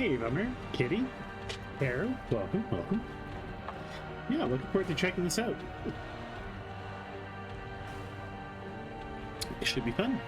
Hey, Bummer, Kitty, Carol, welcome, welcome. Yeah, looking forward to checking this out. It should be fun.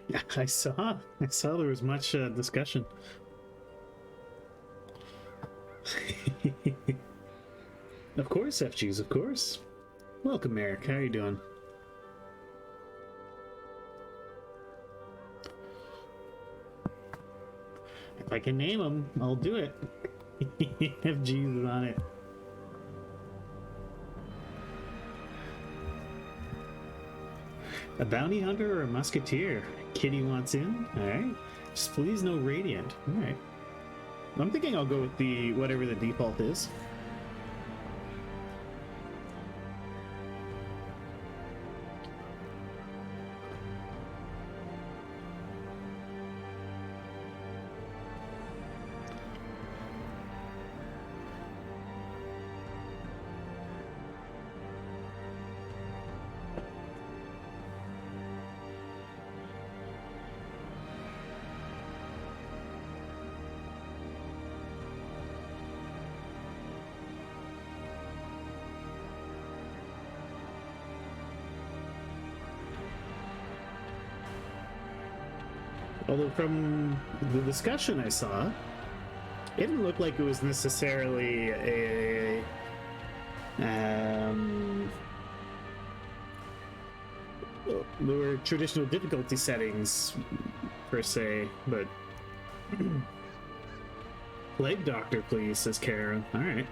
Yeah, I saw there was much discussion. Of course, FGs, of course. Welcome, Eric. How are you doing? If I can name them, I'll do it. FGs is on it. A bounty hunter or a musketeer? Kitty wants in. Alright. Just please no radiant. Alright. I'm thinking I'll go with the whatever the default is. Although from the discussion I saw, it didn't look like it was necessarily a there were traditional difficulty settings per se, but Plague Doctor, please, says Karen. All right.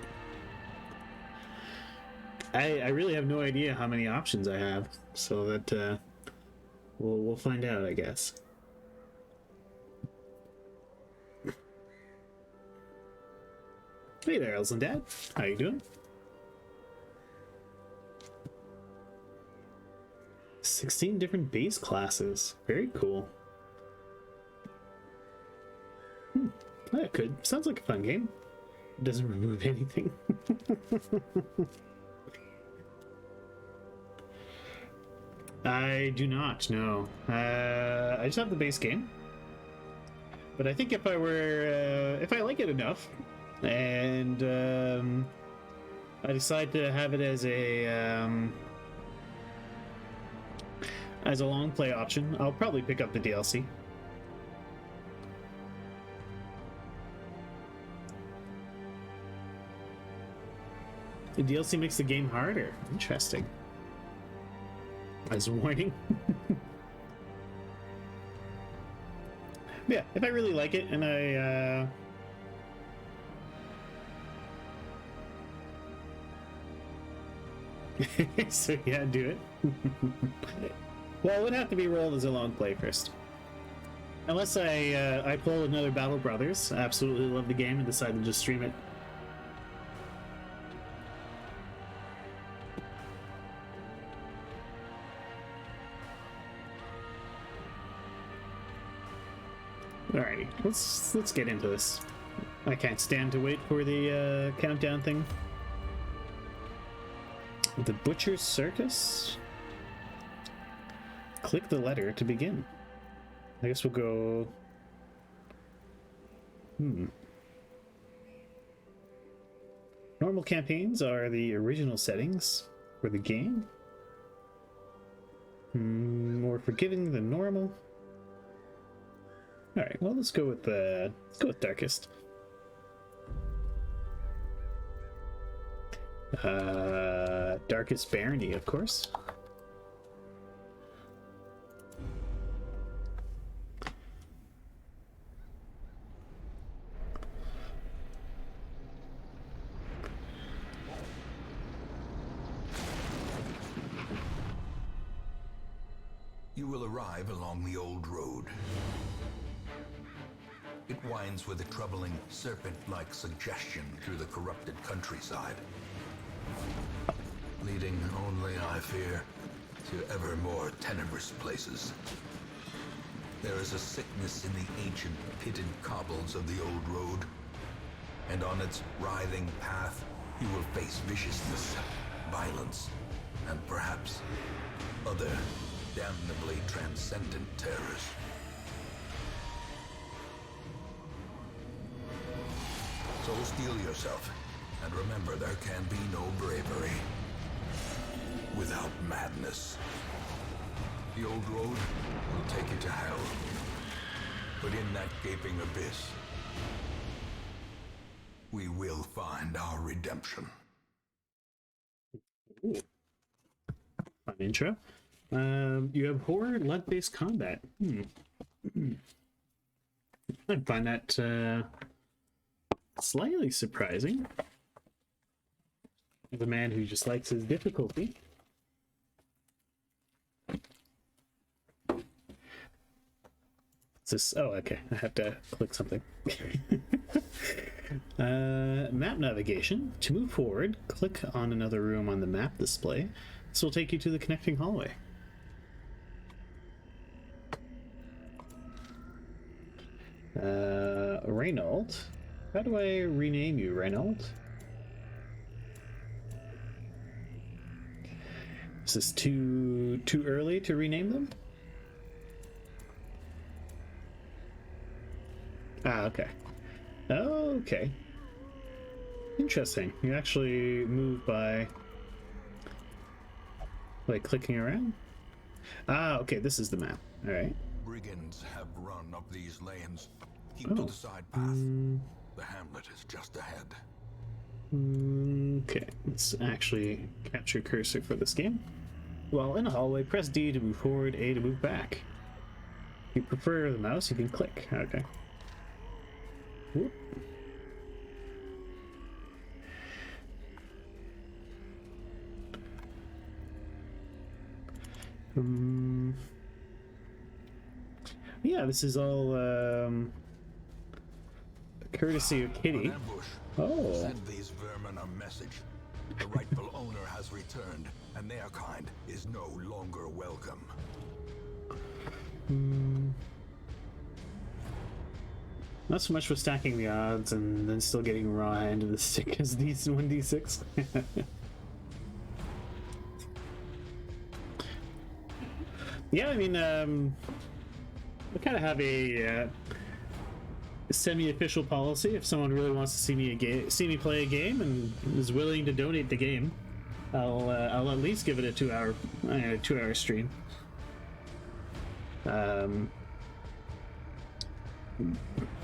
I really have no idea how many options I have, so that we'll find out, I guess. Hey there, Elson Dad. How you doing? 16 different base classes. Very cool. That could. Sounds like a fun game. It doesn't remove anything. I do not, no. I just have the base game. But I think if I like it enough, and I decide to have it as a long play option, I'll probably pick up the DLC. The DLC makes the game harder. Interesting. As a warning. Yeah, if I really like it and I so yeah, do it. Well, it would have to be rolled as a long play first. Unless I pull another Battle Brothers, I absolutely love the game and decide to just stream it. Alrighty, let's get into this. I can't stand to wait for the countdown thing. The Butcher's Circus? Click the letter to begin. I guess we'll go... Normal campaigns are the original settings for the game. More forgiving than normal. Alright, well, let's go with Darkest. Darkest Barony, of course. You will arrive along the old road. It winds with a troubling serpent-like suggestion through the corrupted countryside. leading only, I fear, to ever more tenebrous places. There is a sickness in the ancient pitted cobbles of the old road, and on its writhing path you will face viciousness, violence, and perhaps other damnably transcendent terrors. So steel yourself, and remember there can be no bravery without madness. The old road will take you to hell, but in that gaping abyss, we will find our redemption. Ooh. Fun intro. You have horror lead-based combat. I find that slightly surprising. As a man who just likes his difficulty. Is this? Oh, okay. I have to click something. Map navigation. To move forward, click on another room on the map display. This will take you to the connecting hallway. Reynold. How do I rename you, Reynold? Is this too early to rename them? Ah, okay. Okay. Interesting. You actually move by clicking around? Ah, okay, this is the map. Alright. Brigands have run up these lanes. Keep to the side path. The hamlet is just ahead. Okay, let's actually capture cursor for this game. While in a hallway, press D to move forward, A to move back. If you prefer the mouse, you can click. Okay. Whoop. Yeah, this is all courtesy of Kitty. Oh. Send these vermin a message. The rightful owner has returned, and their kind is no longer welcome. Not so much for stacking the odds and then still getting raw into the stick as these 1d6. Yeah, I mean, we kind of have a semi-official policy. If someone really wants to see me play a game and is willing to donate the game, I'll at least give it a 2-hour stream.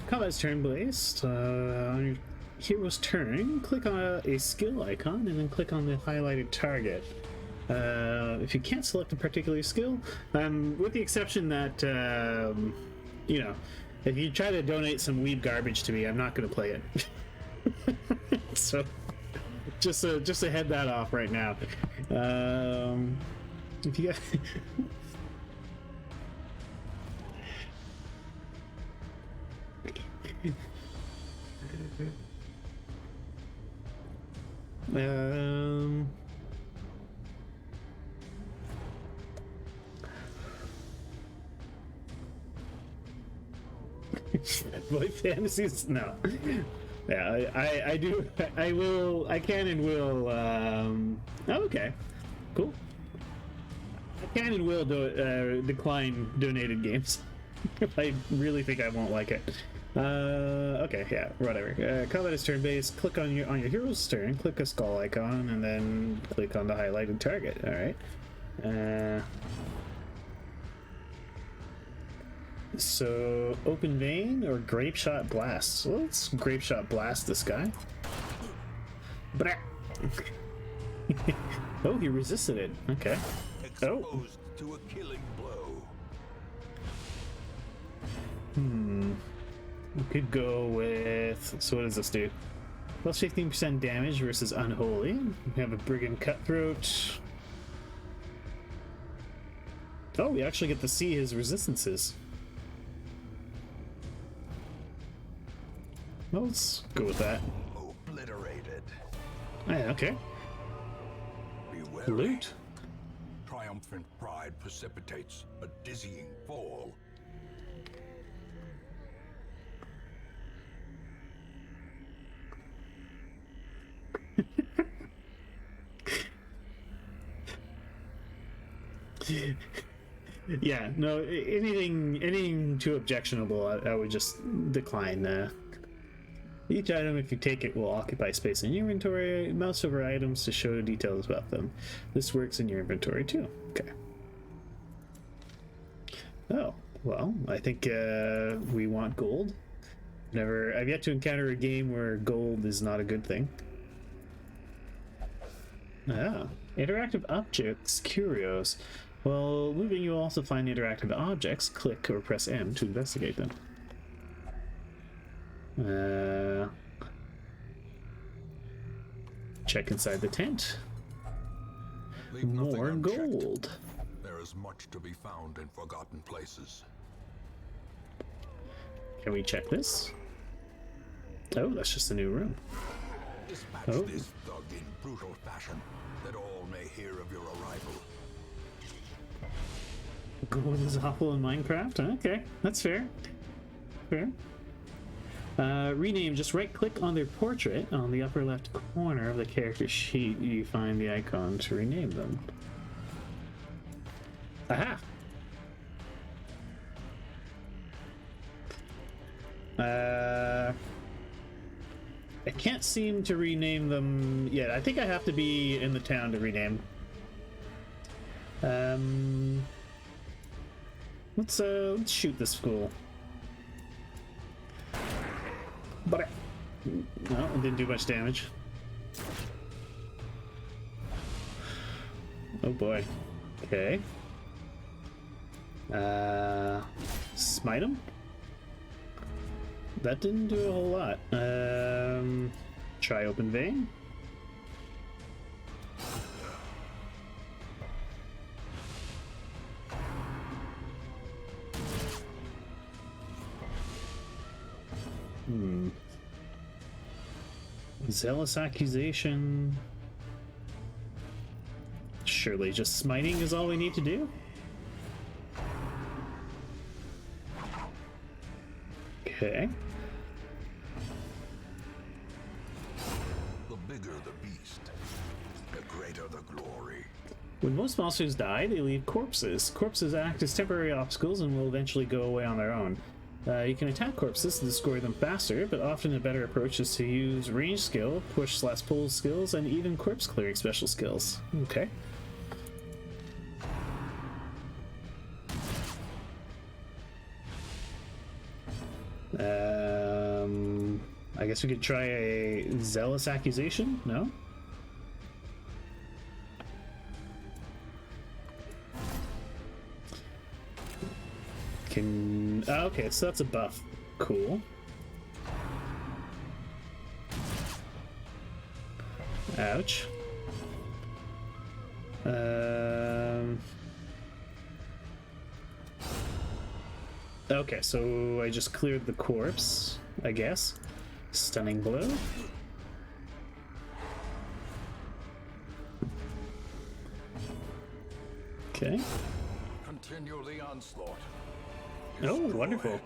Combat's turn-based. On your hero's turn, click on a skill icon and then click on the highlighted target. If you can't select a particular skill, with the exception that, you know, if you try to donate some weeb garbage to me, I'm not going to play it. So, just to head that off right now. If you got... Boy fantasies? No. Yeah, I do. I will. I can and will. Oh, okay. Cool. I can and will decline donated games if I really think I won't like it. Okay, yeah, whatever. Combat is turn-based. Click on your hero's turn. Click a skull icon, and then click on the highlighted target. All right. So, open vein or grape shot blast? So let's grape shot blast this guy. Oh, he resisted it. Okay. Exposed to a killing blow. We could go with... So what does this do? Plus 15% damage versus Unholy. We have a Brigand Cutthroat. Oh, we actually get to see his resistances. Well, let's go with that. Obliterated. Yeah, okay. Loot? Triumphant pride precipitates a dizzying fall. Yeah, no, anything too objectionable, I would just decline. Each item, if you take it, will occupy space in your inventory. Mouse over items to show details about them. This works in your inventory too. Okay. Oh, well, I think we want gold. I've yet to encounter a game where gold is not a good thing. Ah, interactive objects, curios. While moving, you'll also find interactive objects. Click or press M to investigate them. Check inside the tent. More gold. There is much to be found in forgotten places. Can we check this? Oh, that's just a new room. Dispatch this thug in brutal fashion, that all may hear of your arrival. Gold is awful in Minecraft? Okay, that's fair. Fair. Rename, just right click on their portrait on the upper left corner of the character sheet. You find the icon to rename them. Aha! I can't seem to rename them yet. I think I have to be in the town to rename. Let's shoot this fool. But no, it didn't do much damage. Oh boy. Okay. Smite him? That didn't do a whole lot. Try open vein. Zealous accusation. Surely just smiting is all we need to do. Okay. The bigger the beast, the greater the glory. When most monsters die, they leave corpses. Corpses act as temporary obstacles and will eventually go away on their own. You can attack corpses to destroy them faster, but often a better approach is to use range skill, push/pull skills, and even corpse clearing special skills. Okay. I guess we could try a zealous accusation? No? Okay, so that's a buff. Cool. Ouch. Okay, so I just cleared the corpse, I guess. Stunning blow. Okay. Continue the onslaught. Oh, wonderful.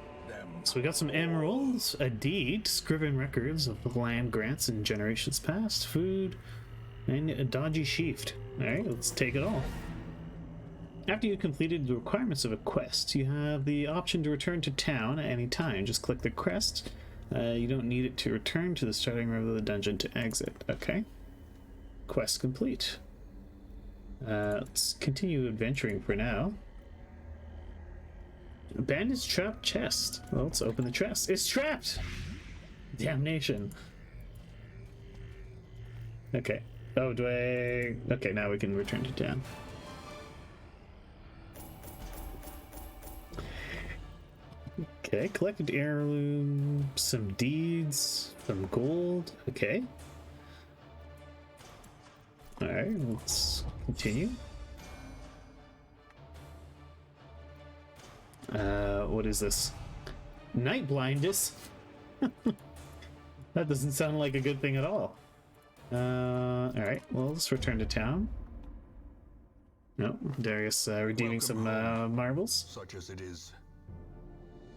So we got some emeralds, a deed, scriven records of the land grants in generations past, food, and a dodgy sheath. Alright, let's take it all. After you've completed the requirements of a quest, you have the option to return to town at any time. Just click the crest. You don't need it to return to the starting room of the dungeon to exit. Okay. Quest complete. Let's continue adventuring for now. Bandit's trapped chest. Well, let's open the chest. It's trapped! Damnation. Okay. Oh, do I... Okay, now we can return to town. Okay, collected heirloom, some deeds, some gold. Okay. Alright, let's continue. What is this? Night blindness? That doesn't sound like a good thing at all. Alright, well, let's return to town. No, Darius redeeming Welcome some home. marbles. Such as it is.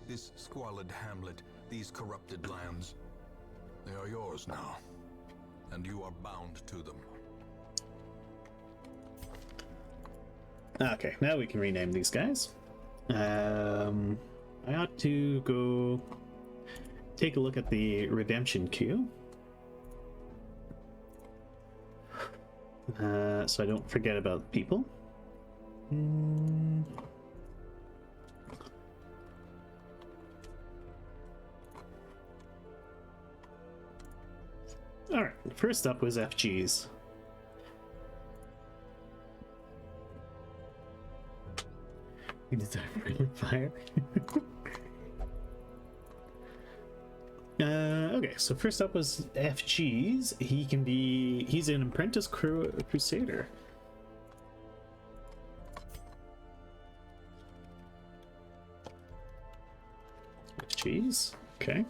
This squalid hamlet, these corrupted lands, they are yours now, and you are bound to them. Okay, now we can rename these guys. I ought to go take a look at the redemption queue. So I don't forget about people. Alright, first up was FGs. We design fire. Okay, so first up was FGs. He's an apprentice crusader. FGs, okay.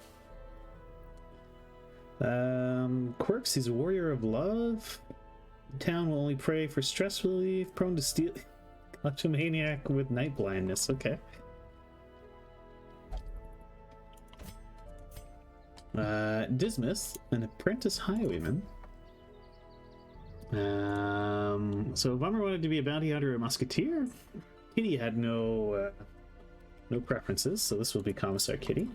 Quirks, he's a warrior of love. Town will only pray for stress relief, prone to steal. Kleptomaniac with night blindness, okay. Dismas, an apprentice highwayman. So Bummer wanted to be a bounty hunter or a musketeer. Kitty had no preferences, so this will be Commissar Kitty.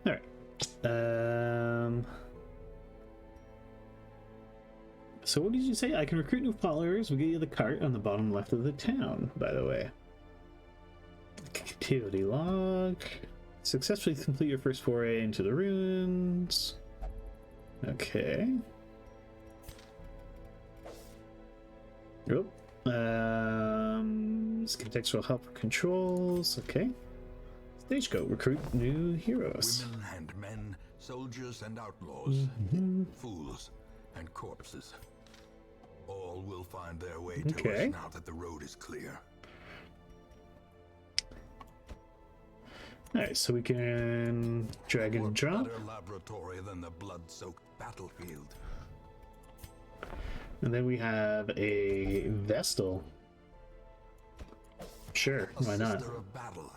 All right. So what did you say? I can recruit new followers. We'll get you the cart on the bottom left of the town, by the way. Activity log. Successfully complete your first foray into the ruins. Okay. Oh. Contextual help for controls. Okay. Stagecoach, recruit new heroes. Women and men, soldiers and outlaws, fools and corpses. All will find their way to us now that the road is clear. Alright, so we can drag and drop. Better laboratory than the blood-soaked battlefield. And then we have a Vestal. Sure, why not? Sister of battle,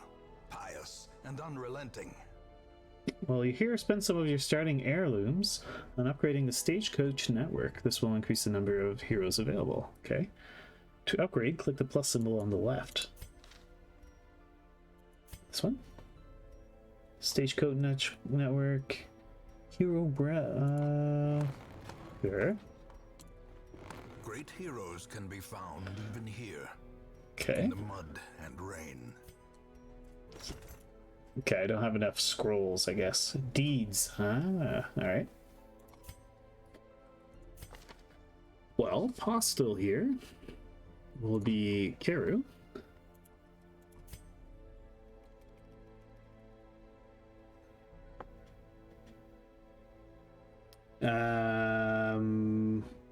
pious and unrelenting. Well, you here spend some of your starting heirlooms on upgrading the Stagecoach network. This will increase the number of heroes available. Okay. To upgrade, click the plus symbol on the left. This one. Stagecoach network. Hero Sure. Great heroes can be found even here. Okay. In the mud and rain. Okay, I don't have enough scrolls, I guess. Deeds. Ah, alright. Well, Postal here will be Karu.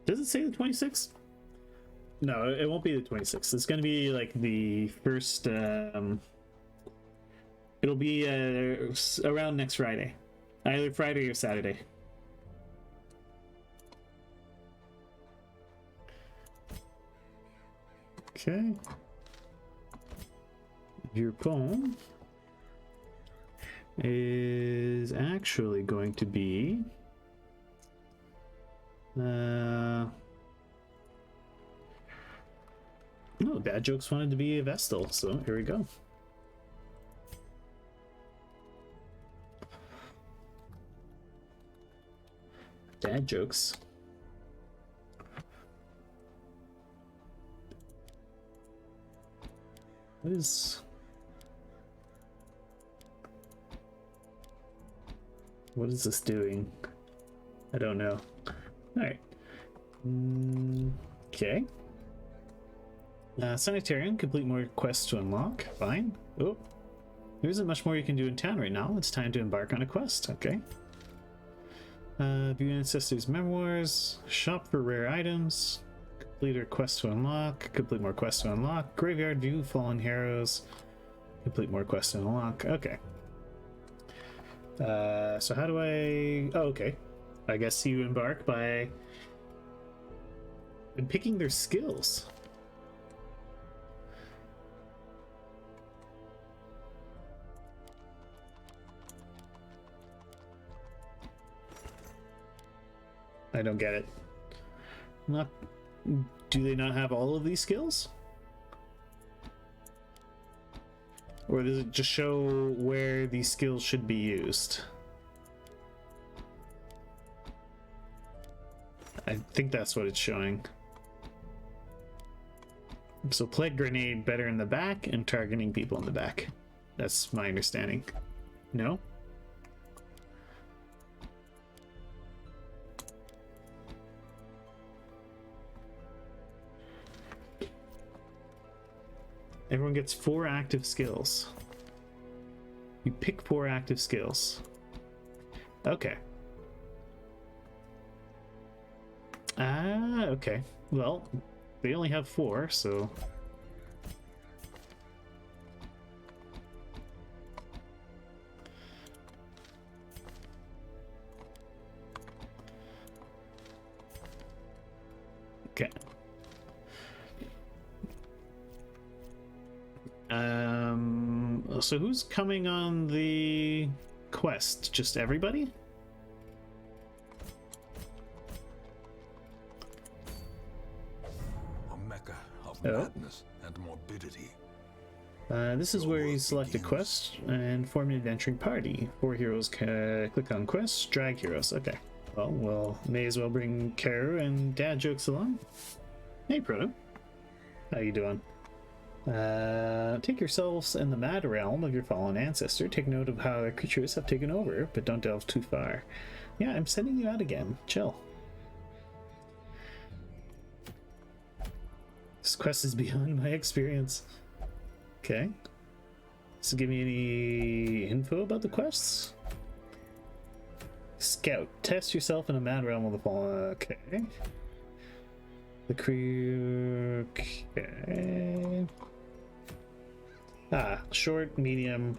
Does it say the 26th? No, it won't be the 26th. It's going to be like the first... It'll be around next Friday. Either Friday or Saturday. Okay. Your poem is actually going to be... No, Bad Jokes wanted to be a Vestal, so here we go. Dad jokes. What is this doing? I don't know. All right. Okay. Sanitarium, complete more quests to unlock. Fine. Oh, there isn't much more you can do in town right now. It's time to embark on a quest. Okay. View Ancestors' Memoirs. Shop for rare items. Complete a quest to unlock. Complete more quests to unlock. Graveyard View, Fallen Heroes. Complete more quests and unlock. Okay. So how do I... Oh, okay. I guess you embark by picking their skills. I don't get it. Not... Do they not have all of these skills? Or does it just show where these skills should be used? I think that's what it's showing. So plague grenade better in the back and targeting people in the back. That's my understanding. No? Everyone gets 4 active skills. You pick 4 active skills. Okay. Ah, okay. Well, they only have 4, so... Okay. So who's coming on the quest? Just everybody? A mecca of madness and morbidity. This is where you select a quest and form an adventuring party. 4 heroes click on quests, drag heroes. Okay. Well, may as well bring Karu and Dad Jokes along. Hey, Proto. How you doing? Take yourselves in the mad realm of your fallen ancestor. Take note of how their creatures have taken over, but don't delve too far. Yeah, I'm sending you out again. Chill. This quest is beyond my experience. Okay. So give me any info about the quests? Scout. Test yourself in a mad realm of the fallen. Okay. The crew. Okay. Ah, short, medium.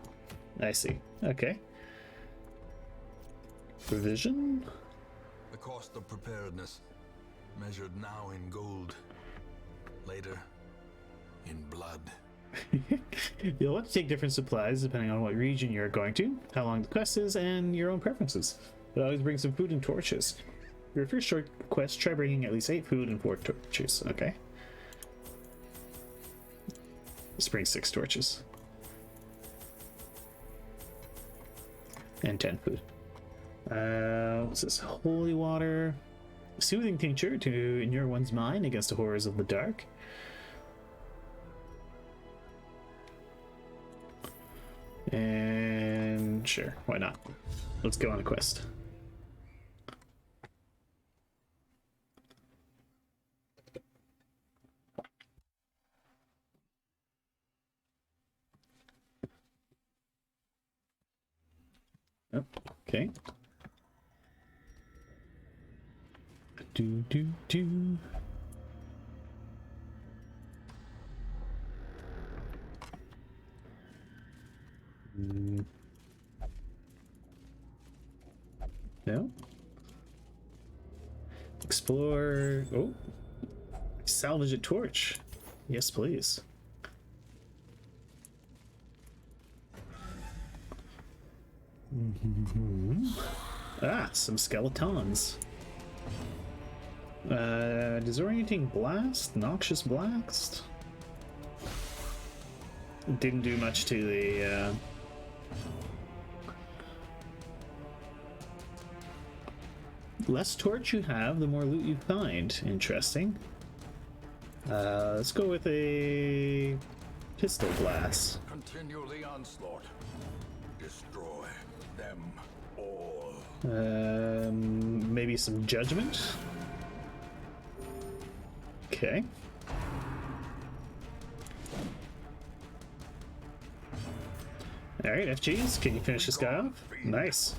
I see. Okay. Provision? The cost of preparedness, measured now in gold, later in blood. You'll want to take different supplies depending on what region you're going to, how long the quest is, and your own preferences. But always bring some food and torches. For your first short quest, try bringing at least 8 food and 4 torches. Okay. Let's bring 6 torches. And 10 food. What's this? Holy water. Soothing tincture to inure one's mind against the horrors of the dark. And sure, why not? Let's go on a quest. Oh, okay. Do. No. Explore. Oh. Salvage a torch. Yes, please. Ah, some skeletons. Disorienting blast, noxious blast. Didn't do much to the less torch you have, the more loot you find. Interesting. Let's go with a pistol blast. Continue the onslaught. Destroy them all. Maybe some judgment. Okay. All right, FGs, can you finish this guy off? Nice.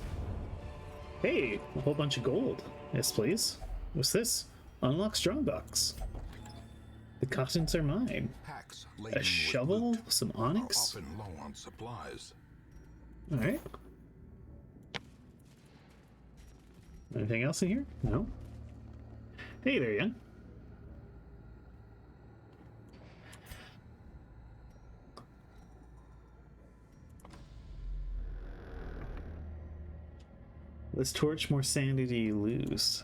Hey, a whole bunch of gold. Yes, please. What's this? Unlock strongbox. The contents are mine. Packs A laden with shovel, loot some are onyx. often low on supplies. All right. Anything else in here? No. Hey there, young. Let's torch, more sanity lose.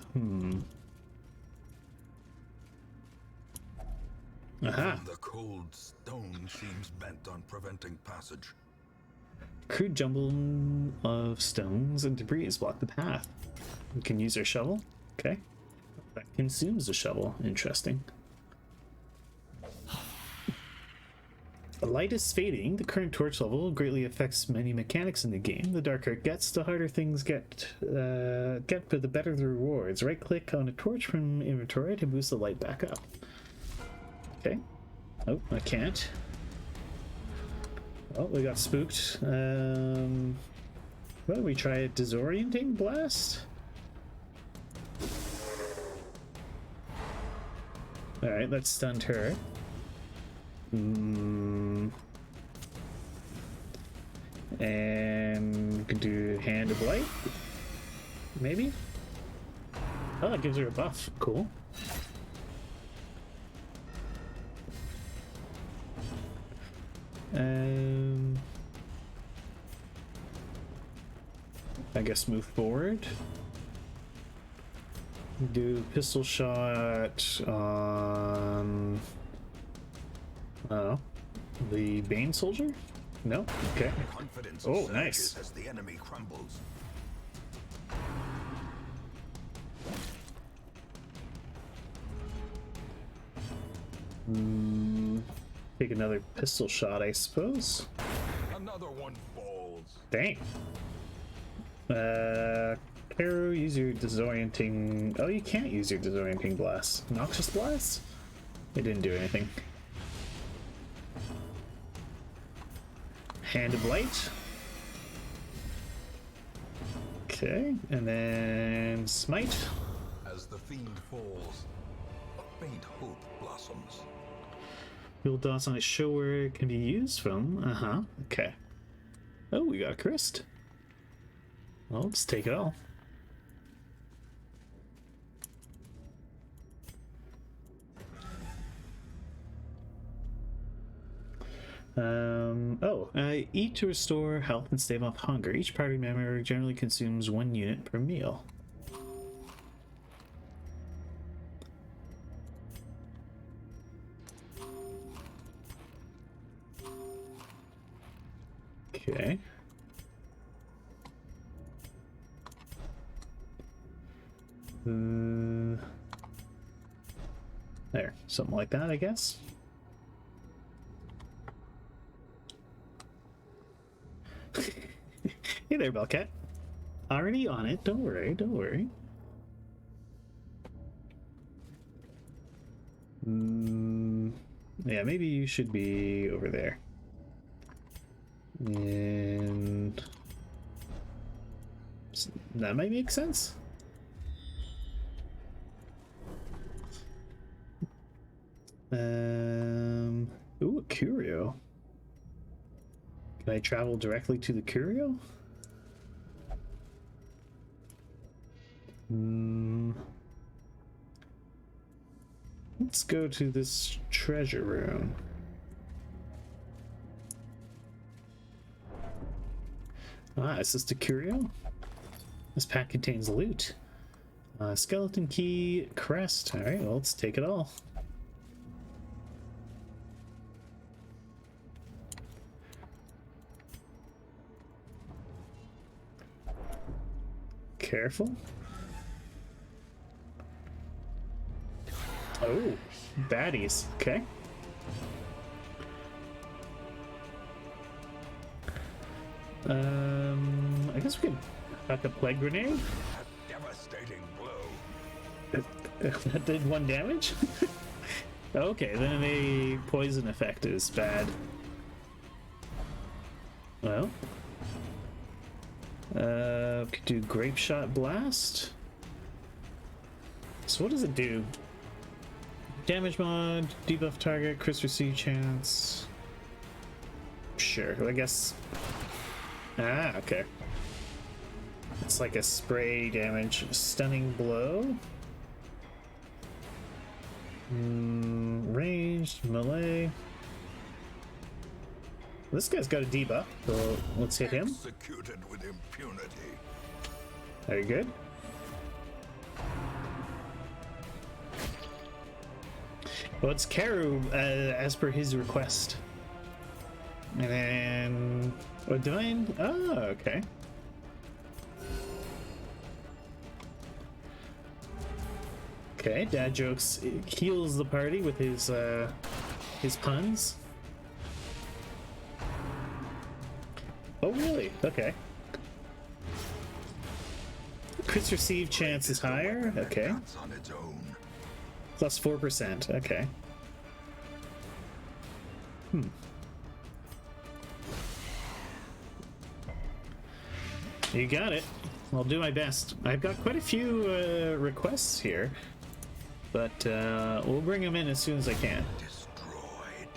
Aha. Even the cold stone seems bent on preventing passage. Crude jumble of stones and debris block the path. We can use our shovel. Okay. That consumes the shovel. Interesting. The light is fading. The current torch level greatly affects many mechanics in the game. The darker it gets, the harder things get, but the better the rewards. Right click on a torch from inventory to boost the light back up. Okay. Oh, I can't. Oh, we got spooked. Well, we try a disorienting blast. All right, that stunned her. And we can do Hand of Light. Maybe. Oh, that gives her a buff. Cool. I guess move forward. Do pistol shot on the Bane soldier? No? Okay. Confidence Oh, surges nice. as the enemy crumbles. Take another pistol shot, I suppose. Another one falls. Dang. Caro, use your disorienting. Oh, you can't use your disorienting blast. Noxious blast? It didn't do anything. Hand of Light. Okay, and then Smite. As the fiend falls, a faint hope blossoms. Build dots on it, show where it can be used from. Okay. Oh, we got a Christ. Well, let's take it all. Eat to restore health and stave off hunger. Each party member generally consumes 1 unit per meal. Okay. There, something like that, I guess. Hey there, Bellcat. Already on it. Don't worry, don't worry. Yeah, maybe you should be over there. And that might make sense. Ooh, a curio. Can I travel directly to the curio? Let's go to this treasure room. Ah, is this the curio? This pack contains loot. Skeleton key, crest. All right, well, let's take it all. Careful. Oh, baddies. Okay. I guess we could pack a plague grenade. A devastating blow. That did 1 damage? Okay, then the poison effect is bad. Well. Could do grape shot blast. So what does it do? Damage mod, debuff target, Chris receive chance. Sure, I guess. Ah, okay. It's like a spray damage. Stunning blow. Ranged, melee. This guy's got a debuff, so let's hit him. Executed with impunity. Very good. Well, it's Karu, as per his request. And then... Oh, Divine? Oh, okay. Okay, Dad Jokes heals the party with his puns. Oh, really? Okay. Chris receive chance is higher? Okay. On its own. Plus 4%. Okay. You got it. I'll do my best. I've got quite a few requests here, but we'll bring them in as soon as I can. Destroyed.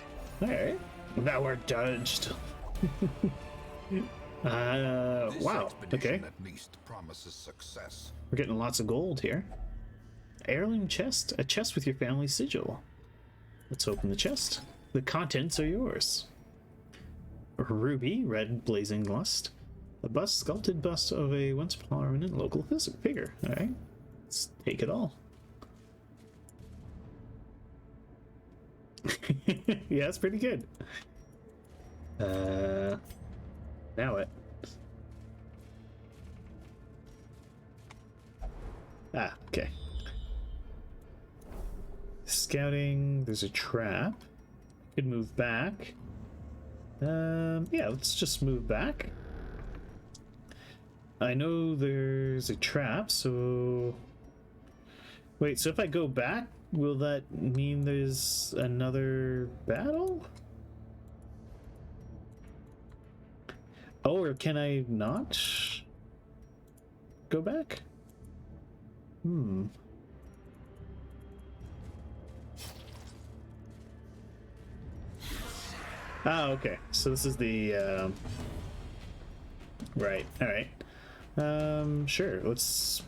All right. That were dodged. Wow. Okay. At least promises success. We're getting lots of gold here. Heirloom chest. A chest with your family sigil. Let's open the chest. The contents are yours. Ruby, red blazing lust. A bust, sculpted bust of a once prominent local figure. Alright. Let's take it all. Yeah, that's pretty good. Now what? Ah, okay. Scouting, there's a trap. Could move back. Yeah, let's just move back. I know there's a trap, so... Wait, so if I go back, will that mean there's another battle? Oh, or can I not go back? Ah, okay. So this is the, right, alright. Sure, let's...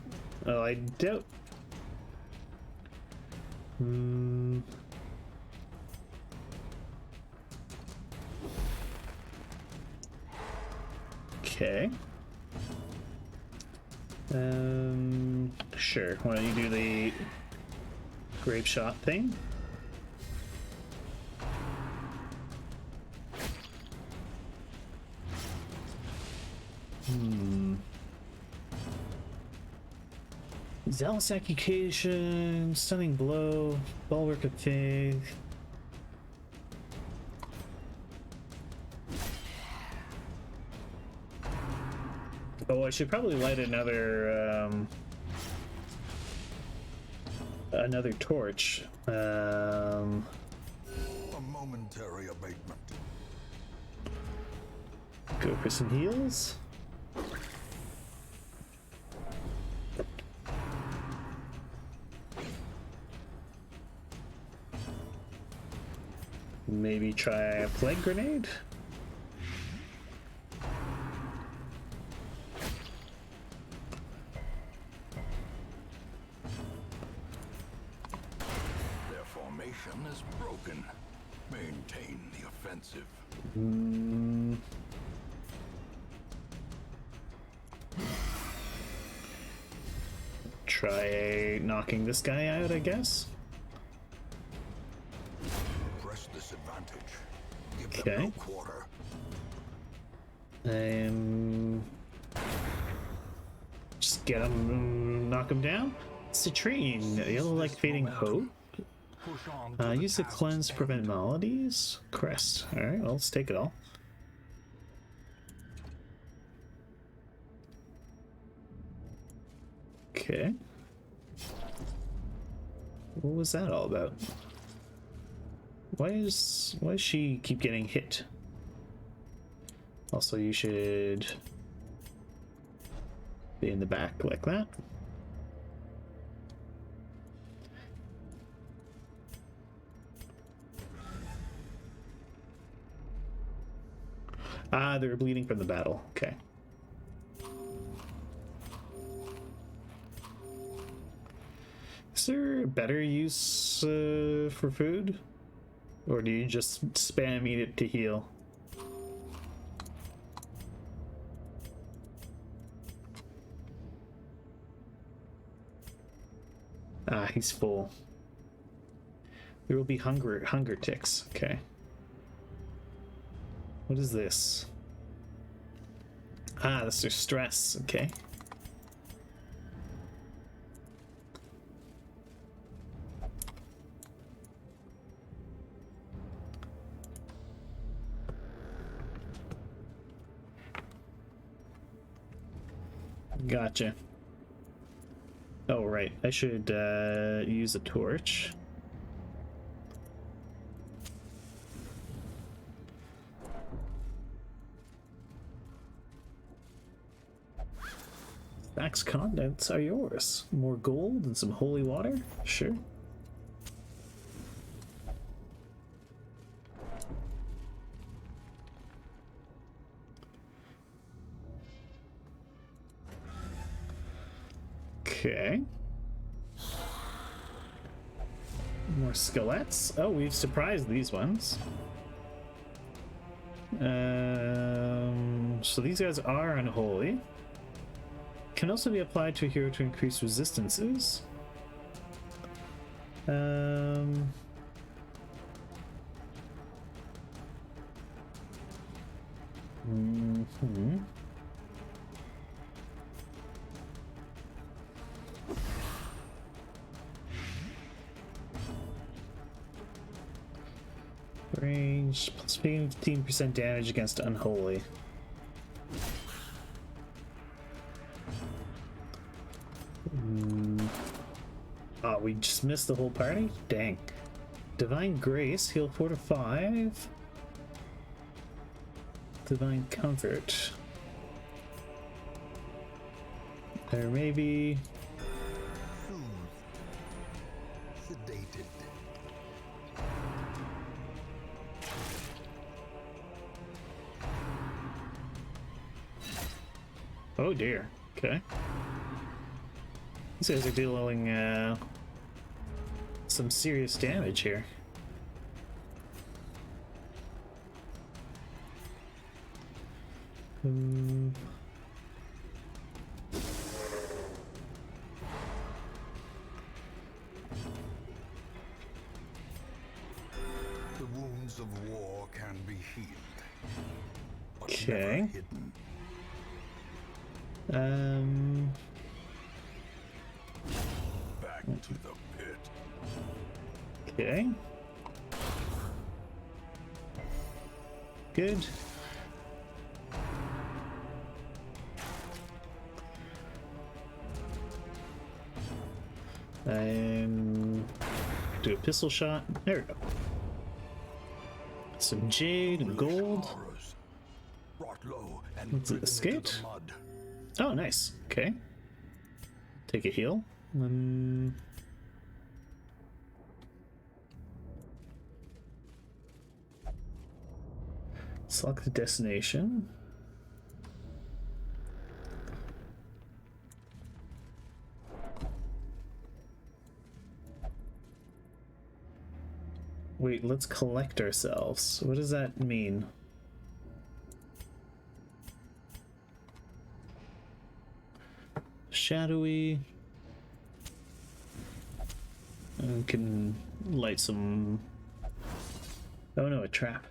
Oh, I doubt... Okay. Sure. Why don't you do the grape shot thing? Zealous Accusation, Stunning Blow, Bulwark of Faith. Oh, I should probably light another torch. A momentary abatement. Go for some heals. Maybe try a plague grenade. Their formation is broken. Maintain the offensive. Try knocking this guy out, I guess. Press this advantage. Give Okay. them no quarter. Just get him, knock him down. Citrine, yellow like fading hope. Use the cleanse to prevent maladies. Crest. Alright, well, let's take it all. Okay. What was that all about? Why does she keep getting hit? Also, you should be in the back like that. Ah, they're bleeding from the battle. Okay. Is there a better use for food? Or do you just spam eat it to heal? Ah, he's full. There will be hunger ticks. Okay. What is this? Ah, this is stress. Okay. Gotcha. Oh, right. I should use a torch. Back's contents are yours. More gold and some holy water? Sure. Okay. More skeletts. Oh, we've surprised these ones. So these guys are unholy. Can also be applied to a hero to increase resistances. Range plus 15% damage against unholy. Oh, we just missed the whole party? Dang. Divine Grace, heal 4 to 5. Divine Comfort. There may be... Sedated. Oh dear. Okay. These guys are dealing some serious damage here. The wounds of war can be healed. But Okay. never hidden. Back to the pit. Okay. Good. Do a pistol shot. There we go. Some jade and gold. Horrors, brought low and What's it, driven a skate? into the mud. Oh, nice. Okay. Take a heal. Select the destination. Wait, let's collect ourselves. What does that mean? Shadowy. And can light some... Oh no, a trap.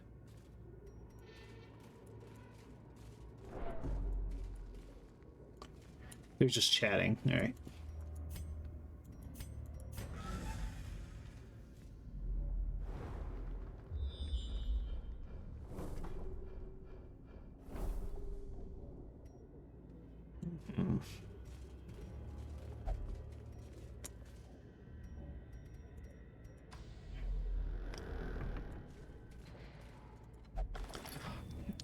They're just chatting. All right.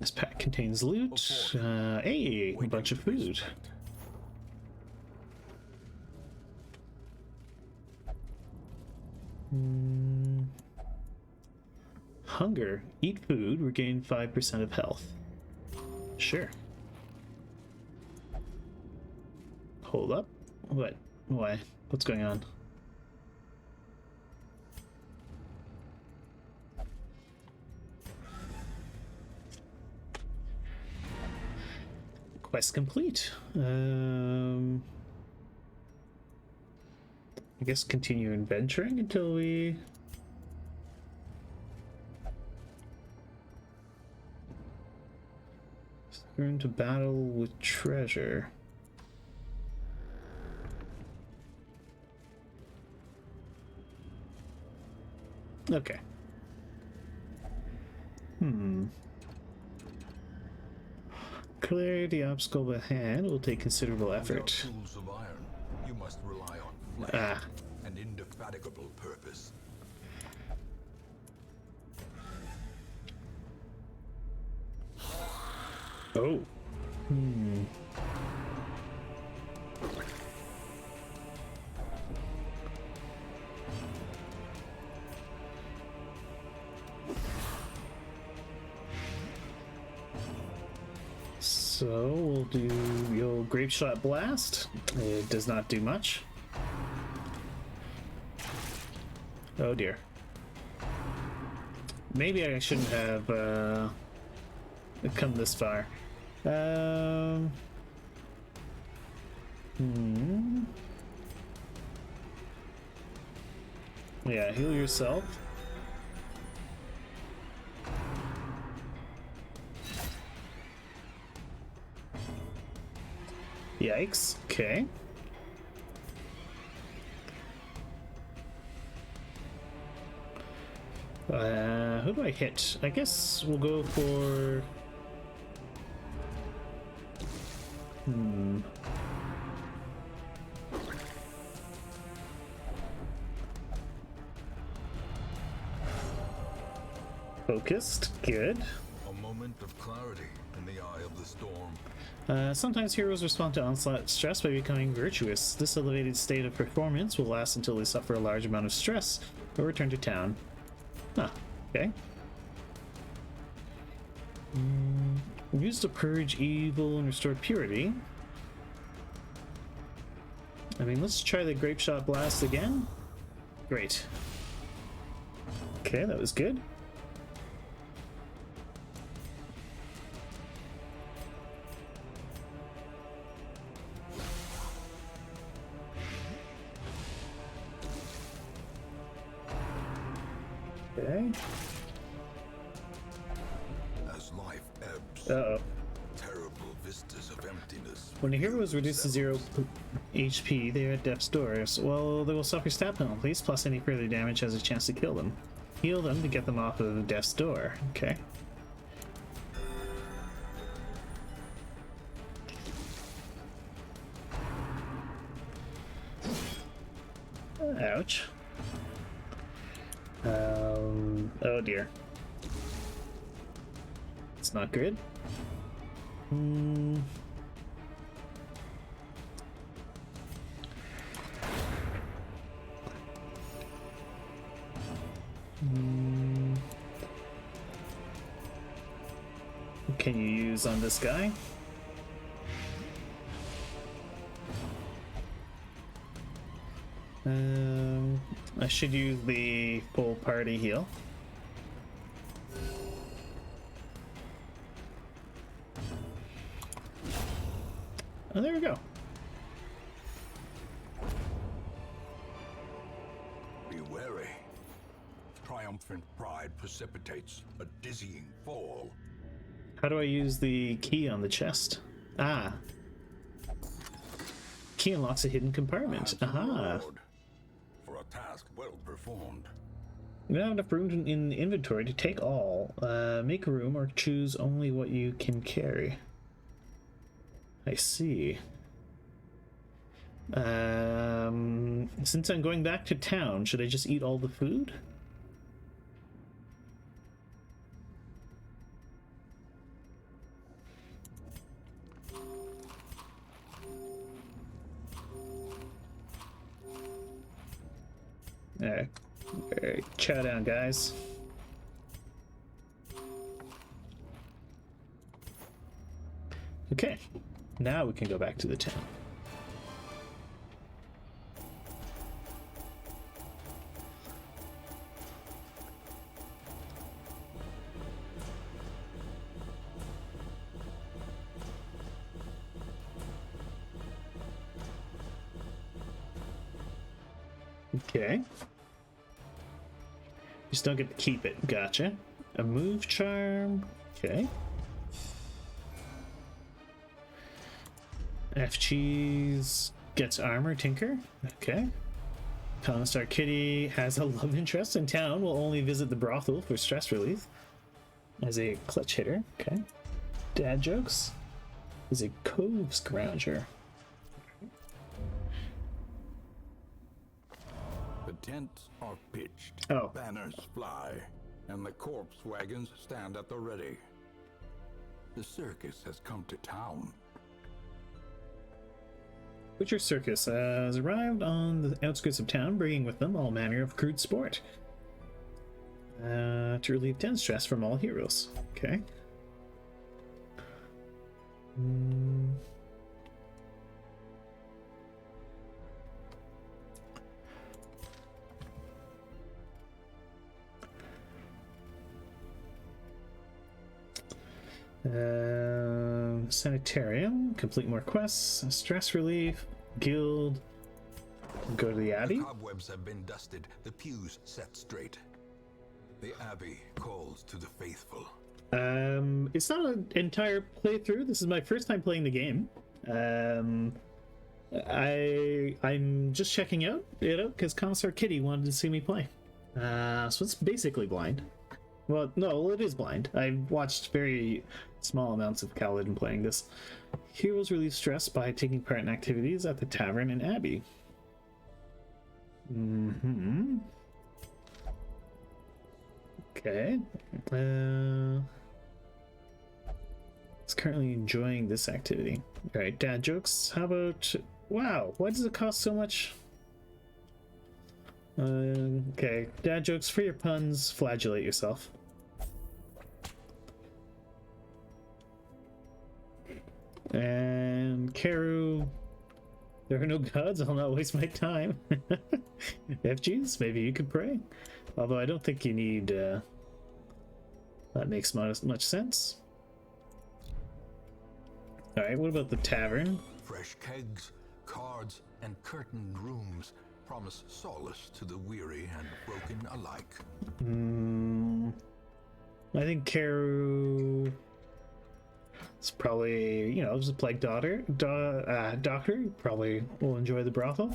This pack contains loot. Hey, a bunch of food. Hunger. Eat food. Regain 5% of health. Sure. Hold up. What? Why? What's going on? Quest complete. I guess continue adventuring until we... Return to battle with treasure. Okay. Clear the obstacle ahead will take considerable effort. Tools of iron, you must rely on flesh and indefatigable purpose. Oh. So we'll do the old grape shot blast. It does not do much. Oh dear. Maybe I shouldn't have come this far. Yeah, heal yourself. Yikes. Okay. Who do I hit? I guess we'll go for... Focused. Good. A moment of clarity in the eye of the storm. Sometimes heroes respond to onslaught stress by becoming virtuous. This elevated state of performance will last until they suffer a large amount of stress or return to town. Huh. Okay. Used to purge evil and restore purity. I mean, let's try the grape shot blast again. Great. Okay, that was good. Okay. As life ebbs, Uh-oh. terrible vistas of emptiness. When a hero is reduced to 0 HP, they are at death's doors. Well, they will suffer stat penalties, plus any further damage has a chance to kill them. Heal them to get them off of death's door. Okay. Ouch. Oh dear. It's not good. What can you use on this guy? I should use the full party heal. Oh, there we go. Be wary. Triumphant pride precipitates a dizzying fall. How do I use the key on the chest? Ah. Key unlocks a hidden compartment. Aha. For a task well performed. You don't have enough room in inventory to take all. Make room or choose only what you can carry. I see. Since I'm going back to town, should I just eat all the food? Alright, chow down, guys. Okay, now we can go back to the town. Okay. Just don't get to keep it. Gotcha. A move charm. Okay. FG's gets armor tinker. Okay. CommissarKitty has a love interest in town. Will only visit the brothel for stress relief. As a clutch hitter. Okay. Dad jokes. Is a cove scrounger. The tents are pitched, Oh. banners fly, and the corpse wagons stand at the ready. The circus has come to town. Butcher Circus has arrived on the outskirts of town, bringing with them all manner of crude sport. To relieve tense stress from all heroes. Okay. Sanitarium, complete more quests, stress relief, guild, go to the Abbey. The cobwebs have been dusted, the pews set straight. The Abbey calls to the faithful. It's not an entire playthrough. This is my first time playing the game. I'm just checking out, because CommissarKitty wanted to see me play. So it's basically blind. Well, no, it is blind. I've watched very small amounts of Kaladin playing this. Heroes relieve stress by taking part in activities at the tavern and Abbey. Okay. It's currently enjoying this activity. Alright, dad jokes. How about... Wow, why does it cost so much? Okay, dad jokes. For your puns, flagellate yourself. And Karu, there are no gods, I'll not waste my time. FGs, maybe you could pray. Although I don't think you need, that makes much sense. Alright, what about the tavern? Fresh kegs, cards, and curtained rooms promise solace to the weary and broken alike. I think Karu... It's probably, just a plague doctor. Doctor probably will enjoy the brothel.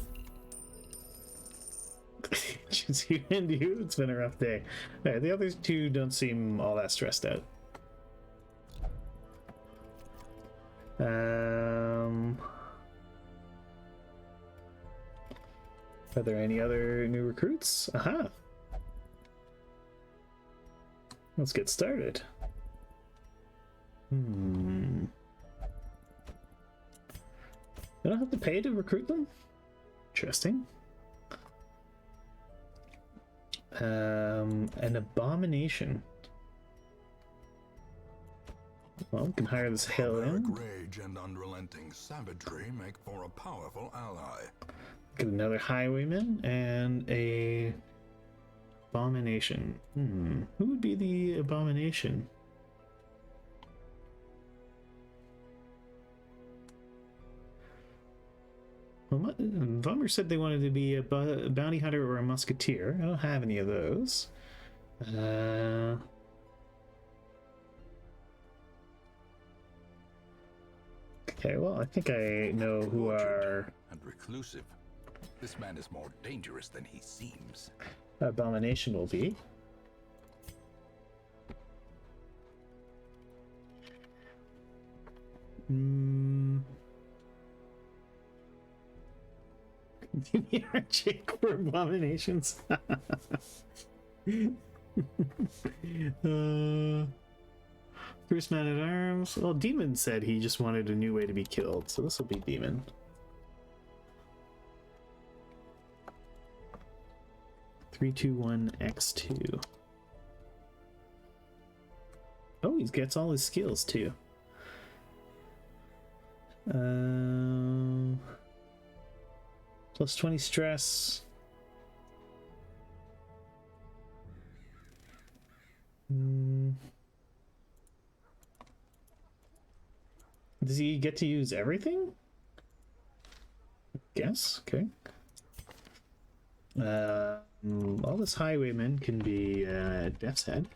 Choose you and you. It's been a rough day. Alright, the other two don't seem all that stressed out. Are there any other new recruits? Aha! Let's get started. I don't have to pay to recruit them? Interesting. An abomination. Well, we can hire this hell in. Rage and unrelenting savagery make for a powerful ally. Get another highwayman and a abomination. Who would be the abomination? Well, Vummer said they wanted to be a bounty hunter or a musketeer. I don't have any of those. Okay, well, I think I know who are... And reclusive. This man is more dangerous than he seems. Abomination will be. Give me our chick for abominations. First man at arms. Well, Demon said he just wanted a new way to be killed, so this will be Demon. Three, 2, 1, X2. Oh, he gets all his skills too. Plus 20 stress. Does he get to use everything? Guess. Okay. All this highwayman can be Death's Head.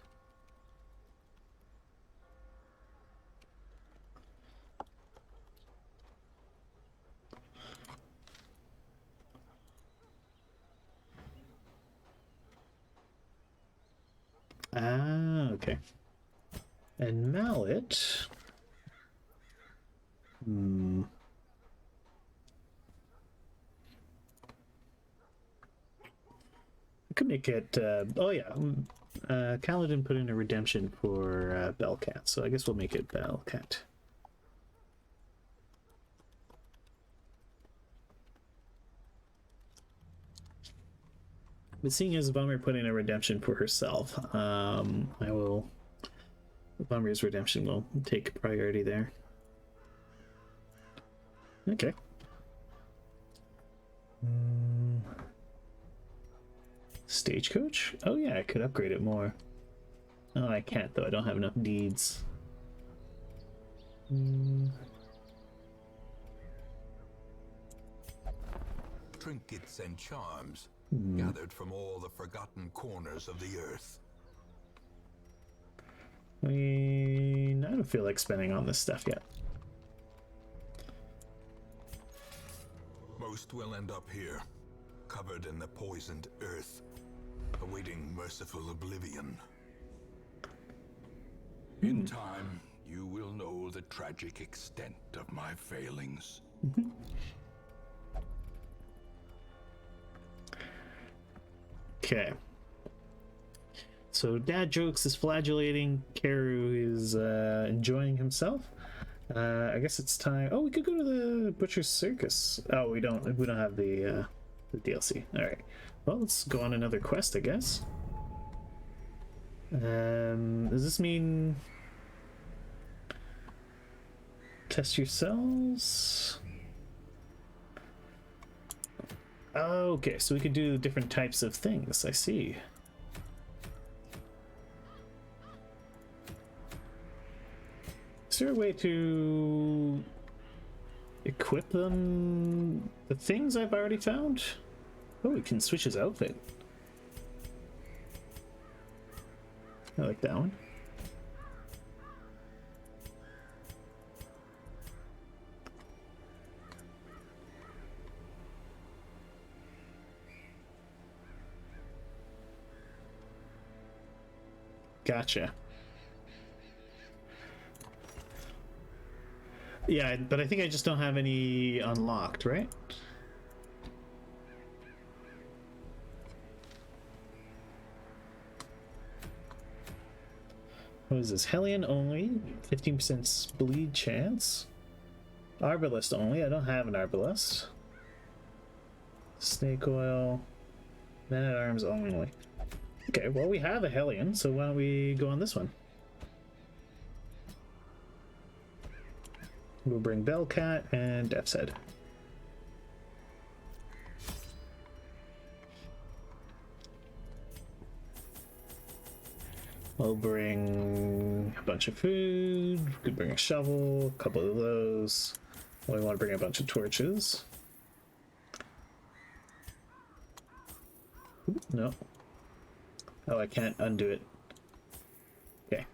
Ah, okay. And Mallet. I could make it. Oh yeah. Kaladin put in a redemption for Bellcat, so I guess we'll make it Bellcat. But seeing as Bummer put in a redemption for herself, I will. Bummer's redemption will take priority there. Okay. Stagecoach? Oh yeah, I could upgrade it more. Oh, I can't though. I don't have enough deeds. Trinkets and charms gathered from all the forgotten corners of the earth. I mean, I don't feel like spending on this stuff yet. Most will end up here, covered in the poisoned earth, awaiting merciful oblivion. In time, you will know the tragic extent of my failings. Okay. So Dad Jokes is flagellating. Karu is enjoying himself. I guess it's time. Oh, we could go to the Butcher's Circus. Oh, we don't have the DLC. All right. Well, let's go on another quest, I guess. Does this mean test yourselves? Oh, okay, so we could do different types of things. I see. Is there a way to equip them? The things I've already found? Oh, we can switch his outfit. I like that one. Gotcha. Yeah, but I think I just don't have any unlocked, right? What is this? Hellion only, 15% bleed chance. Arbalest only, I don't have an Arbalest. Snake oil, men at arms only. Okay, well we have a Hellion, so why don't we go on this one? We'll bring Bellcat and Death's Head. We'll bring a bunch of food. We could bring a shovel, a couple of those. We want to bring a bunch of torches. Ooh, no. Oh, I can't undo it. Okay.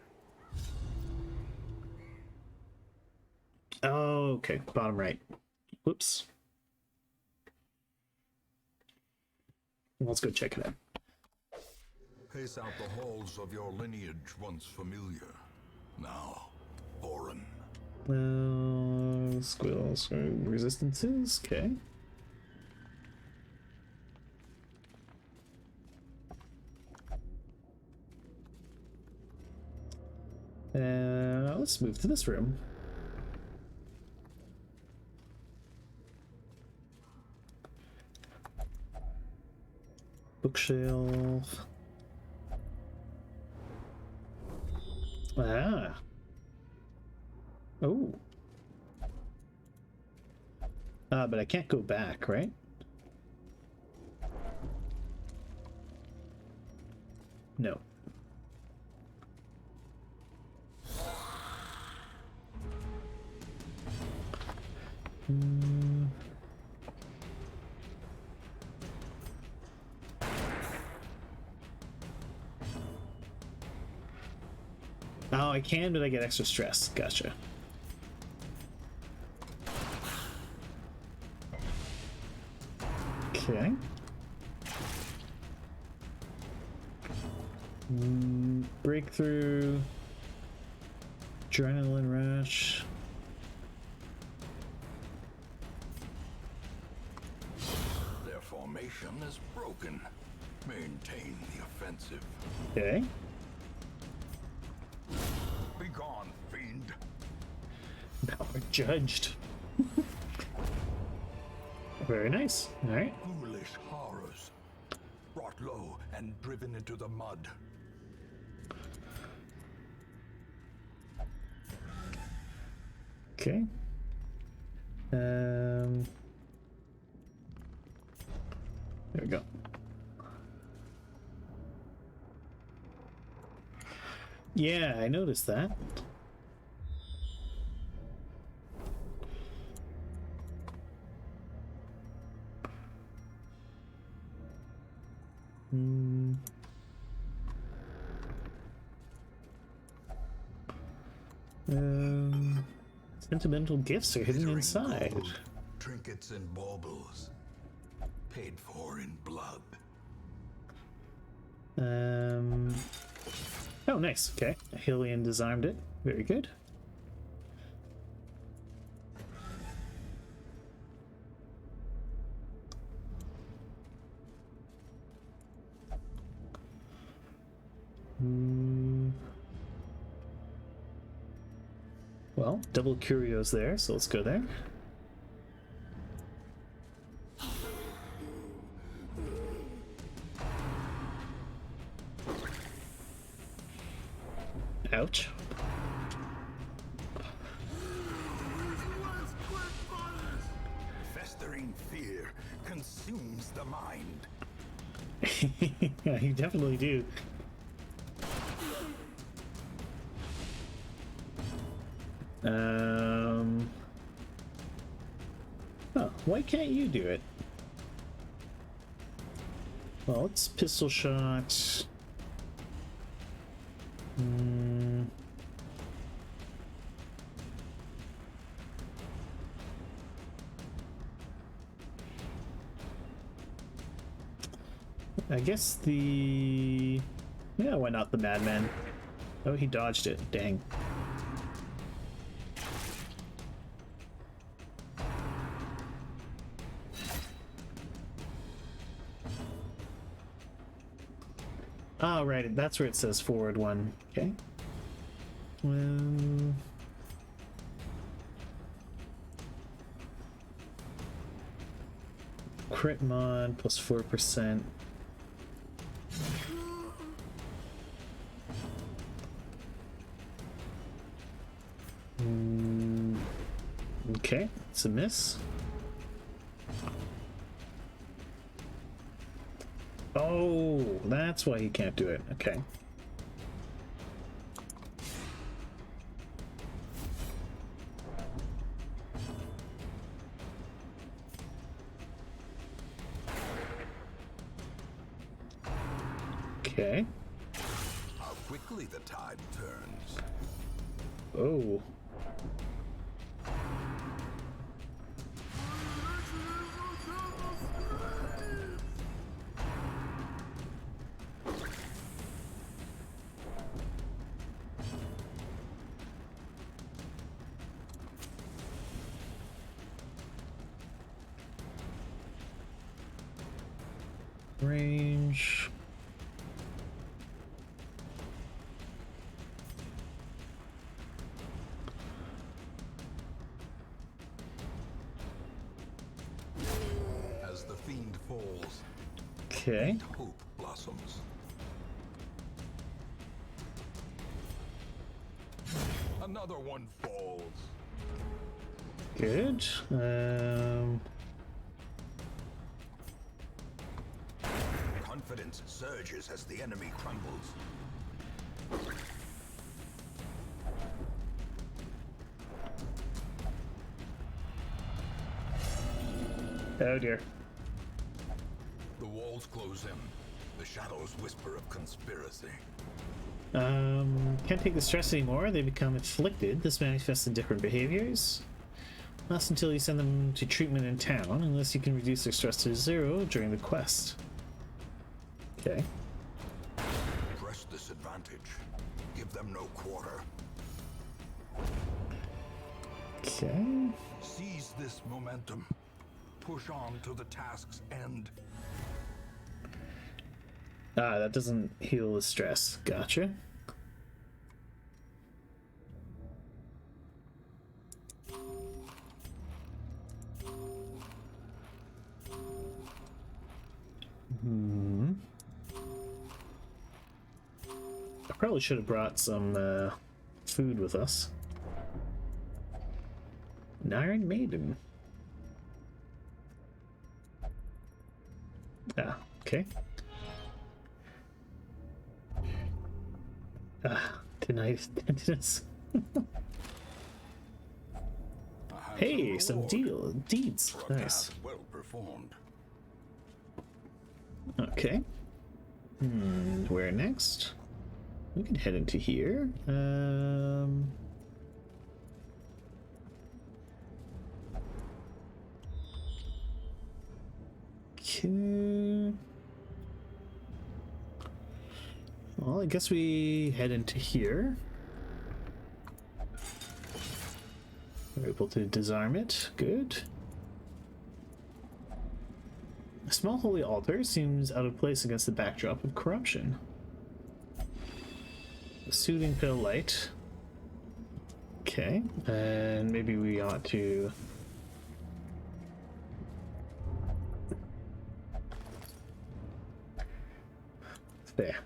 Oh, okay. Bottom right. Whoops. Let's go check it out. Pace out the halls of your lineage once familiar, now foreign. Squills, resistances, okay. Let's move to this room. Bookshelf. Ah. Oh. But I can't go back, right? No. Oh, I can, but I get extra stress. Gotcha. Okay. Breakthrough. Adrenaline rush. Their formation is broken. Maintain the offensive. Okay. Begone, fiend. Now we're judged. Very nice. All right. Foolish horrors. Brought low and driven into the mud. Okay. There we go. Yeah, I noticed that. Sentimental gifts are hidden Glittering inside. gold, trinkets and baubles, paid for in blood. Oh, nice. Okay. Hillian disarmed it. Very good. Well, double curios there, so let's go there. Ouch. Festering fear consumes the mind. Yeah, you definitely do. Oh, why can't you do it? Well, it's pistol shot. I guess the... Yeah, why not the madman? Oh, he dodged it. Dang. Oh, right. That's where it says forward one. Okay. Well... Crit mod plus 4%. Okay, it's a miss. Oh, that's why he can't do it. Okay. Okay. How quickly the tide turns. Oh. Range. As the fiend falls, Okay. hope blossoms. Another one falls. Good. Confidence surges as the enemy crumbles. Oh dear. The walls close in. The shadows whisper of conspiracy. Can't take the stress anymore. They become afflicted. This manifests in different behaviors. Lasts until you send them to treatment in town, unless you can reduce their stress to 0 during the quest. Okay. Press this advantage. Give them no quarter. Okay. Seize this momentum. Push on to the task's end. Ah, that doesn't heal the stress. Gotcha. I probably should have brought some food with us. An Iron Maiden. Ah, okay. Ah, tinnitus. Hey, some deeds. Nice. Well performed. Okay. Where next? We can head into here. Okay. Well, I guess we head into here. We're able to disarm it. Good. A small holy altar seems out of place against the backdrop of corruption. A soothing pill light. Okay, and maybe we ought to... There.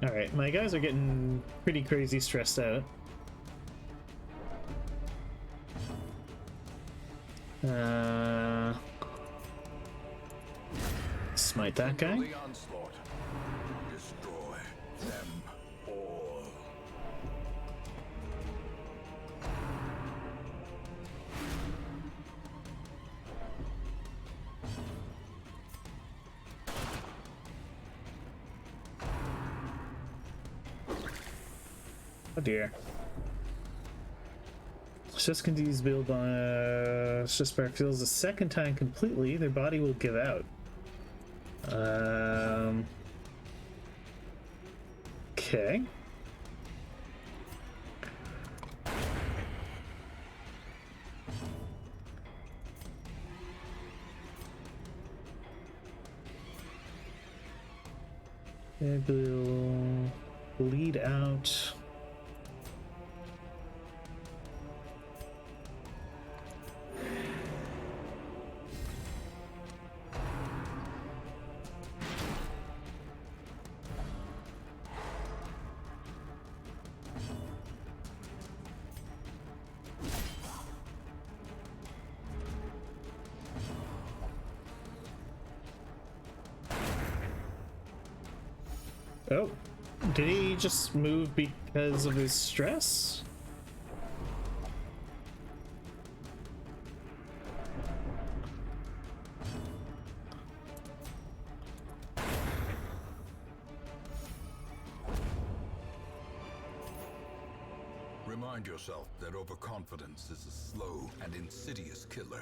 Alright, my guys are getting pretty crazy stressed out. Smite that guy. The onslaught. Destroy them all. Oh dear. Just continues to build on Shisbar feels a second time completely, their body will give out. Okay. It will bleed out. Oh, did he just move because of his stress? Remind yourself that overconfidence is a slow and insidious killer.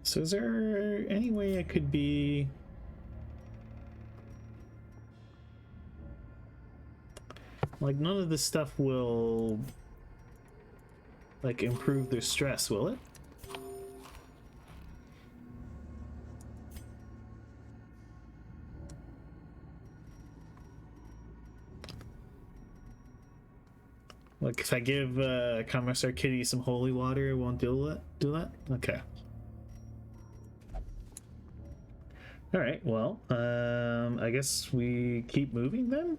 So is there any way I could be... Like, none of this stuff will, like, improve their stress, will it? Like, if I give CommissarKitty some holy water, it won't do that? Okay. Alright, well, I guess we keep moving then?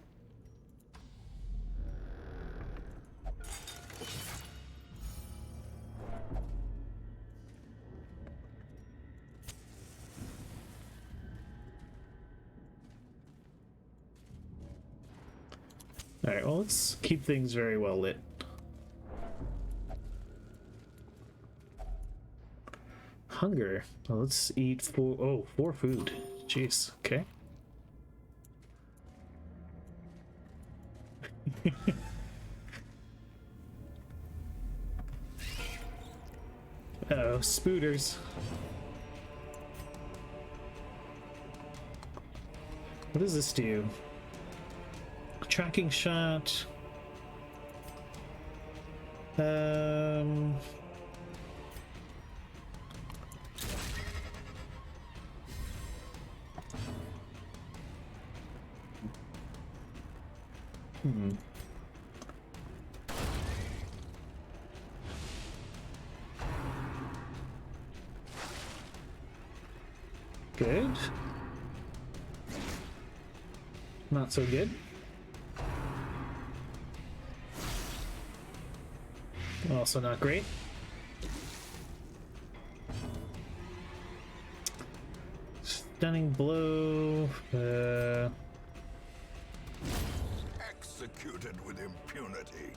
Alright, well, let's keep things very well lit. Hunger. Well, let's eat four food. Jeez, okay. Uh-oh, spooters. What does this do? Tracking shot. Good. Not so good. Also not great. Stunning blow. Executed with impunity.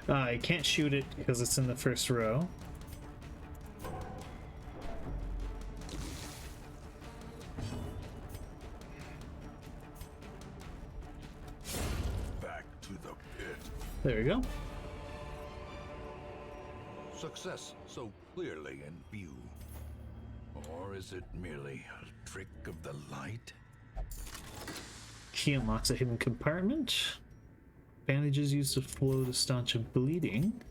I can't shoot it because it's in the first row. Back to the pit. There we go. Success so clearly in view. Or is it merely a trick of the light? Key unlocks a hidden compartment. Bandages used to flow to staunch a bleeding.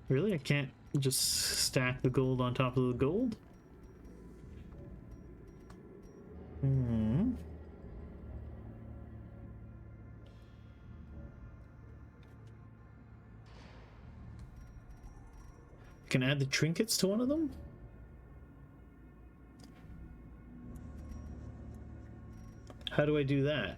Really? I can't just stack the gold on top of the gold? Can I add the trinkets to one of them? How do I do that?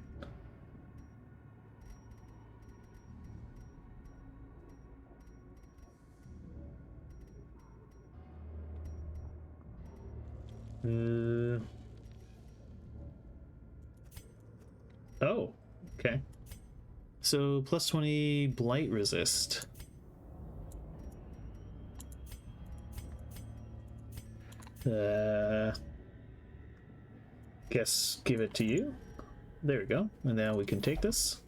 Oh, okay. So plus 20 blight resist. Guess give it to you. There we go. And now we can take this.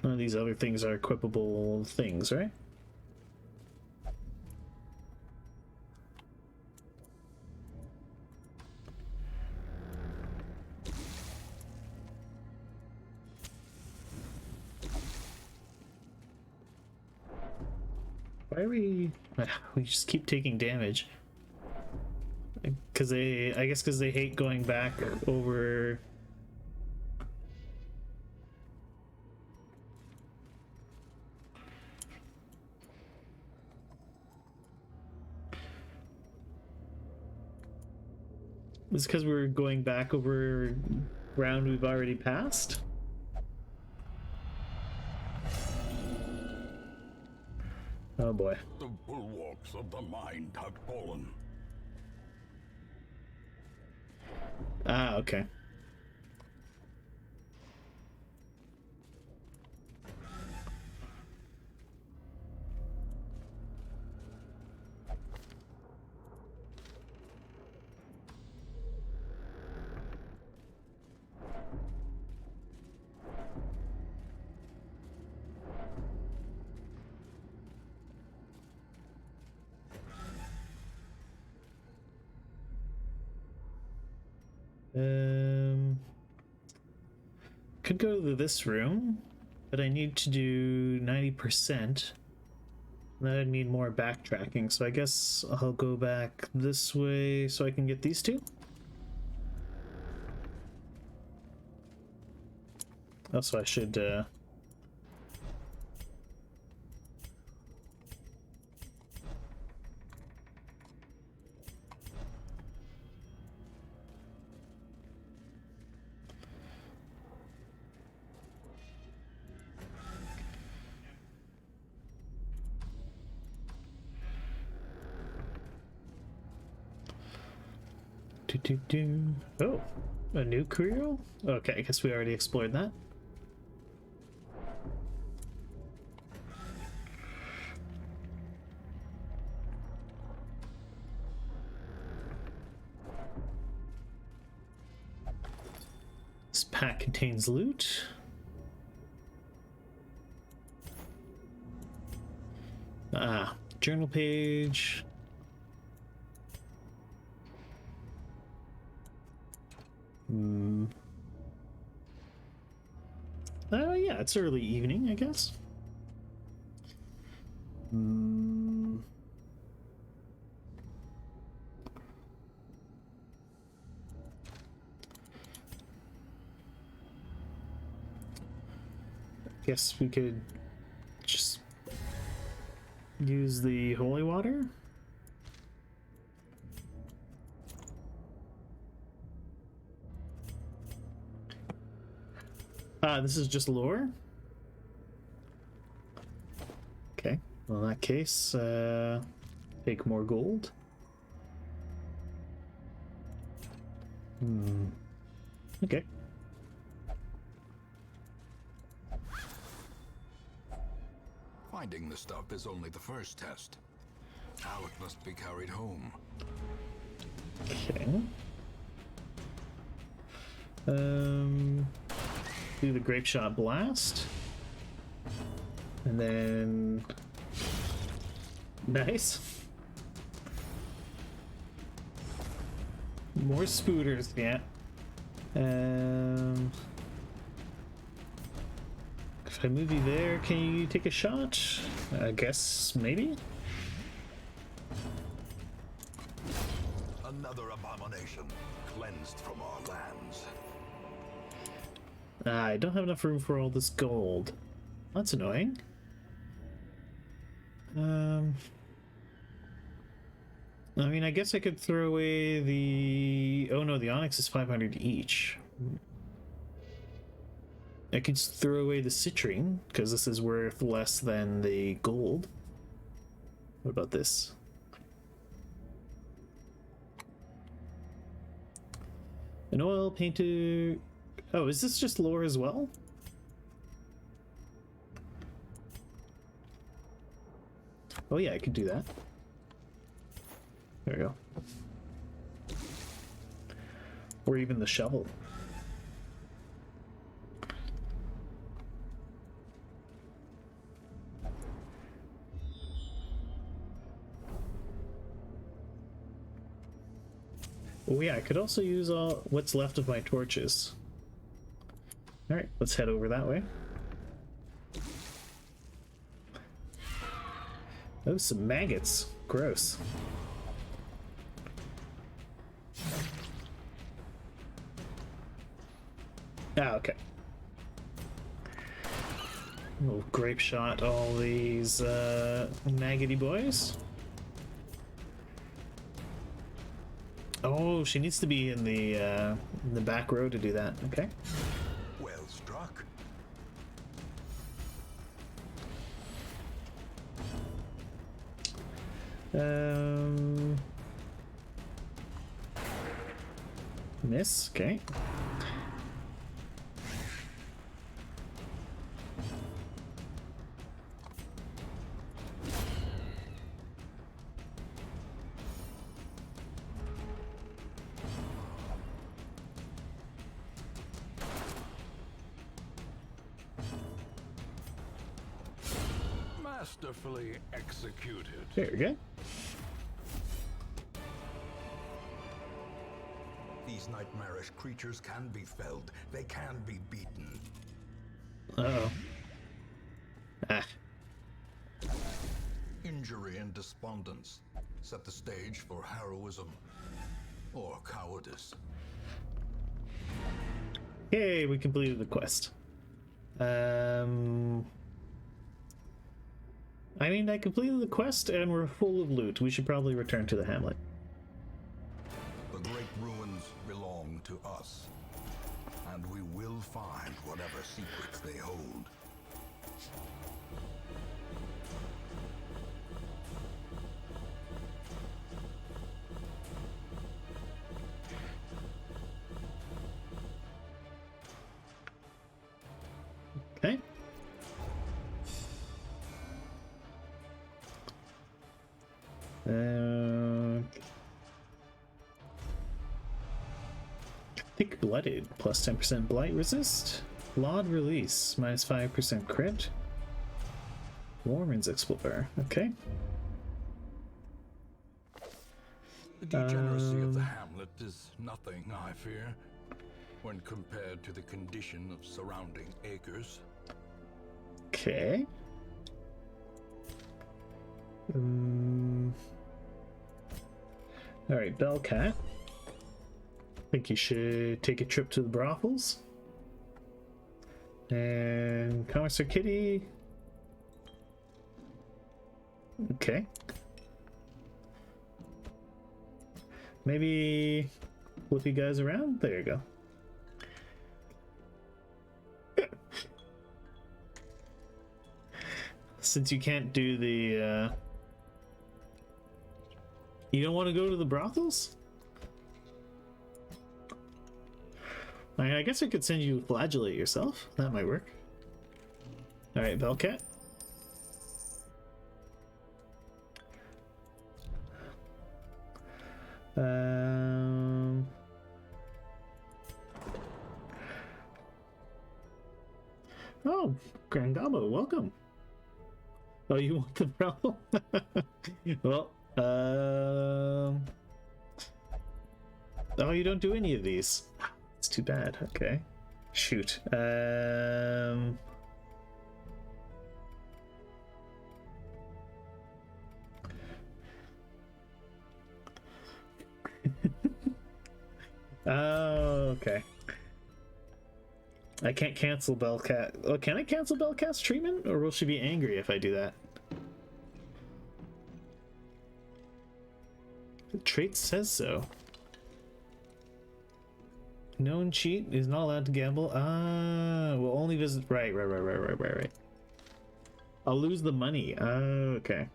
None of these other things are equipable things, right? Why are we just keep taking damage? Because I guess because they hate going back over. Is it because we're going back over ground we've already passed? Oh boy. The bulwarks of the mind have fallen. Ah, okay. Could go to this room, but I need to do 90%. Then I'd need more backtracking, so I guess I'll go back this way so I can get these two. Also, I should Oh, a new Creole? Okay, I guess we already explored that. This pack contains loot. Ah, journal page. Yeah, it's early evening, I guess. Guess we could just use the holy water. This is just lore. Okay, well, in that case, take more gold. Okay. Finding the stuff is only the first test. Now it must be carried home. Okay. Do the grape shot blast. And then nice. More spooters, yeah. If I move you there, can you take a shot? I guess maybe. Another abomination cleansed from our lands. I don't have enough room for all this gold. That's annoying. I mean, I guess I could throw away the... Oh no, the onyx is 500 each. I could just throw away the citrine, because this is worth less than the gold. What about this? An oil painted... Oh, is this just lore as well? Oh yeah, I could do that. There we go. Or even the shovel. Oh yeah, I could also use all what's left of my torches. Alright, let's head over that way. Oh, some maggots. Gross. Ah, okay. We'll grape shot all these maggoty boys. Oh, she needs to be in the back row to do that. Okay. Well struck. Miss. Okay. Masterfully executed. There we go. These nightmarish creatures can be felled. They can be beaten. Uh-oh. Ah. Injury and despondence set the stage for heroism or cowardice. Yay, we completed the quest. I mean, I completed the quest and we're full of loot. We should probably return to the hamlet. The great ruins belong to us, and we will find whatever secrets they hold. Okay. Thick-blooded, plus 10% blight resist. Laud release, minus 5% crit. Warren's Explorer. Okay. The degeneracy of the hamlet is nothing, I fear, when compared to the condition of surrounding acres. Okay. All right, Bellcat. Think you should take a trip to the brothels. And CommissarKitty. Okay. Maybe flip you guys around. There you go. Since you can't do the you don't want to go to the brothels? I guess I could send you to flagellate yourself. That might work. Alright, Bellcat. Oh, Grangabo, welcome. Oh, you want the brothel? Well, oh, you don't do any of these. It's too bad. Okay. Shoot. Oh, okay. I can't cancel Bellcat. Oh, can I cancel Bellcat's treatment? Or will she be angry if I do that? The trait says so. Known cheat is not allowed to gamble. Ah, will only visit. Right. I'll lose the money. Oh, okay.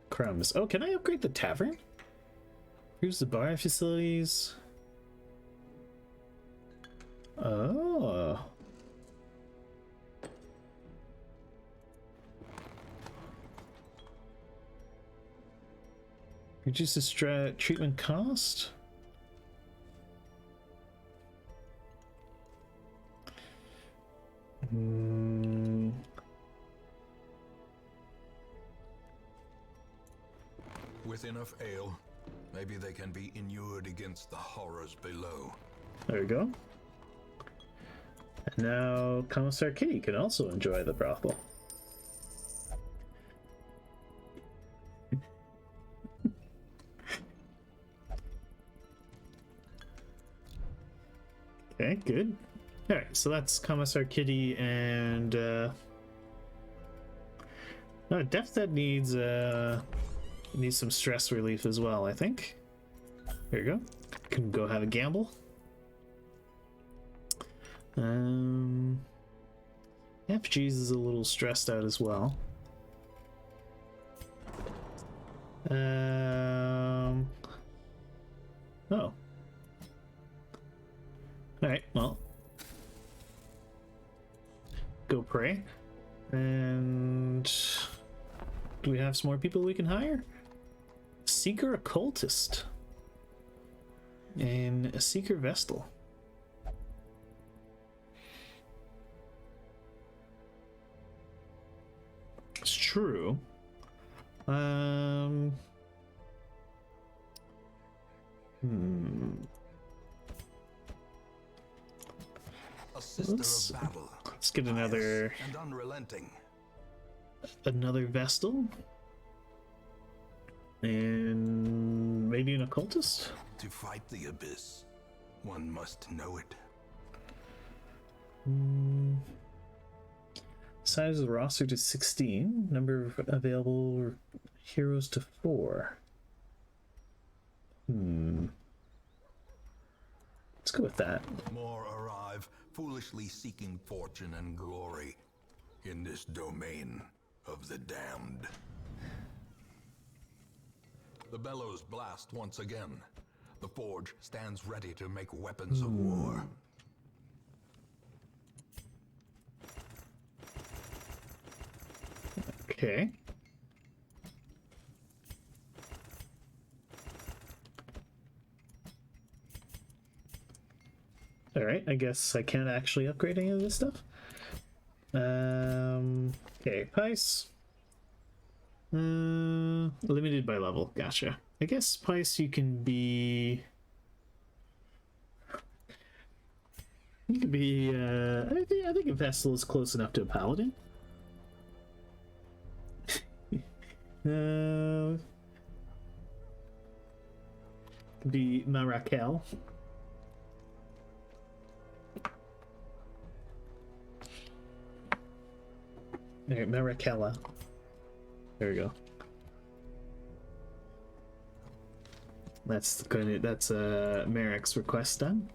Crumbs. Oh, can I upgrade the tavern? Here's the bar facilities. Oh. Reduce the treatment cost? With enough ale, maybe they can be inured against the horrors below. There we go. And now CommissarKitty can also enjoy the brothel. Okay, good. Alright, so that's CommissarKitty and no, Death Dead needs some stress relief as well, I think. There you go. Can go have a gamble. FG's is a little stressed out as well. Oh. Alright, well. Go pray. And do we have some more people we can hire? Seeker Occultist. And a Seeker Vestal. It's true. A sister of battle. Let's get another And unrelenting. another Vestal. And maybe an Occultist? To fight the abyss, one must know it. Size of the roster to 16. Number of available heroes to 4. Let's go with that. More arrive, foolishly seeking fortune and glory in this domain of the damned. The bellows blast once again. The forge stands ready to make weapons of war. Okay. Alright, I guess I can't actually upgrade any of this stuff. Okay, Pice. Limited by level, gotcha. I guess Pice you can be... You could be, I think a Vestal is close enough to a Paladin. Could be Marakel. There, Marakella. There we go. That's Marek's request done.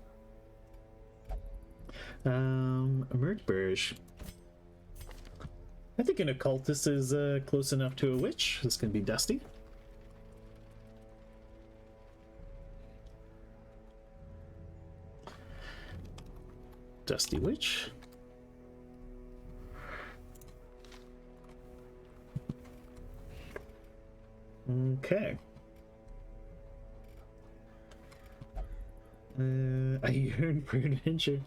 Merkberge. I think an occultist is close enough to a witch. This can be Dusty. Dusty witch. Okay. I yearn for adventure.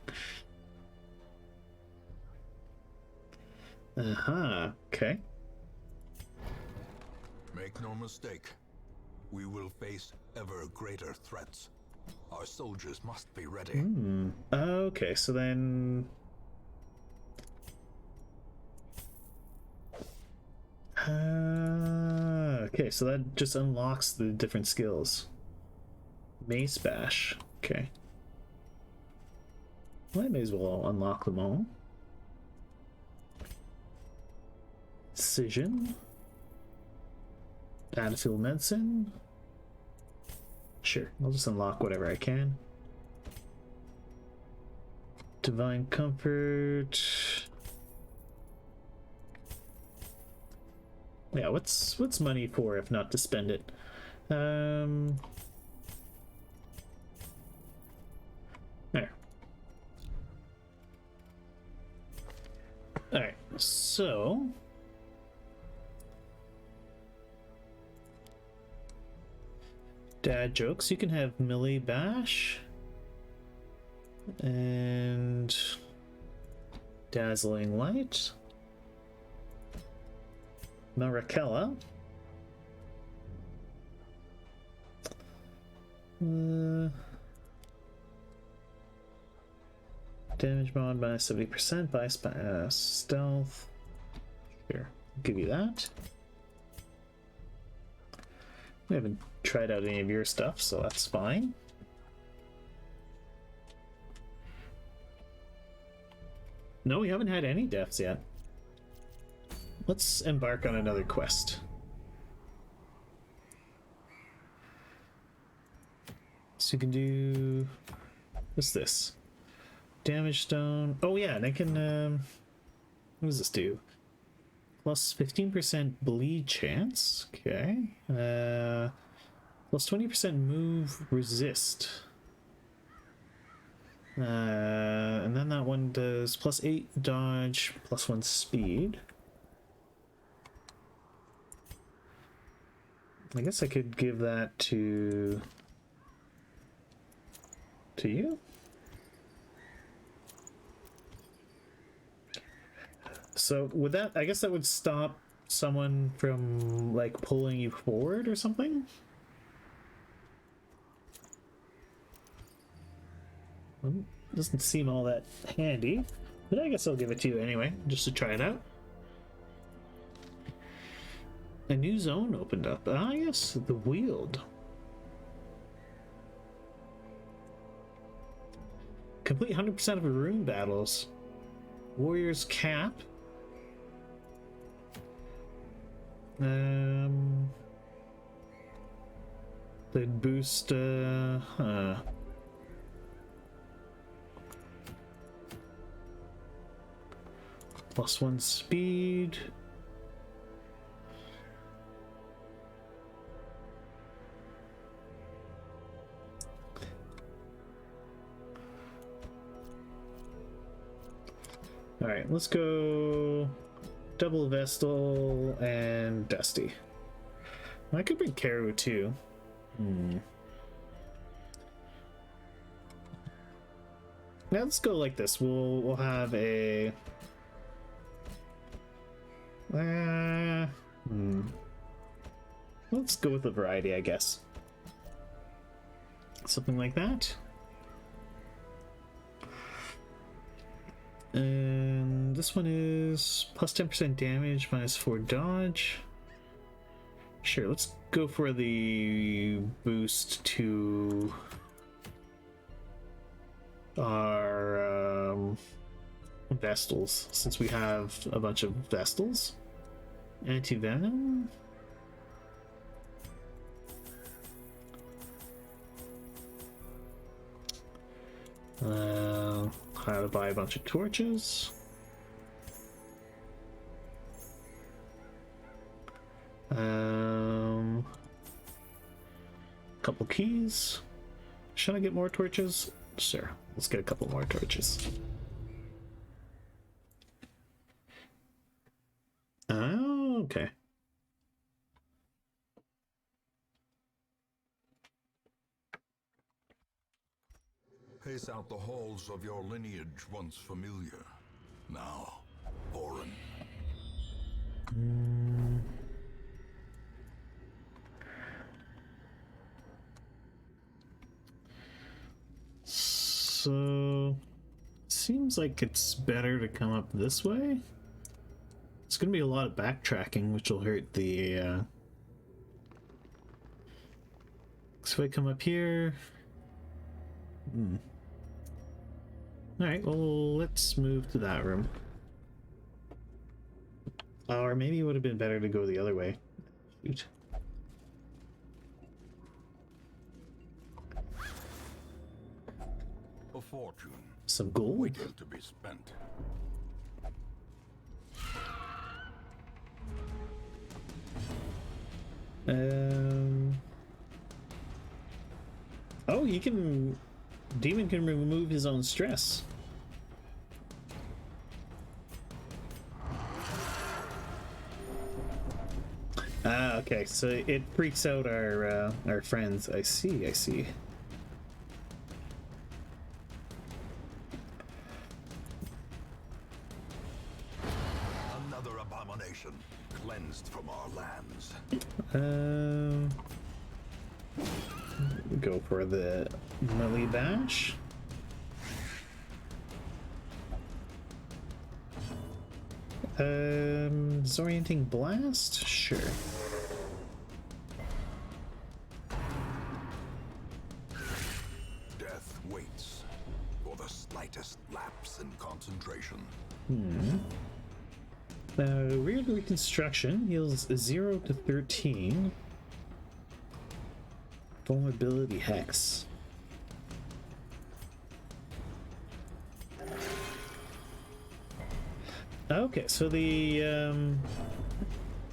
Okay. Make no mistake, we will face ever greater threats. Our soldiers must be ready. Okay, so then... okay, so that just unlocks the different skills. Mace Bash. Okay. Well, I may as well unlock them all. Decision. Battlefield Medicine. Sure, I'll just unlock whatever I can. Divine Comfort. Yeah, what's money for if not to spend it? There. Alright, so dad jokes. You can have Millie Bash and Dazzling Light. Marakella. Damage mod by 70%, by stealth. Sure, I'll give you that. We haven't tried out any of your stuff, so that's fine. No, we haven't had any deaths yet. Let's embark on another quest. So you can do... What's this? Damage stone. Oh yeah, and I can... what does this do? Plus 15% bleed chance. Okay. Plus 20% move resist. And then that one does plus 8 dodge, plus 1 speed. I guess I could give that to you. So would that, I guess that would stop someone from like pulling you forward or something? Well, doesn't seem all that handy, but I guess I'll give it to you anyway, just to try it out. A new zone opened up. Ah yes, the Weald. Complete 100% of rune battles. Warrior's Cap. They boost plus 1 speed. All right, let's go double Vestal and Dusty. I could bring Karu too. Now let's go like this. We'll have a let's go with a variety, I guess. Something like that. And this one is plus 10% damage, minus 4 dodge. Sure, let's go for the boost to our Vestals, since we have a bunch of Vestals. Anti-venom. How to buy a bunch of torches. Couple keys. Should I get more torches? Sure, let's get a couple more torches. Oh, okay. Pace out the halls of your lineage once familiar, now foreign. So, seems like it's better to come up this way. It's gonna be a lot of backtracking, which will hurt the, So if I come up here... Alright, well, let's move to that room. Or maybe it would have been better to go the other way. Shoot. A fortune. Some gold. Waiting to be spent. Oh, he can... Demon can remove his own stress. Ah, okay, so it freaks out our friends. I see, I see. Another abomination cleansed from our lands. Go for the melee bash. Disorienting blast? Sure. Death waits for the the slightest lapse in concentration. Weird reconstruction heals 0 to 13. Vulnerability hex. Okay, so the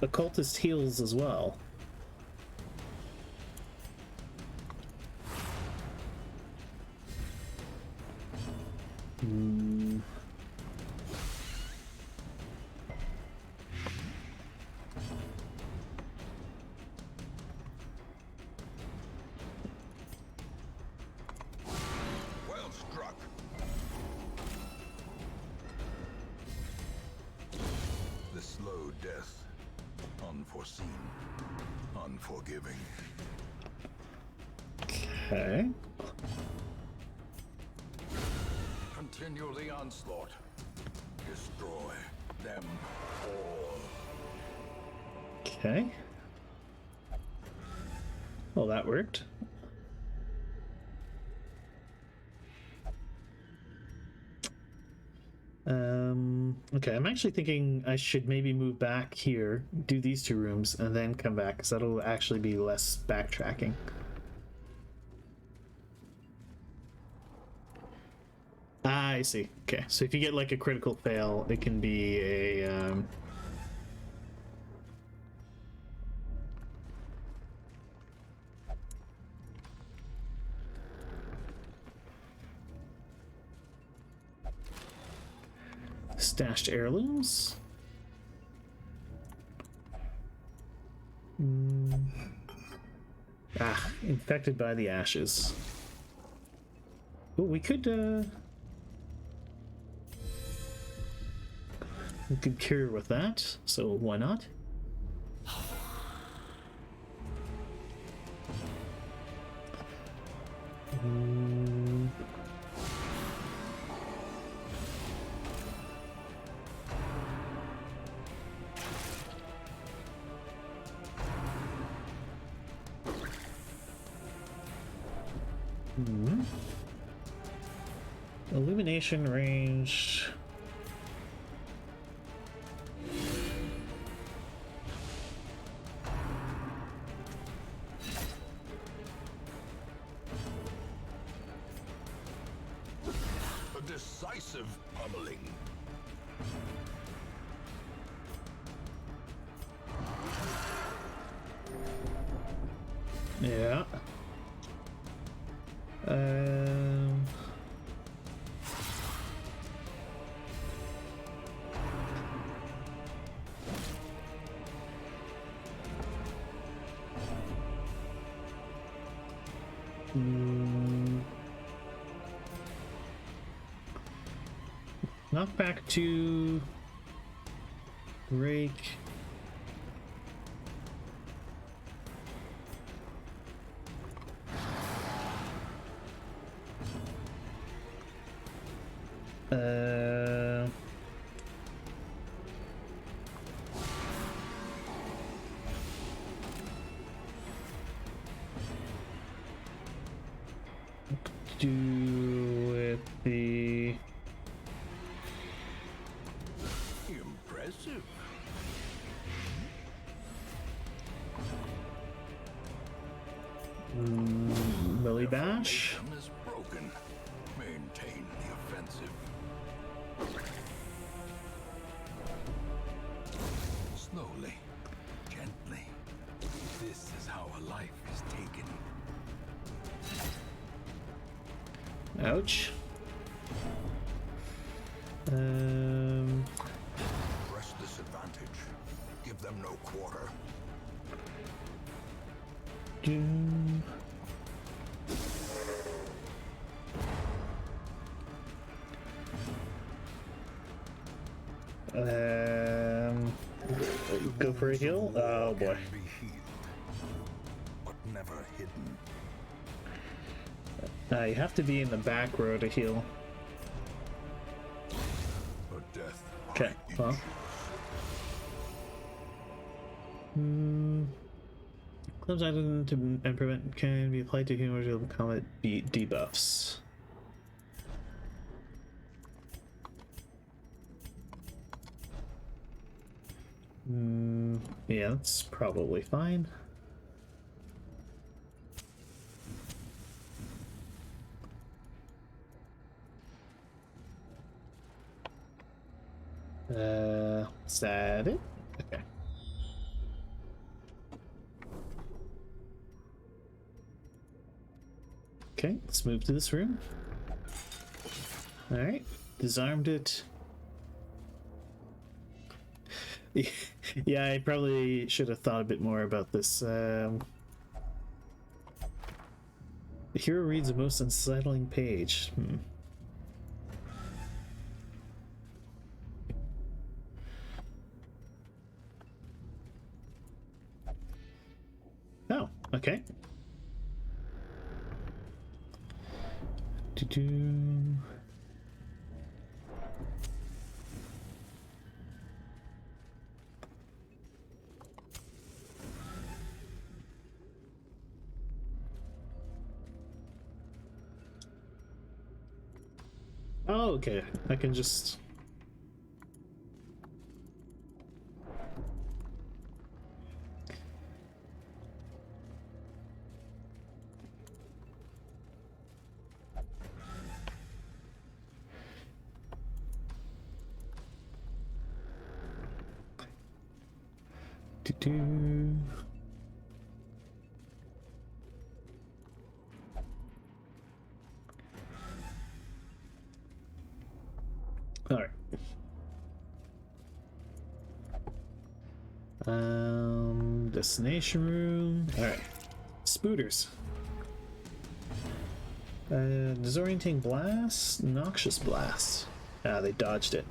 occultist heals as well. Well struck. The slow death, unforeseen, unforgiving. Okay. Continue the onslaught. Destroy them all. Okay. Well, that worked. Okay, I'm actually thinking I should maybe move back here, do these two rooms, and then come back, because that'll actually be less backtracking. Ah, I see. Okay, so if you get like a critical fail, it can be a stashed heirlooms. Ah, infected by the ashes. Oh, we could cure with that, so why not? Illumination range. A decisive pummeling. Yeah. Knock back to break. Do with the Impressive. Lily Bash. Momentum is broken. Maintain the offensive. Slowly, gently. This is how a life is taken. Ouch. Press this advantage. Give them no quarter. Go for a heal. Oh boy. Can be healed, but never hidden. You have to be in the back row to heal. A death. Okay. Well. Clubs item to and prevent can be applied to humans with combat debuffs. Yeah, that's probably fine. Is that it? Okay. Okay, let's move to this room. Alright, disarmed it. Yeah, I probably should have thought a bit more about this. The hero reads the most unsettling page. Oh, okay. Do-do. Oh, okay. I can just... Do-do. All right. Destination room. All right. Spooters. Disorienting blast, noxious blast. Ah, they dodged it.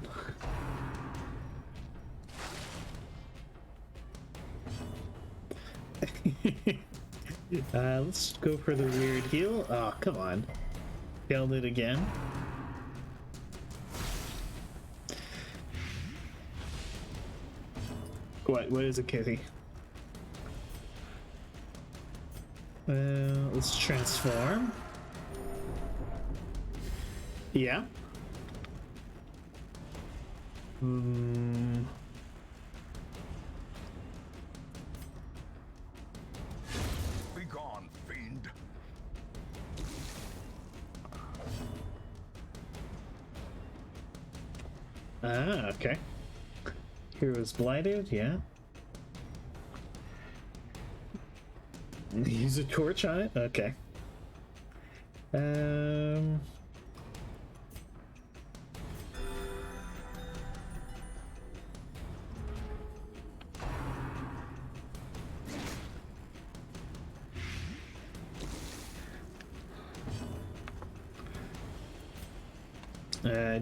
Let's go for the weird heal. Oh, come on. Failed it again. What is it, Kitty? Let's transform. Yeah. Be gone, fiend. Ah, okay. Hero's blighted, yeah. Use a torch on it? Okay.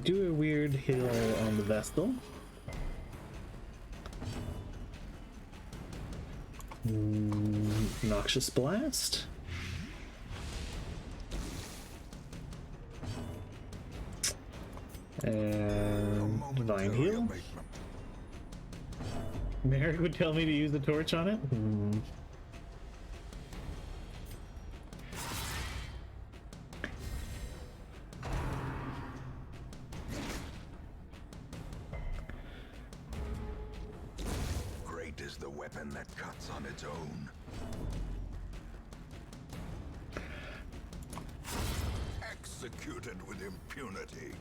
Do a weird heal on the Vestal. Noxious blast. And divine heal. Merrick would tell me to use the torch on it. Great is the weapon that cuts on its own. Executed with impunity.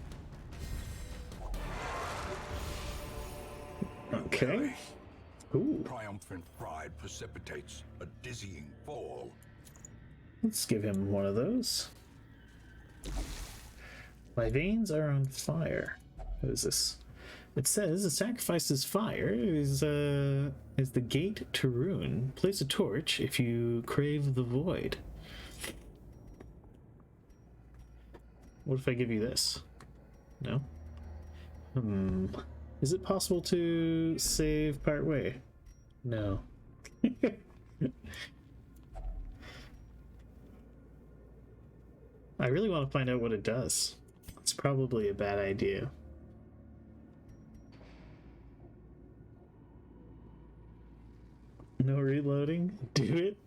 Okay. Ooh. Triumphant pride precipitates a dizzying fall. Let's give him one of those. My veins are on fire. What is this? It says the sacrifice's fire is the gate to ruin. Place a torch if you crave the void. What if I give you this? No? Is it possible to save part way? No. I really want to find out what it does. It's probably a bad idea. No reloading? Do it?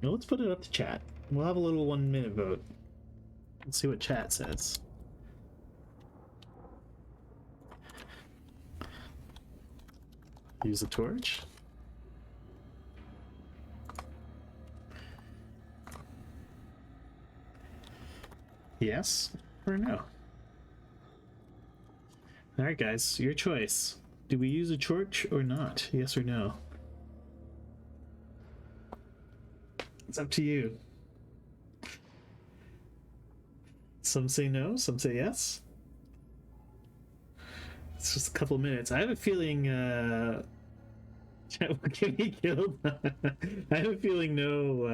Well, let's put it up to chat. We'll have a little 1 minute vote. Let's see what chat says. Use the torch. Yes or no? Alright guys, your choice. Do we use a torch or not? Yes or no? It's up to you. Some say no, some say yes. It's just a couple minutes. I have a feeling chat will get me killed. I have a feeling no.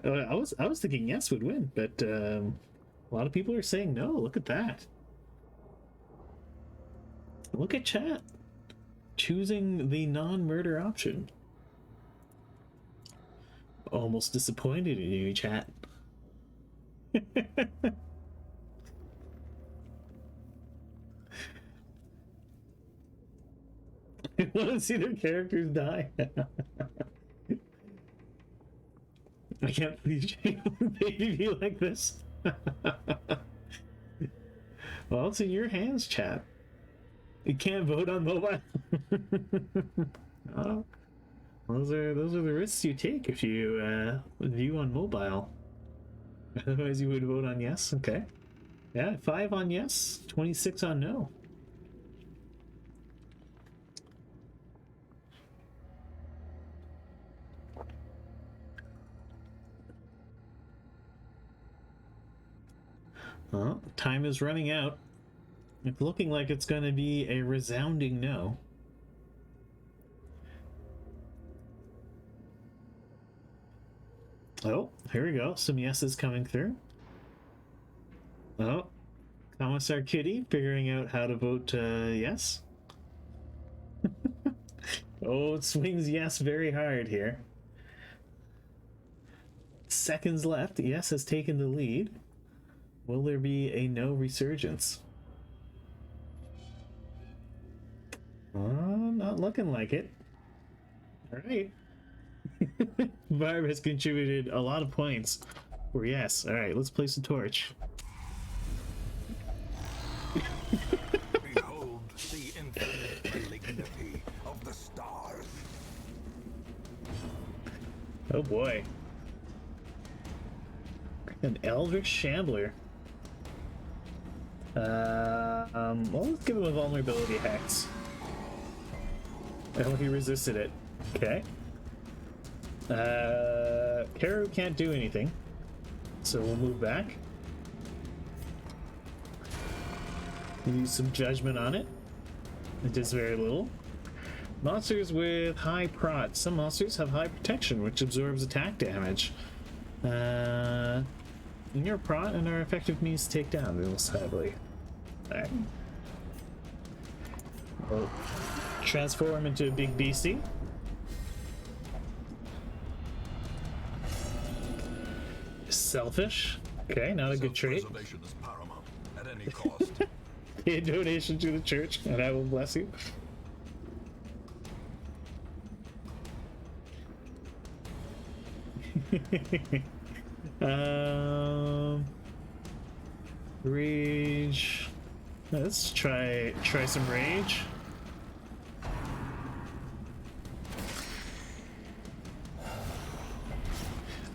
I was thinking yes would win, but a lot of people are saying no. Look at that. Look at chat choosing the non-murder option. Almost disappointed in you, chat. I want to see their characters die. I can't believe you made me like this. Well, it's in your hands, chat. You can't vote on mobile. Oh, those are the risks you take if you view on mobile. Otherwise, you would vote on yes. Okay. Yeah, 5 on yes, 26 on no. Well, time is running out. It's looking like it's going to be a resounding no. Oh, here we go. Some yeses coming through. Oh, CommissarKitty figuring out how to vote yes. Oh, it swings yes very hard here. Seconds left. Yes has taken the lead. Will there be a no resurgence? Not looking like it. All right. Barb has contributed a lot of points for yes. All right, let's place a torch. Behold the infinite malignity of the stars. Oh boy. An Elder Shambler. Well, let's give him a vulnerability hex. Oh, he resisted it. Okay. Karu can't do anything, so we'll move back. Use some judgment on it. It does very little. Monsters with high prot. Some monsters have high protection, which absorbs attack damage. Your prot and our effective means to take down most heavily. Alright. We'll transform into a big beastie. Selfish. Okay, not a good trait. Self-preservation is paramount at any cost. Pay a donation to the church, and I will bless you. Rage. Let's try some rage.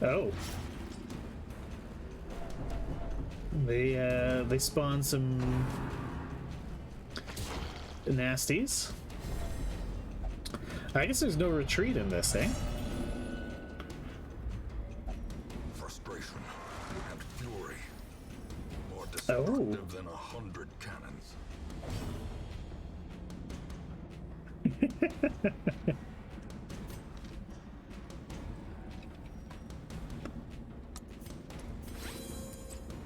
Oh. They spawn some nasties. I guess there's no retreat in this thing. Frustration and fury, more destructive than 100 cannons.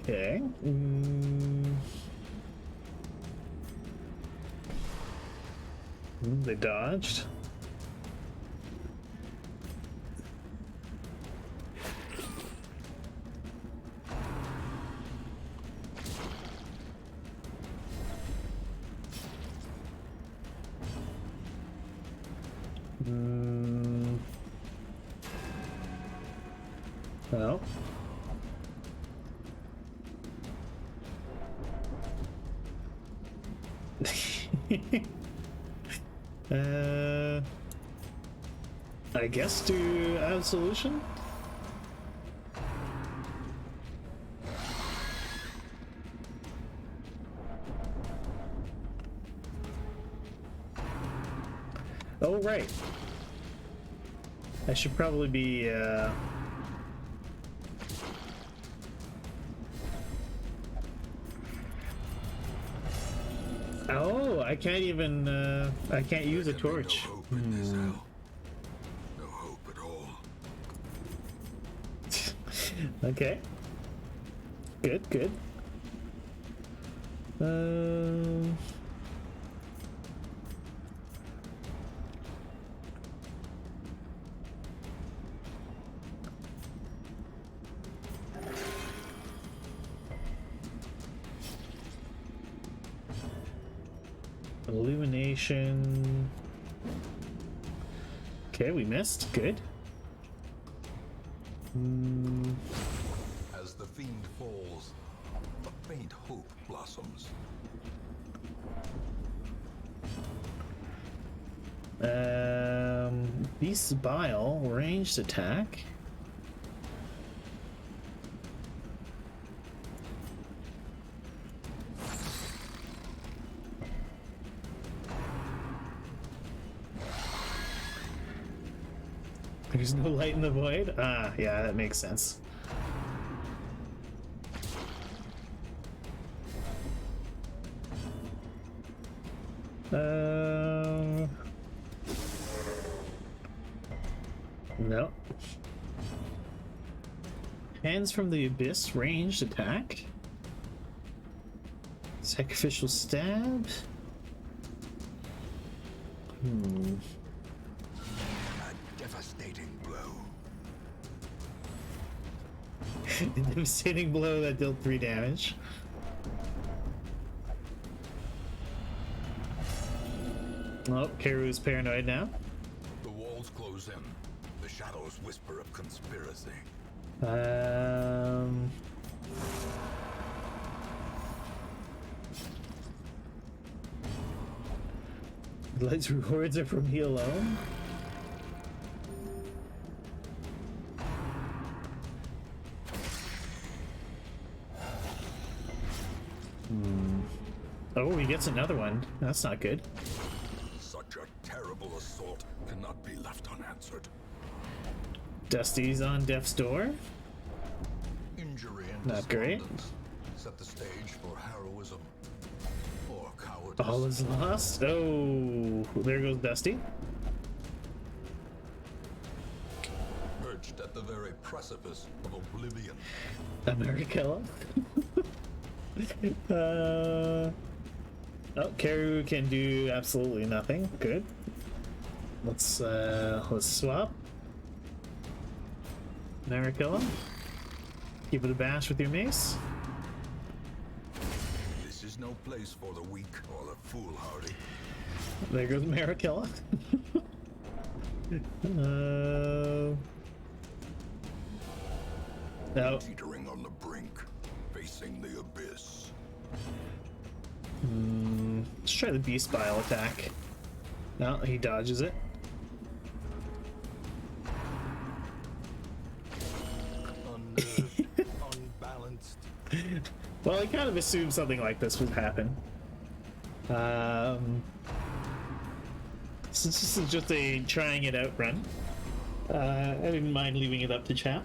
Okay. They dodged. Well. I guess to absolution. Oh, right. I should probably be, Oh, I can't even, I can't use a torch. No hope in this hell. No hope at all. Okay. Good, good. Illumination. Okay, we missed. Good. As the fiend falls, a faint hope blossoms. Beast's Bile, ranged attack. There's no light in the void? Ah, yeah, that makes sense. No. Hands from the Abyss, ranged attack. Sacrificial stab. A devastating blow. Devastating blow that dealt 3 damage. Oh, Karu's paranoid now. The walls close in. The shadows whisper of conspiracy. Light's rewards are from he alone. Oh, he gets another one. That's not good. Such a terrible assault cannot be left unanswered. Dusty's on death's door. Injury and Not great. despondence set the stage for heroism or cowardice. All is lost. Oh, there goes Dusty. Perched at the very precipice of oblivion. Americella. Oh, Karu can do absolutely nothing. Good. Let's swap. Marikella. Give it a bash with your mace. This is no place for the weak or the foolhardy. There goes Marikella. No. Teetering on the brink, facing the abyss. Let's try the Beast Bile attack. No, he dodges it. Unnerved, unbalanced. Well, I kind of assumed something like this would happen. Since this is just a trying it out run, I didn't mind leaving it up to chat.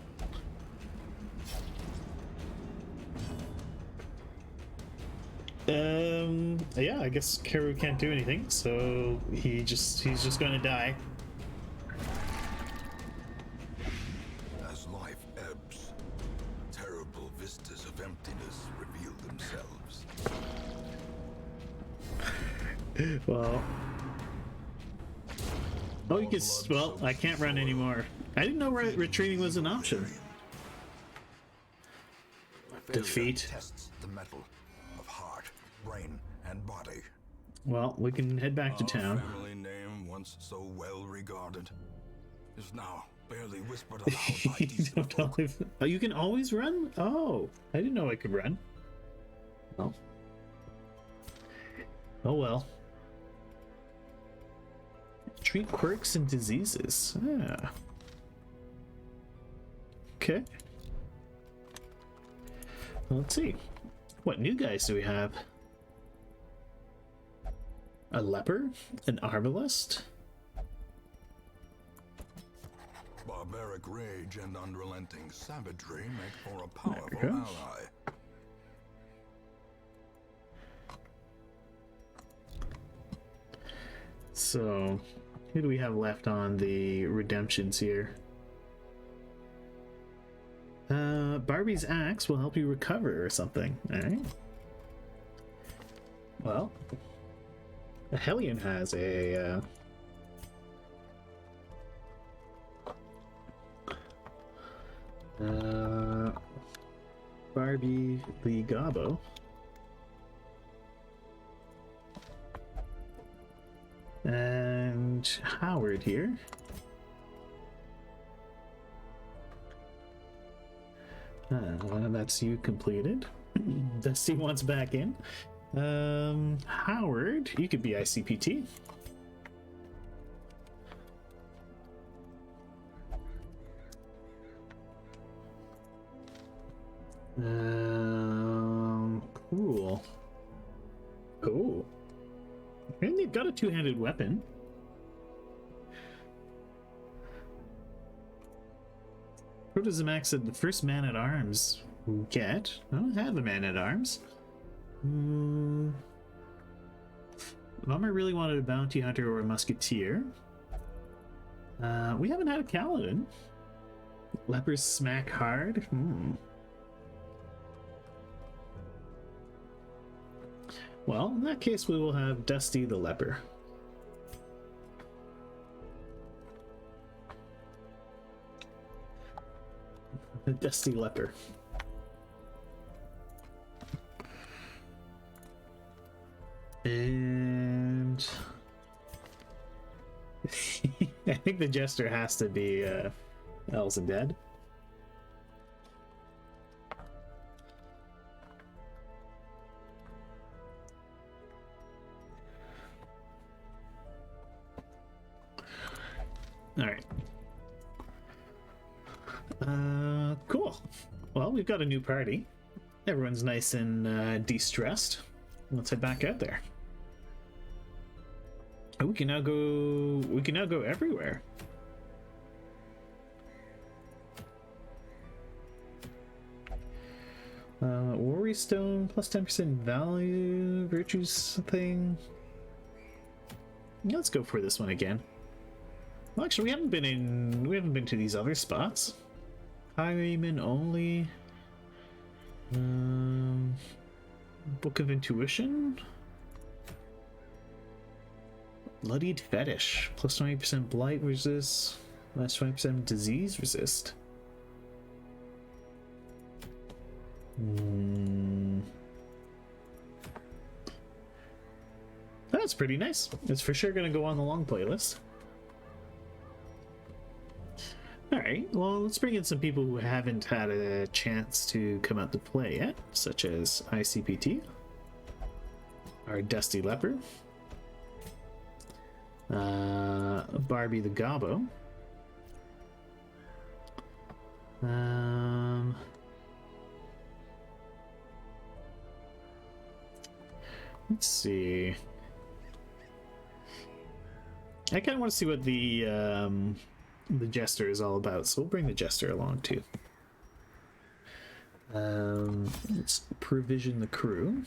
Yeah, I guess Karu can't do anything, so he's just gonna die. As life ebbs, terrible vistas of emptiness reveal themselves. Well, oh, you can. Well, I can't run anymore. I didn't know retreating was an option. Defeat. Tests the metal of heart, brain, and body. Well, we can head back to Our town. family name, once so well regarded, is now barely whispered aloud by You decent don't folk. always- oh, you can always run? Oh, I didn't know I could run. Oh. Oh well. Treat quirks and diseases. Ah. Okay. Well, let's see. What new guys do we have? A leper? An arbalest? Barbaric rage and unrelenting savagery make for a powerful go. ally. So, who do we have left on the redemptions here? Barbie's axe will help you recover or something. Alright. Well, a Hellion has a Barbie the Gobbo. And Howard here. That's you completed. Dusty wants back in. Howard, you could be ICPT. Cool. Oh. And they've got a two-handed weapon. Protozamax said the first man-at-arms get. I don't have a man-at-arms. Mama really wanted a bounty hunter or a musketeer. We haven't had a Kaladin. Lepers smack hard. Well, in that case, we will have Dusty the Leper. The Dusty Leper. And I think the Jester has to be Elves and Dead. All right. Cool. Well, we've got a new party. Everyone's nice and de-stressed. Let's head back out there. Oh, we can now go. We can now go everywhere. Worry Stone plus 10% value, virtues thing. Let's go for this one again. Well, actually, we haven't been to these other spots. Highwayman only. Book of Intuition. Bloodied Fetish. Plus 20% blight resist. Minus 20% disease resist. That's pretty nice. It's for sure going to go on the long playlist. Alright, well, let's bring in some people who haven't had a chance to come out to play yet, such as ICPT, our Dusty Leper, Barbie the Gobbo, let's see. I kind of want to see what the Jester is all about, so we'll bring the Jester along too. Let's provision the crew.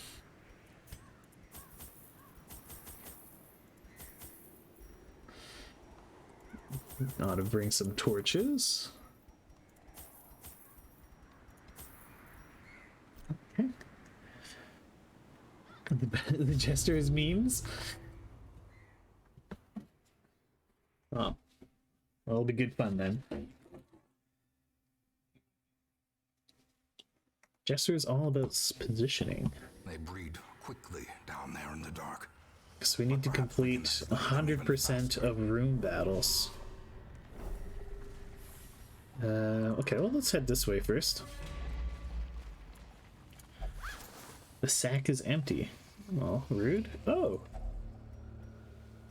Ought to bring some torches. Okay. The Jester is memes. Oh. Well, it'll be good fun then. Jester is all about positioning. They breed quickly down there in the dark. So we need to complete 100% of room battles. Okay, well, let's head this way first. The sack is empty. Oh, rude. Oh.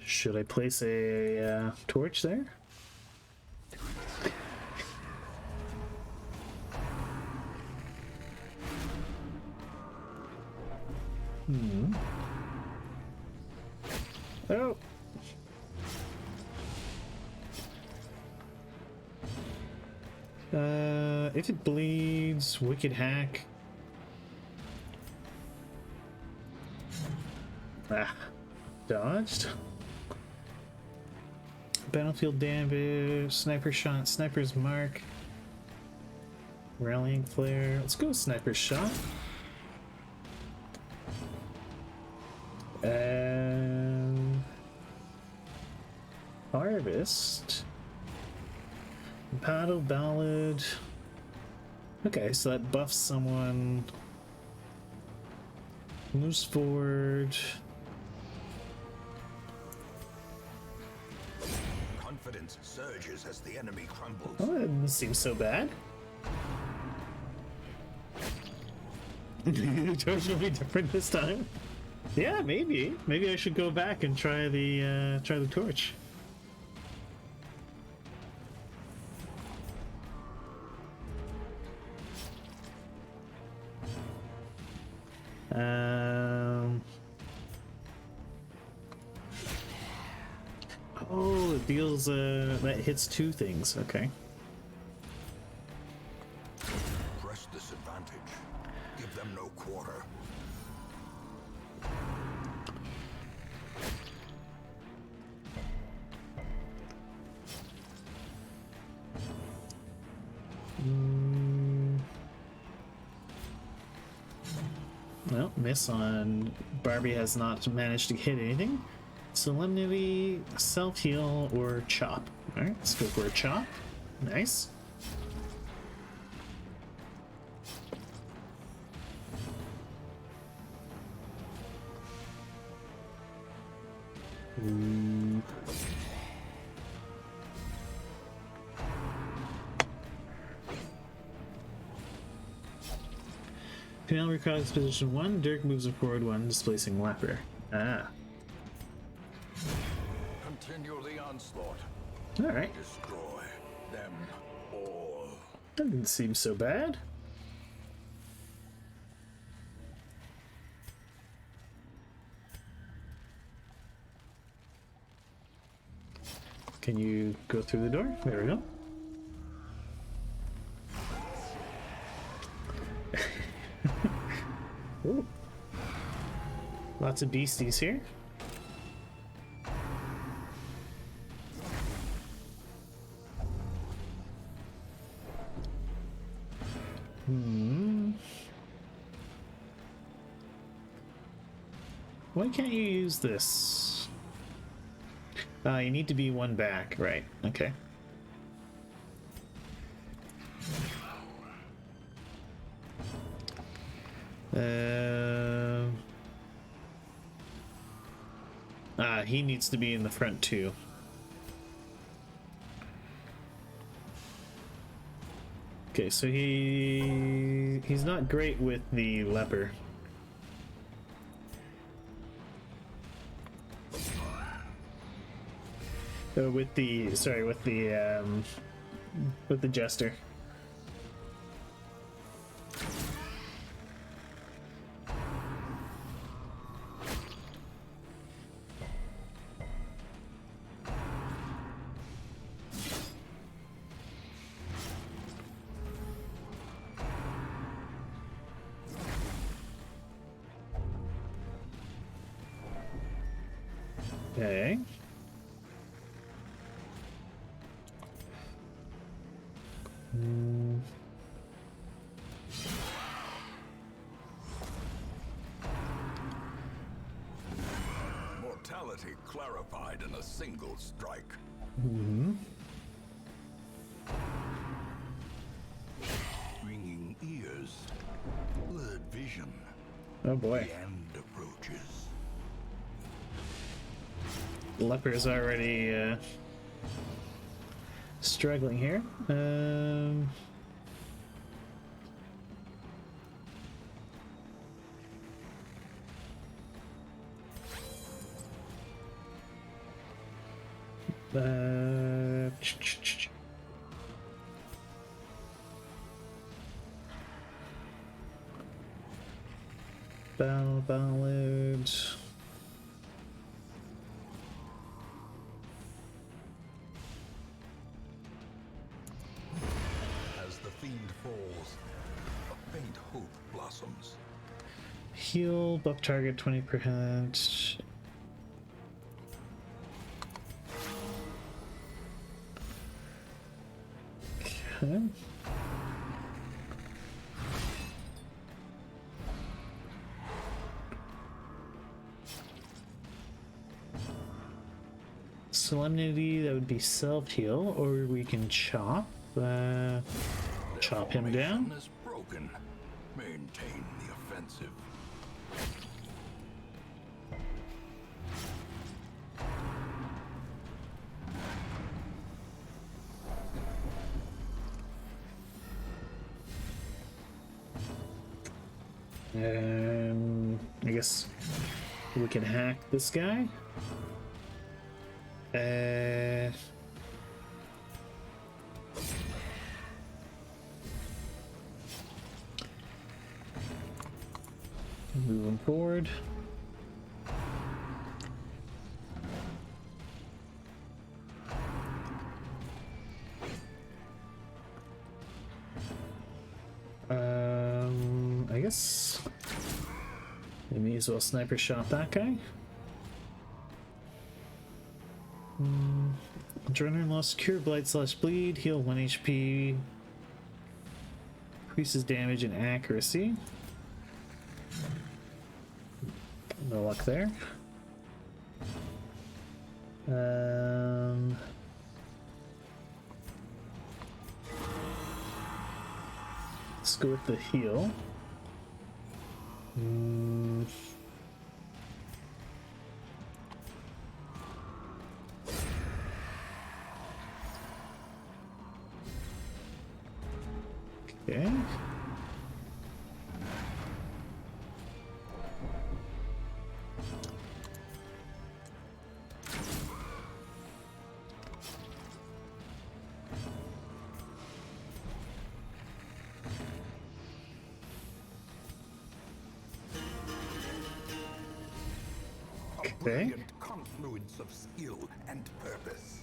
Should I place a torch there? Oh. If it bleeds, wicked hack. Ah, dodged. Battlefield damage, sniper shot, sniper's mark, rallying flare. Let's go sniper's shot. Harvest. Paddle ballad. Okay, so that buffs someone. Moves forward. Confidence surges as the enemy crumbles. Oh, that doesn't seem so bad. The torch will be different this time. Yeah, maybe. Maybe I should go back and try the torch. Oh, it deals that hits two things. Okay. Press this advantage. Give them no quarter. Well, miss on Barbie has not managed to hit anything. Solemnity, self-heal, or chop. Alright, let's go for a chop. Nice. Canal recalls position 1, Dirk moves forward 1, displacing Leper. Ah. Continue the onslaught. Alright. Destroy them all. That didn't seem so bad. Can you go through the door? There we go. Ooh. Lots of beasties here. Why can't you use this? You need to be one back, right? Okay. He needs to be in the front too. Okay, so he's not great with the leper. With the jester. Okay. Mortality clarified in a single strike. Ringing ears, blurred vision. Oh boy. The end approaches. The leper is already struggling here. Uh, Battle ballad. As the fiend falls, a faint hope blossoms. Heal, buff target 20%. Okay. Solemnity, that would be self-heal, or we can chop. Chop him down. Is broken. Maintain the offensive. I guess we can hack this guy. Moving forward. I guess we may as well sniper shot that guy. Adrenaline loss, cure blight / bleed, heal 1 HP, increases damage and accuracy. No luck there. Let's go with the heal. Okay. A brilliant confluence of skill and purpose.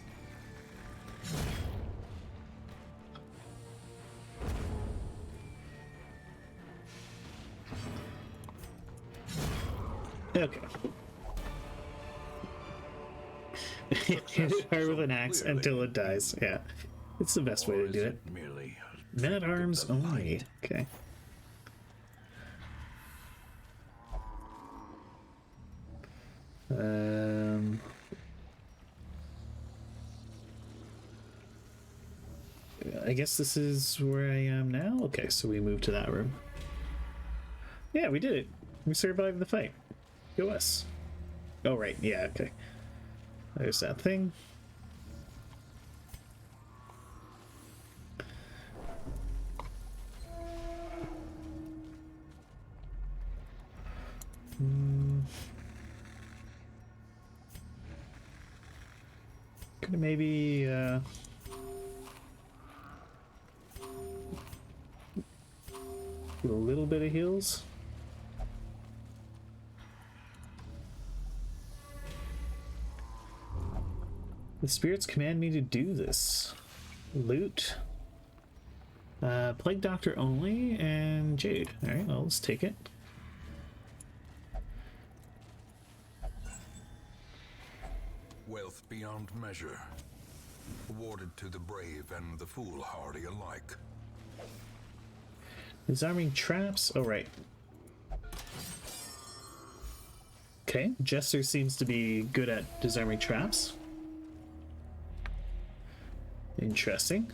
Okay. Hit it hard with an axe until it dies. Yeah. It's the best way to do it. Merely Men at arms only. Okay. I guess this is where I am now. Okay, so we move to that room. Yeah, we did it. We survived the fight. Go us. Oh, right. Yeah, okay. There's that thing. Could maybe do a little bit of heals. The spirits command me to do this. Loot. Plague Doctor only and Jade. Alright, well, let's take it. wealth beyond measure, awarded to the brave and the foolhardy alike. Disarming traps. Oh, right. Okay, Jester seems to be good at disarming traps. Interesting.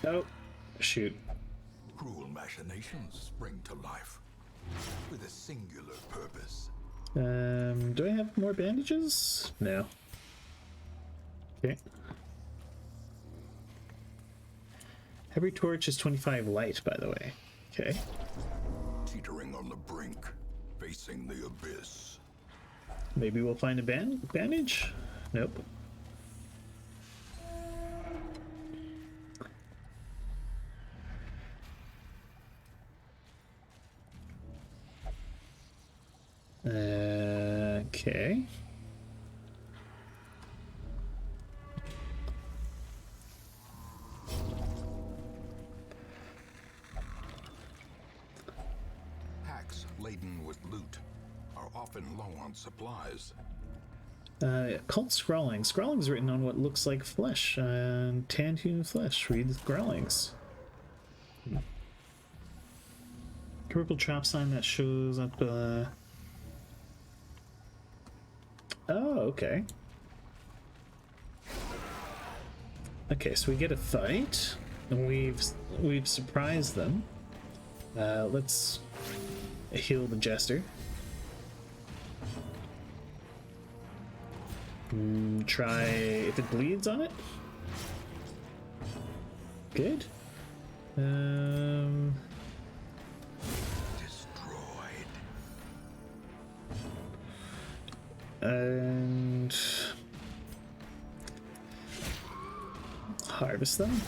Oh, shoot. Cruel machinations spring to life with a singular purpose. Do I have more bandages? No. Okay. Every torch is 25 light, by the way. Okay. Teetering on the brink, facing the abyss. Maybe we'll find a bandage? Nope. Okay. Packs laden with loot are often low on supplies. Cult scrawling. Scrawling's written on what looks like flesh. Tanned human flesh. Read the scrawlings. Chemical trap sign that shows up. Oh, okay. Okay, so we get a fight, and we've surprised them. Let's heal the jester. Try if it bleeds on it. Good. Destroyed. And harvest them.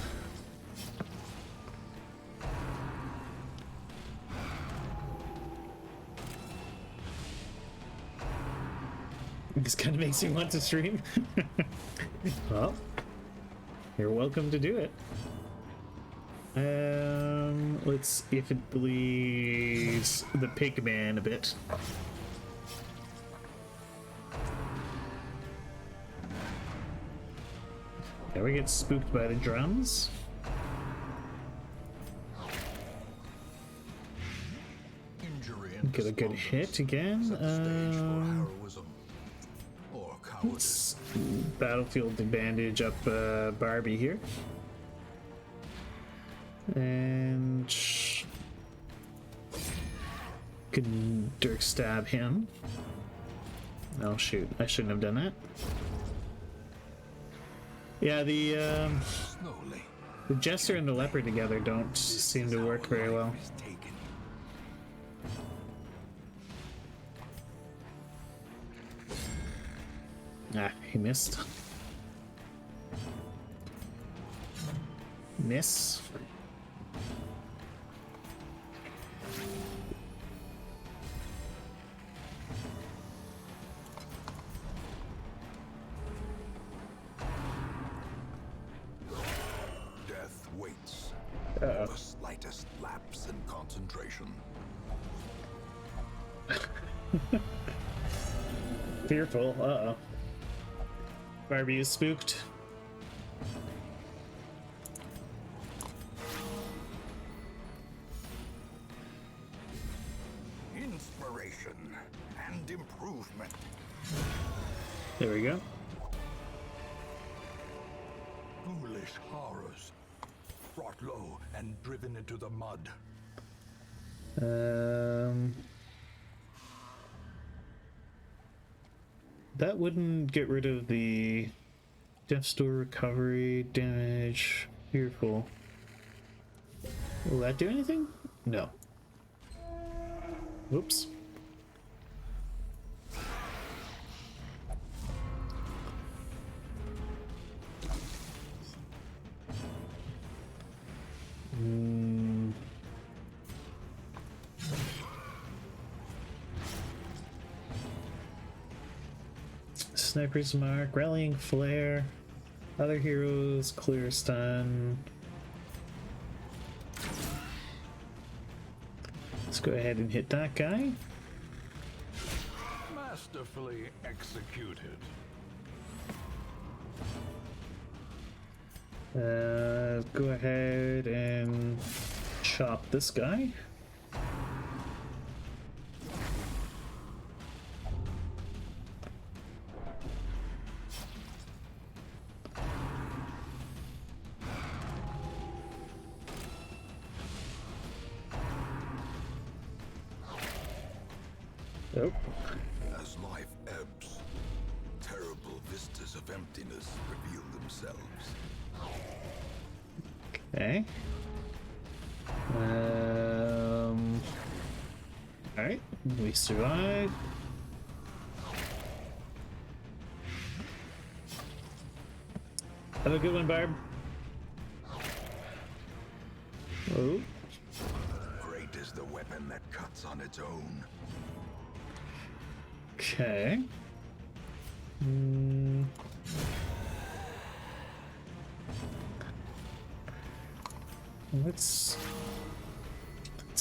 This kind of makes you want to stream. Well, you're welcome to do it. Let's see if it bleeds the pig man a bit. Yeah, we get spooked by the drums. Injury and Get a good hit again. set the stage for heroism or cowardice. Battlefield to bandage up Barbie here. And can Dirk stab him. Oh shoot, I shouldn't have done that. Yeah, the Slowly. Jester and the Leopard together don't seem to work very well. Is taken. Ah, he missed. Miss. Death waits. Uh-oh. The slightest lapse in concentration. Fearful. Uh-oh. Barbie is spooked. Inspiration and improvement. There we go. Foolish horrors. Brought low and driven into the mud. That wouldn't get rid of the Death Store recovery damage. Fearful. Will that do anything? No. Whoops. Sniper's Mark, Rallying Flare, other heroes, Clear Stun. Let's go ahead and hit that guy. Masterfully executed. Go ahead and chop this guy. Nope. As life ebbs, terrible vistas of emptiness reveal themselves. Okay. Alright, we survived. Have a good one, Barb. Oh. Great is the weapon that cuts on its own. Okay. Let's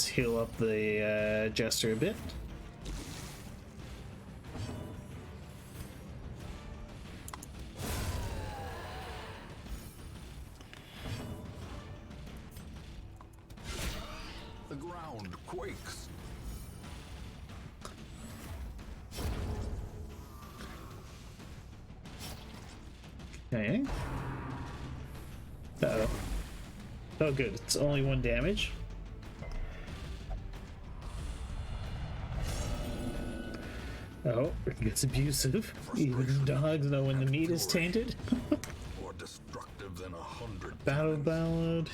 heal up the Jester a bit. The ground quakes. Okay. Uh-oh. Oh, good. It's only 1 damage. Oh, it gets abusive. Even dogs know when the meat is tainted. More destructive than 100 Battle times. Ballad.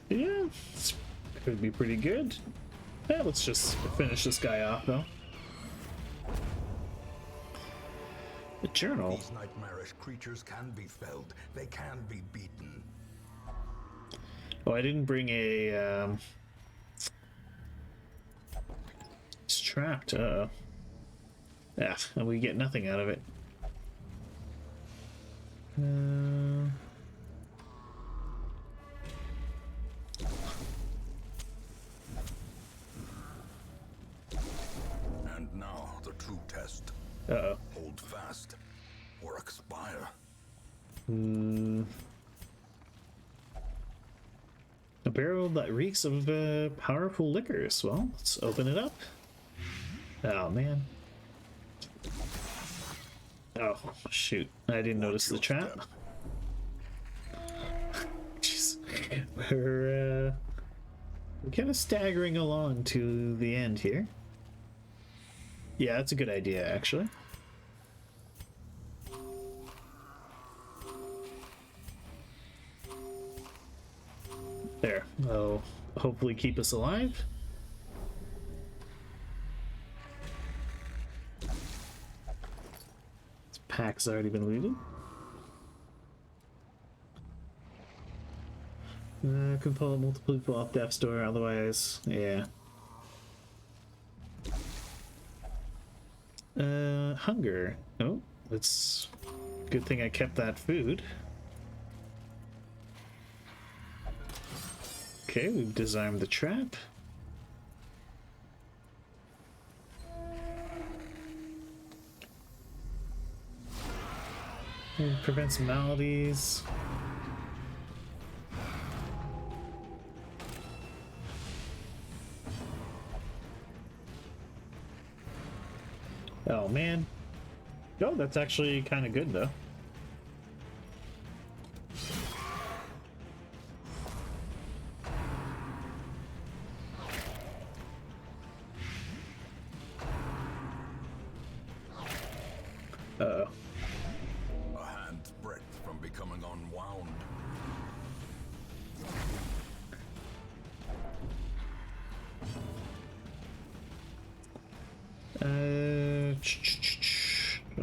Yeah, this could be pretty good. Yeah, let's just finish this guy off, though. The journal. These nightmarish creatures can be felled. They can be beaten. Oh, I didn't bring a, It's trapped, uh-oh. Yeah, and we get nothing out of it. And now the true test. Uh-oh. Hold fast or expire. A barrel that reeks of powerful liquors. Well, let's open it up. Oh, man. Oh, shoot. I didn't notice the trap. Jeez. We're kind of staggering along to the end here. Yeah, that's a good idea, actually. There. That'll hopefully keep us alive. This pack's already been looted. Could pull multiple people off death's door, otherwise, yeah. Hunger. Oh, it's good thing I kept that food. Okay, we've disarmed the trap. It prevents maladies. Oh man. Oh, that's actually kind of good though. Uh-oh. A hand's breadth from becoming unwound.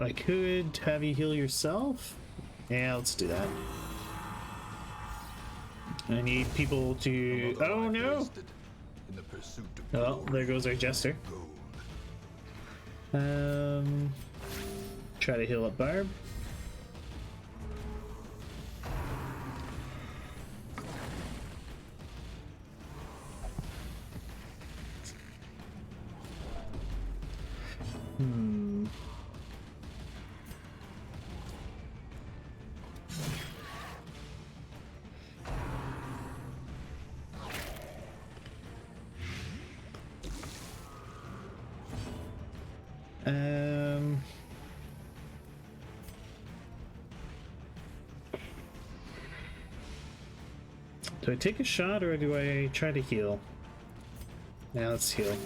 I could have you heal yourself. Yeah, let's do that. I need people to. Another Oh life no! wasted in the pursuit of Oh, glory there goes our jester. and gold. Try to heal up Barb. Do I take a shot or do I try to heal? Yeah, let's heal.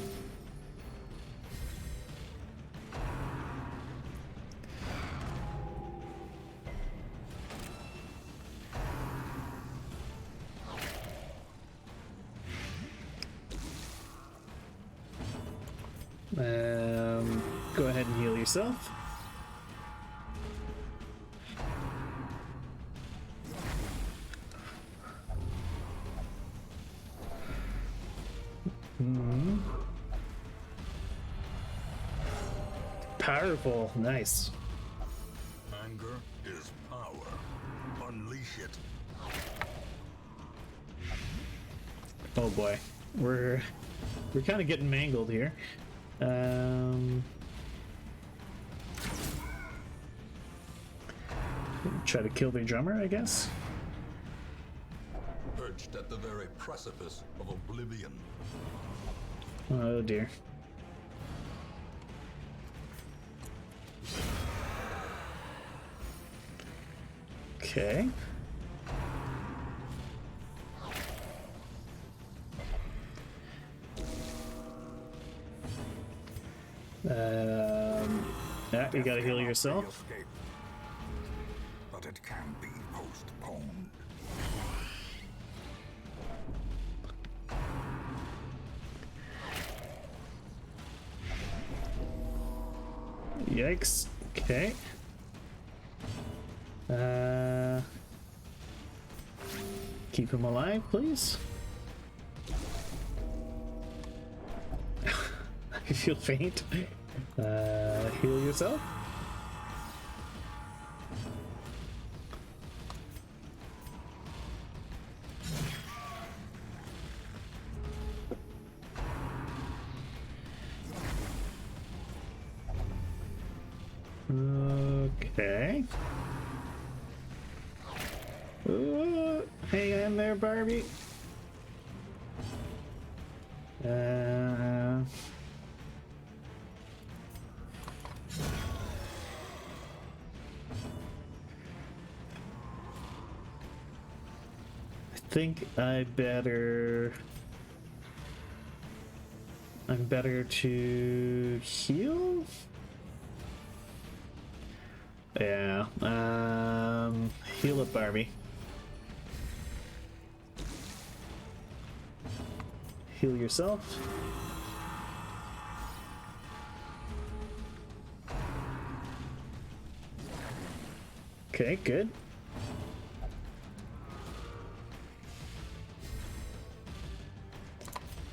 Heal yourself. Powerful. Nice. Anger is power. Unleash it. Oh boy. We're kind of getting mangled here. Try to kill the drummer, I guess. Perched at the very precipice of oblivion. Oh dear. Okay. Yeah, you gotta heal yourself. But it can be postponed. Yikes. Okay. Keep him alive, please. I feel faint. Heal yourself. Okay. Hang in there, Barbie. I think I'm better to heal. Yeah. Heal up, Barbie. Heal yourself. Okay, good.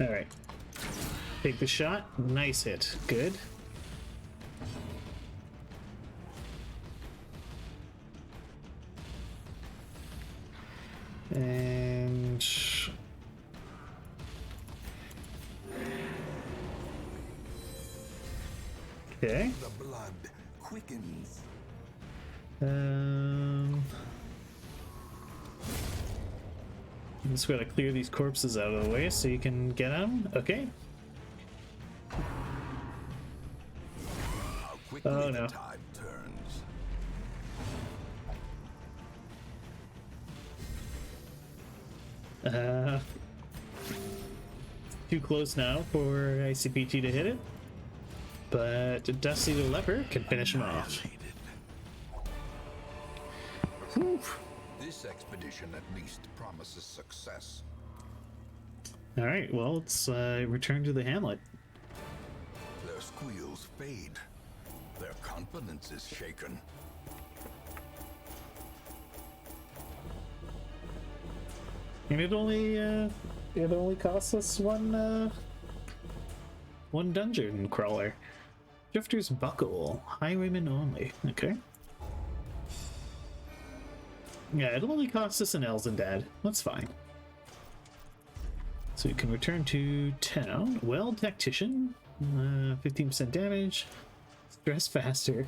All right. Take the shot. Nice hit. Good. And okay. The blood quickens. Just gotta clear these corpses out of the way so you can get them. Okay. How quickly Oh no. the tide turns. Too close now for ICPT to hit it, but Dusty the Leper can finish him off. This expedition at least promises success. All right, well, let's return to the hamlet. Their squeals fade. Their confidence is shaken. And it only costs us one dungeon crawler. Drifter's Buckle, Highwayman only. Okay. Yeah, it'll only cost us an Elzendad. That's fine. So we can return to town. Well, Tactician, 15% damage, stress faster,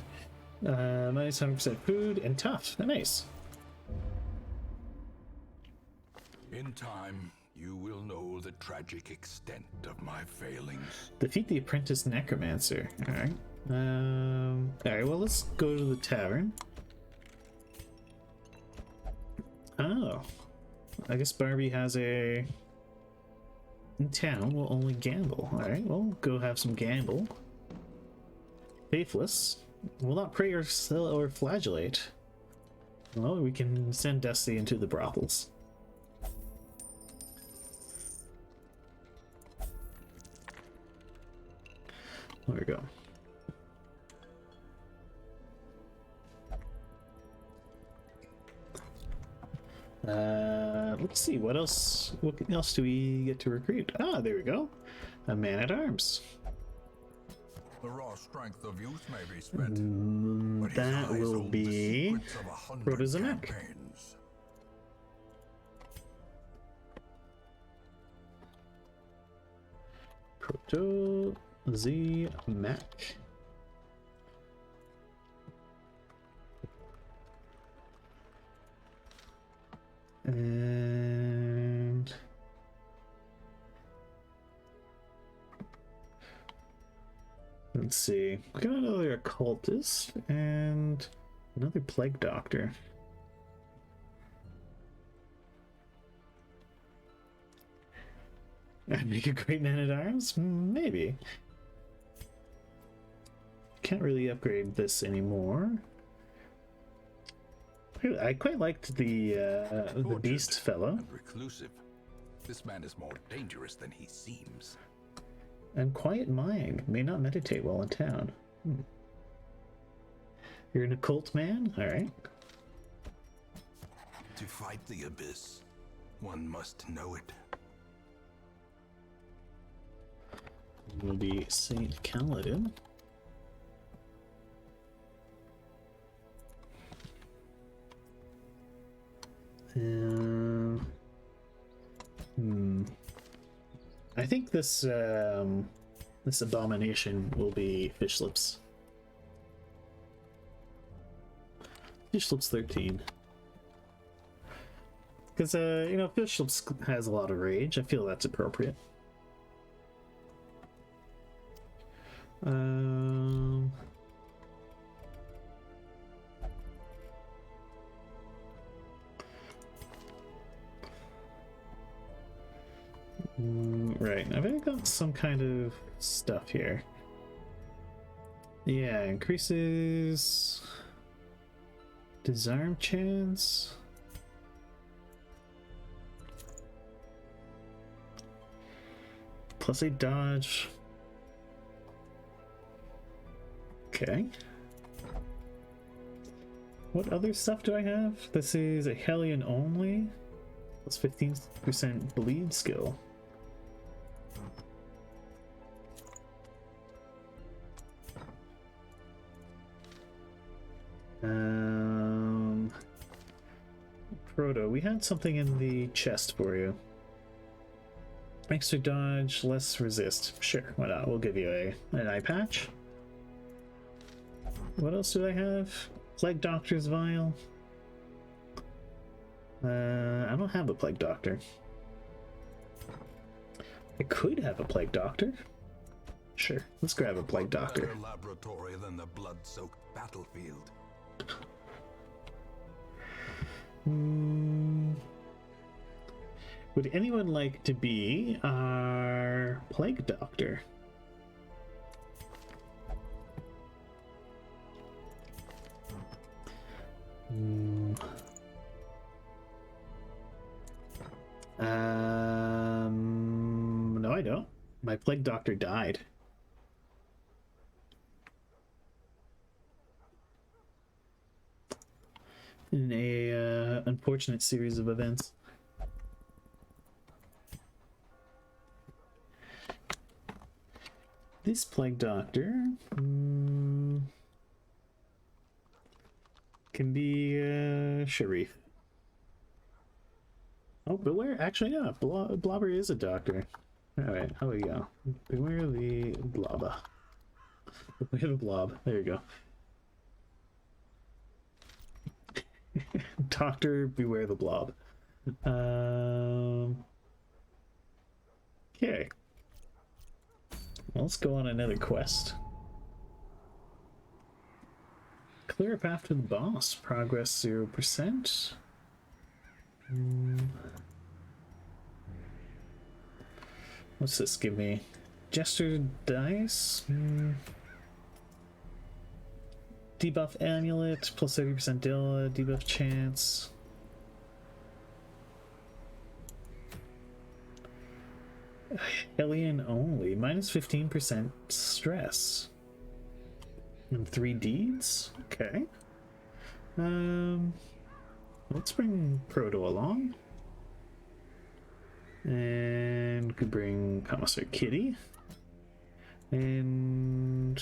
minus 100% food, and tough. Nice. In time, you will know the tragic extent of my failings. Defeat the Apprentice Necromancer. Alright. Alright, well, let's go to the tavern. Oh. I guess Barbie has a... In town, we'll only gamble. Alright, well, go have some gamble. Faithless. Will not pray or sell or flagellate. Well, we can send Dusty into the brothels. There we go. Let's see, what else do we get to recruit? Ah, there we go. A man-at-arms. The raw strength of youth may be spent, but his That eyes will hold the be secrets of 100 Protozomic. campaigns. Protozomic. And let's see. We got another occultist and another plague doctor. I'd make a great man-at-arms? Maybe. Can't really upgrade this anymore. I quite liked the beast fellow. And reclusive. This man is more dangerous than he seems. And quiet mind. May not meditate while in town. You're an occult man? Alright. To fight the abyss, one must know it. Will be Saint Kaladin. I think this this abomination will be Fish Lips. Fish Lips 13. Because you know, Fish Lips has a lot of rage. I feel that's appropriate. Right, I've got some kind of stuff here. Yeah, increases disarm chance. +8 dodge. Okay. What other stuff do I have? This is a Hellion only. +15% bleed skill. Proto, we had something in the chest for you. Extra dodge, less resist. Sure, why not? We'll give you an eye patch. What else do I have? Plague Doctor's Vial. I don't have a Plague Doctor. I could have a Plague Doctor. Sure, let's grab a Plague Doctor. Better laboratory than the blood-soaked battlefield. Would anyone like to be our Plague Doctor? No, I don't. My Plague Doctor died. In a unfortunate series of events. This Plague Doctor can be Sharif. Oh, beware! Actually, no. Blobber is a doctor. All right, how we go? Beware the blobba. Beware the blob. There you go. Doctor, beware the blob. Okay. Well, let's go on another quest. Clear a path to the boss. Progress 0%. What's this give me? Jester dice. Debuff amulet, plus 30% debuff chance. Alien only, minus 15% stress. And 3 deeds? Okay. Well, Let's bring Proto along. And could bring CommissarKitty. And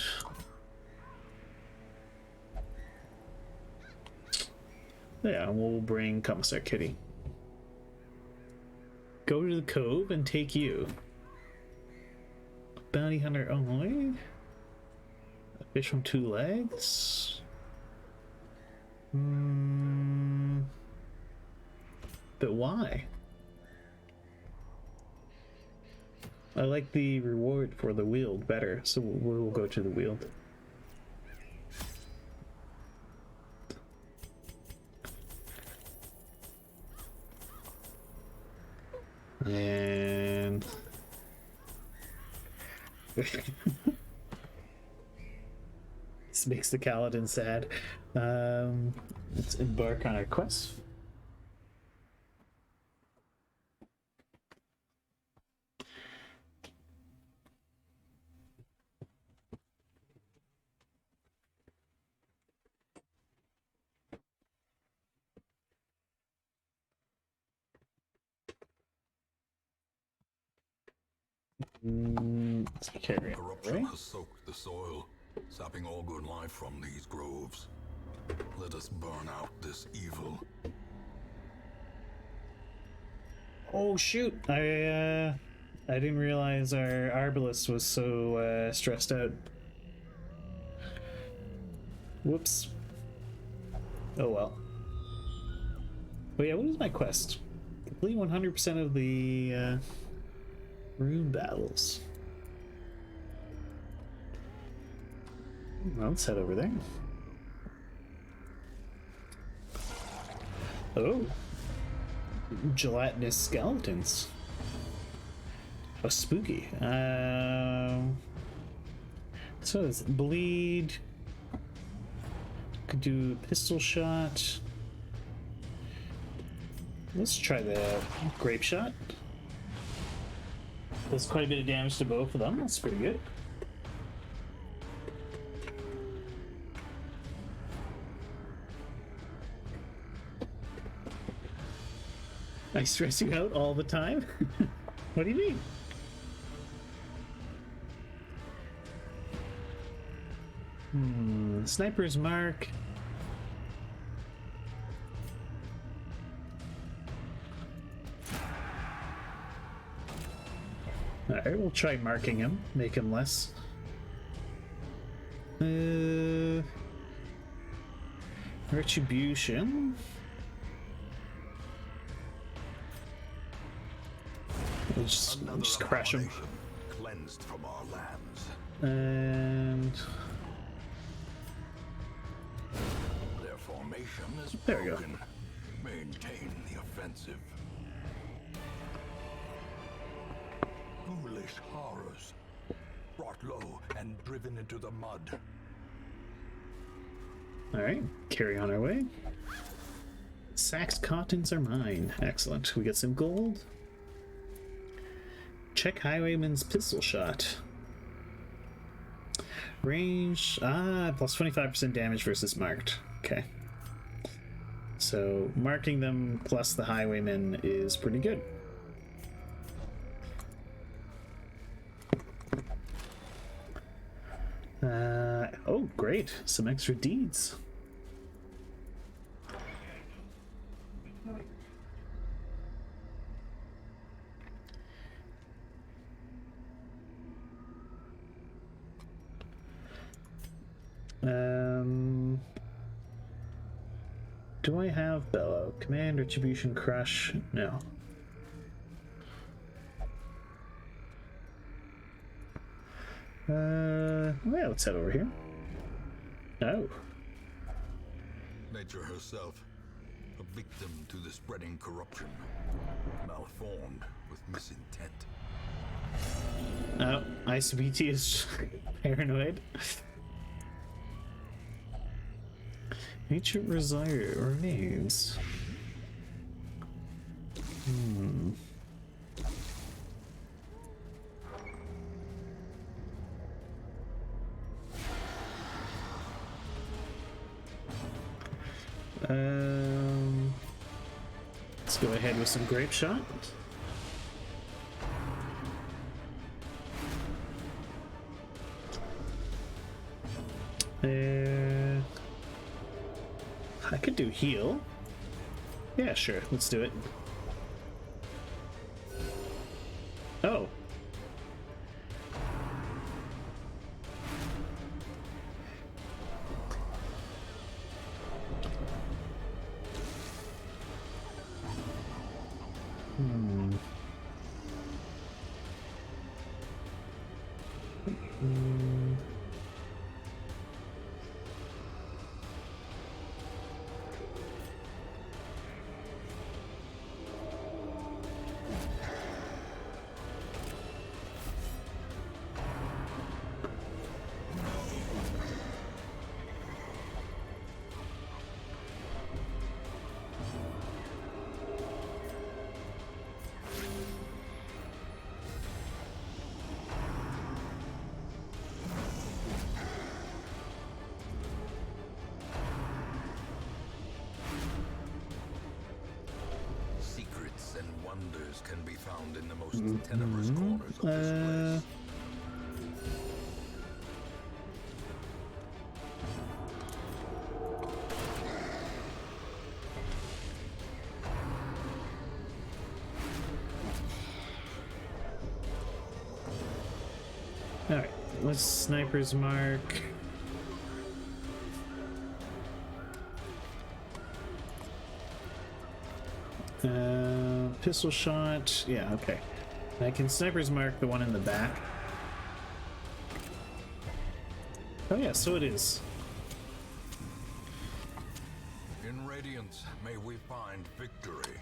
yeah, we'll bring CommissarKitty. Go to the cove and take you. Bounty hunter only. A fish from 2 legs. But why? I like the reward for the wield better, so we'll go to the wield. And this makes the Kaladin sad. Let's embark on our quest. Let's carry it, Corruption right? has soaked the soil, sapping all good life from these groves. Let us burn out this evil. Oh shoot! I didn't realize our Arbalest was so stressed out. Whoops. Oh well. But yeah, what is my quest? Complete 100% of the rune battles. Well, let's head over there. Oh. Gelatinous skeletons. Oh, spooky. So it's bleed. Could do pistol shot. Let's try the grape shot. Does quite a bit of damage to both of them. That's pretty good. I stress you out all the time? What do you mean? Sniper's mark. Alright, we'll try marking him, make him less. Retribution. We'll just crash him. Cleansed from our lands. And Their formation is there we go. broken. Maintain the offensive. Foolish horrors, brought low and driven into the mud. Alright, carry on our way. Saxed cottons are mine. Excellent. We get some gold. Check Highwayman's pistol shot. Range, plus 25% damage versus marked. Okay. So marking them plus the Highwayman is pretty good. Oh, great. Some extra deeds. Do I have Bellow? Command, Retribution, Crush? No. Well, let's head over here. Oh. Nature herself, a victim to the spreading corruption, malformed with misintent. Oh, ICBT is paranoid. Ancient Desire remains. go ahead with some grape shot. I could do heal. Yeah, sure. Let's do it. Oh. Secrets and wonders can be found in the most tenebrous corners of this place. Alright, let's sniper's mark. Pistol shot. Yeah, okay. I can sniper's mark the one in the back. Oh yeah, so it is. In Radiance, may we find victory.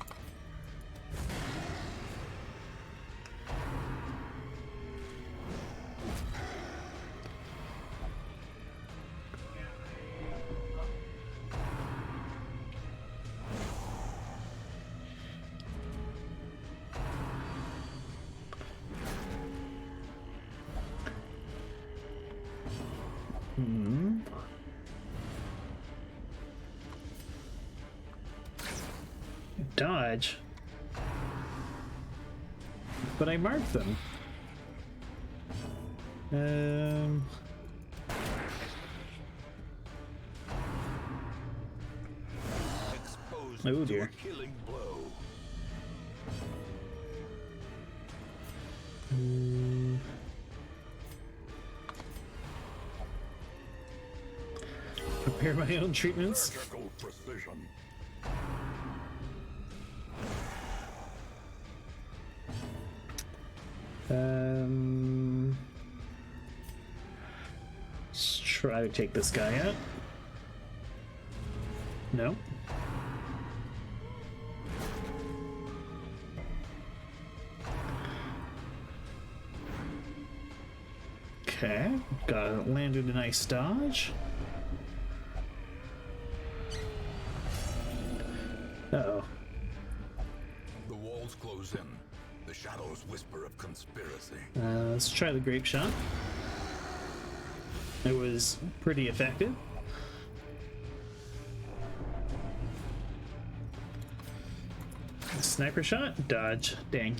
Dodge. But I marked them. Exposed Oh to a dear. killing blow. Prepare my own treatments. Surgical precision. Let's try to take this guy out. No. Okay, landed a nice dodge. Uh-oh. The walls close in. The shadows whisper of conspiracy. Let's try the grape shot. It was pretty effective. Sniper shot, dodge, dang.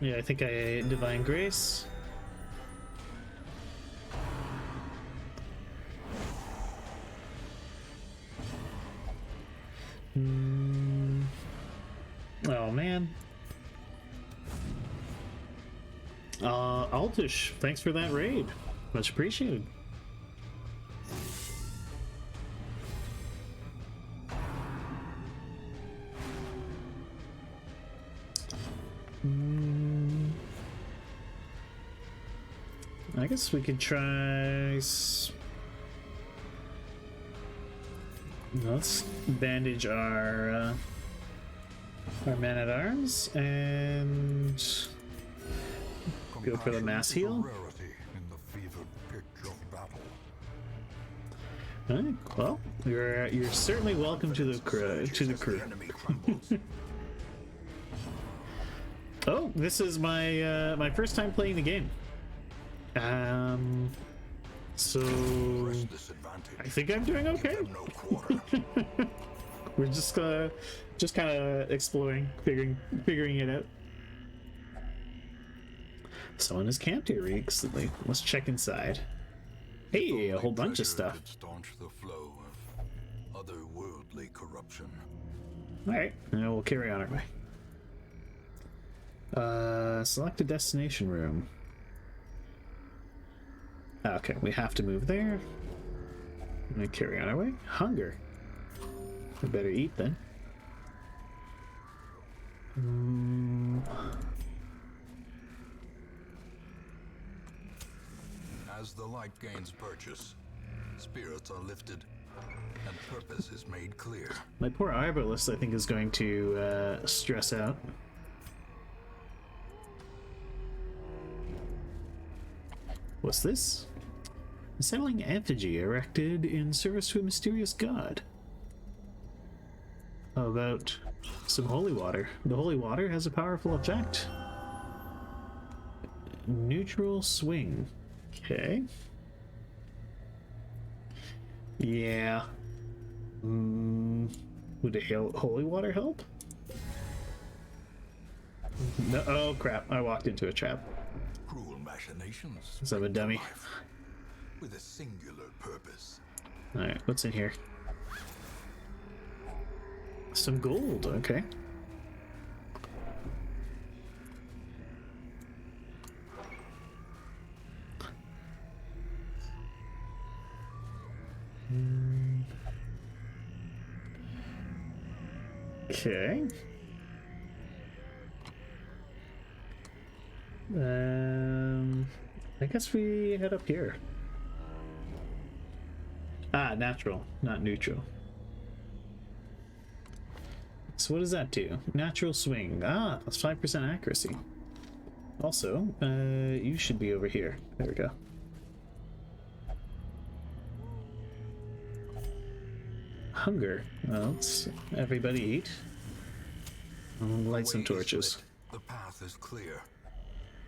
Yeah, I think I Divine Grace. Oh man. Altish, thanks for that raid. Much appreciated. I guess we could try. Let's bandage our man-at-arms and go for the mass heal. Rarity in the fevered pitch of battle. Alright, well, you're certainly welcome to the crew. The enemy crumbles. Oh, this is my my first time playing the game. So Press this advantage. I think I'm doing okay. Give them no quarter. We're just kind of exploring, figuring it out. Someone has camped here recently. Let's check inside. Hey, a whole bunch of stuff. Could staunch the flow of otherworldly corruption. All right, now we'll carry on our way. Select a destination room. Okay, we have to move there. I'm gonna carry on our way. Hunger. We better eat then. As the light gains purchase, spirits are lifted, and purpose is made clear. My poor arbalist, I think, is going to stress out. What's this? A settling effigy erected in service to a mysterious god. How about some holy water? The holy water has a powerful effect. Neutral swing. Okay. Yeah. Would a holy water help? No. Oh crap! I walked into a trap. Cruel machinations. Is that a dummy? With a singular purpose. All right. What's in here? Some gold. Okay. Okay. I guess we head up here. Ah, natural, not neutral. So what does that do? Natural swing. Ah, plus 5% accuracy. Also, you should be over here. There we go. Hunger. Well, let's everybody eat. I'll light some torches. The path is clear.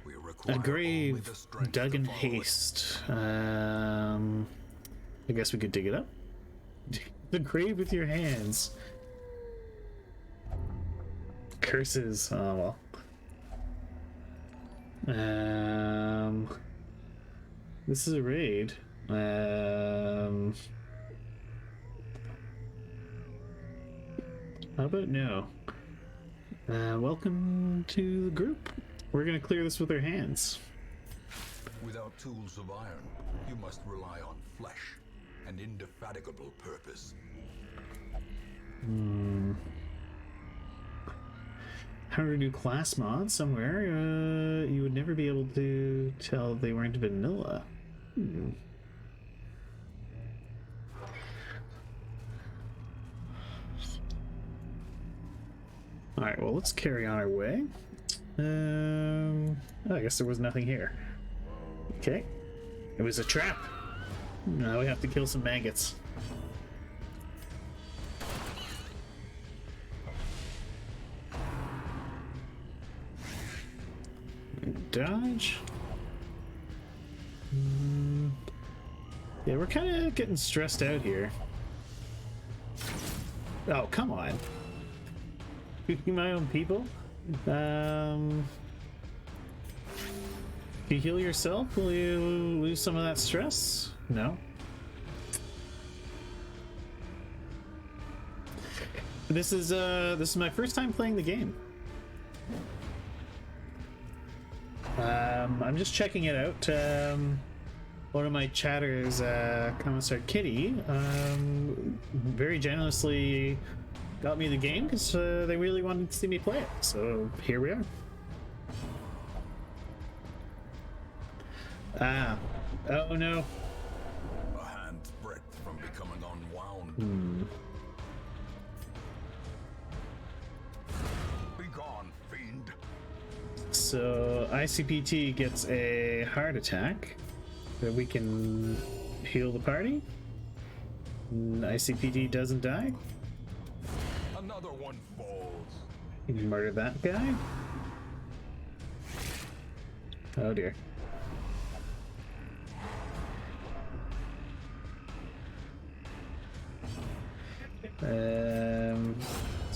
We A require grave only the strength dug to in follow it. haste. I guess we could dig it up. The grave with your hands. Curses. Oh well. This is a raid. How about no? Welcome to the group. We're gonna clear this with our hands. Without tools of iron, you must rely on flesh and indefatigable purpose. 100 new class mods somewhere. You would never be able to tell they weren't vanilla. Alright, well, let's carry on our way. I guess there was nothing here. Okay. It was a trap. Now we have to kill some maggots. Dodge. Yeah, we're kind of getting stressed out here. Oh, come on. Shooting my own people? If you heal yourself, will you lose some of that stress? No. This is my first time playing the game. I'm just checking it out. One of my chatters, CommissarKitty, very generously got me the game because they really wanted to see me play it. So here we are. Ah. Oh no. A hand's breadth from becoming unwound. Be gone, fiend. So ICPT gets a heart attack that we can heal the party. ICPT doesn't die. Another one falls. You can murder that guy. Oh dear.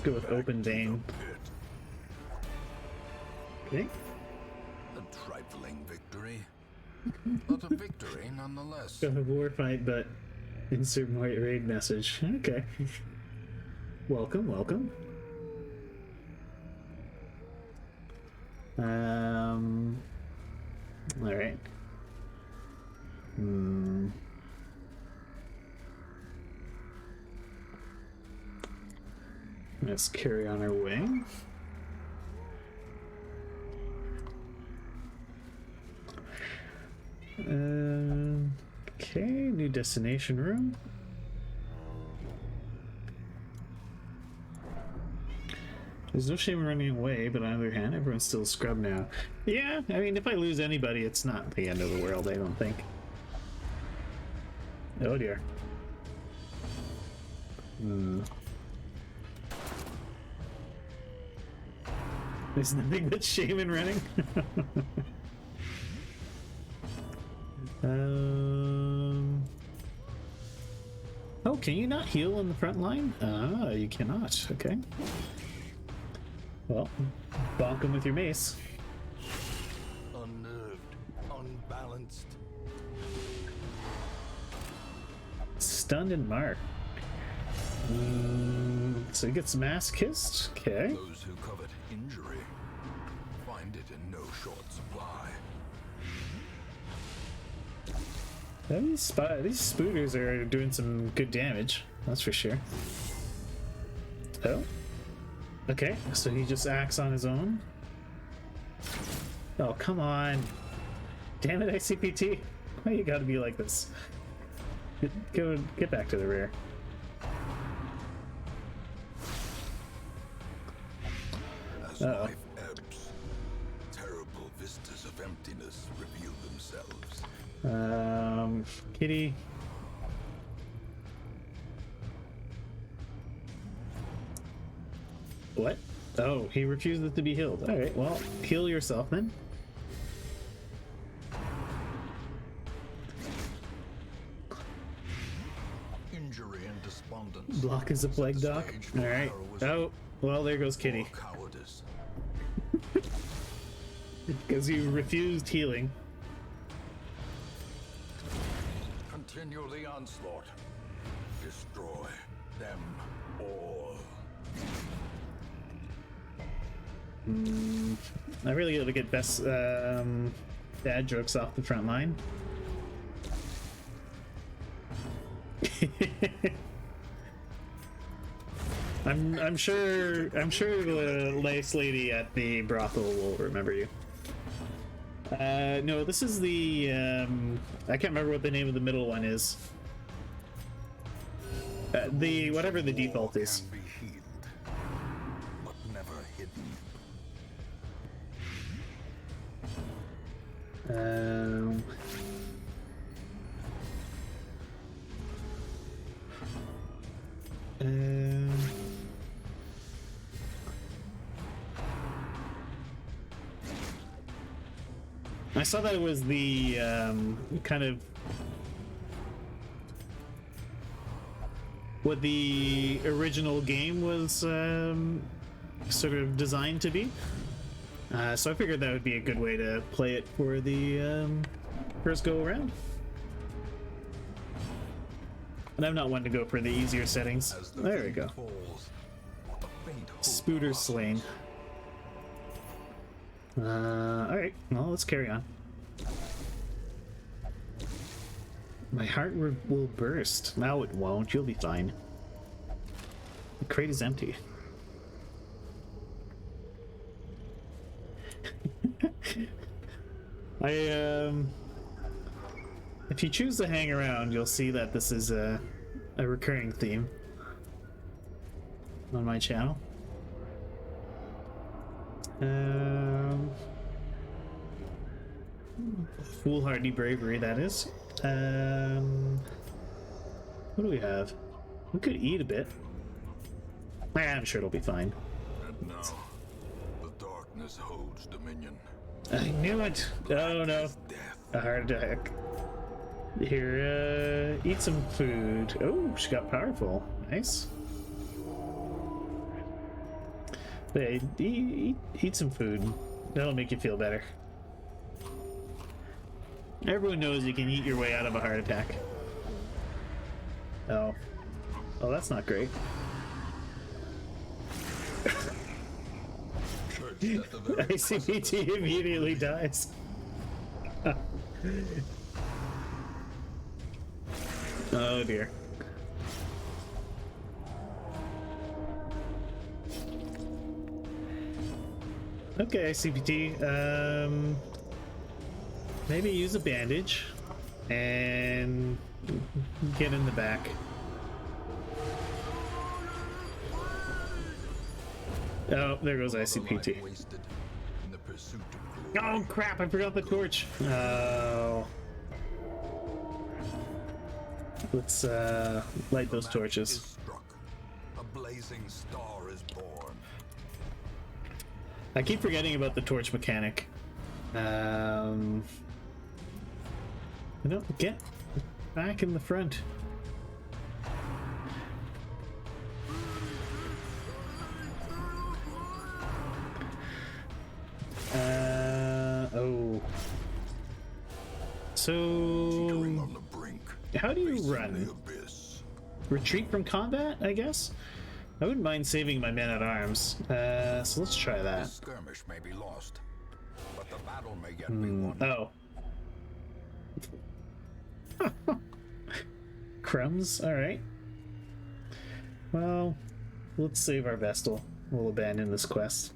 go with open vein. Okay. A trifling victory, but a victory nonetheless. Go have war fight, but insert white raid message. Okay. Welcome, welcome. All right. Let's carry on our way. Okay, new destination room. There's no shame in running away, but on the other hand, everyone's still a scrub now. Yeah, I mean, if I lose anybody, it's not the end of the world, I don't think. Oh dear. There's nothing but shame in running. Oh, can you not heal on the front line? Ah, you cannot. Okay. Well, bonk him with your mace. Unnerved, unbalanced. Stunned and marked. So he gets mass kissed. Okay. Those who covet injury find it in no short supply. These spooters are doing some good damage, that's for sure. Oh. Okay, so he just acts on his own. Oh, come on. Damn it, ICPT. Why you gotta be like this? Get back to the rear. As life ebbs, terrible vistas of emptiness reveal themselves. Kitty. What? Oh, he refuses to be healed. Alright, well, heal yourself then. Injury and despondence. Block is a plague doc. Alright. Oh, well, there goes Kitty. Cowardice. Because you refused healing. Continue the onslaught. Destroy them all. I really gotta get best dad jokes off the front line. I'm sure the lace lady at the brothel will remember you. No, this is the I can't remember what the name of the middle one is. The whatever the default is. Can be healed, but never hidden. I saw that it was the kind of what the original game was sort of designed to be. So I figured that would be a good way to play it for the first go around. And I'm not one to go for the easier settings. There we go. Spooter slain. Alright, well, let's carry on. My heart will burst. No, it won't. You'll be fine. The crate is empty. If you choose to hang around, you'll see that this is a recurring theme on my channel. Foolhardy bravery, that is. What do we have? We could eat a bit. I'm sure it'll be fine. And now, the darkness holds dominion. I knew it! Oh no. A heart attack. Here, eat some food. Oh, she got powerful. Nice. Hey, eat some food. That'll make you feel better. Everyone knows you can eat your way out of a heart attack. Oh. Oh, that's not great. ICPT immediately dies. Oh dear. Okay, ICPT. Maybe use a bandage and get in the back. Oh, there goes ICPT. Oh crap, I forgot the torch. Oh. Let's light those torches. A blazing star is born. I keep forgetting about the torch mechanic. No, get back in the front. Oh. So, On the brink, how do you run? Retreat from combat, I guess? I wouldn't mind saving my men at arms. So let's try that. This skirmish may be lost, but the battle may yet be won. Oh. Crumbs, alright. Well, let's save our Vestal. We'll abandon this quest.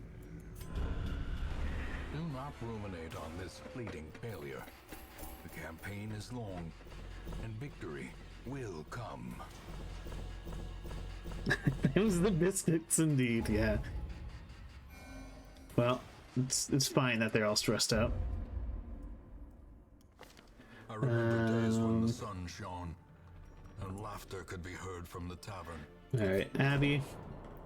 Do not ruminate on this fleeting failure. The campaign is long, and victory will come. It was the biscuits indeed, yeah. Well, it's fine that they're all stressed out. I remember days when the sun shone, and laughter could be heard from the tavern. Alright, Abby.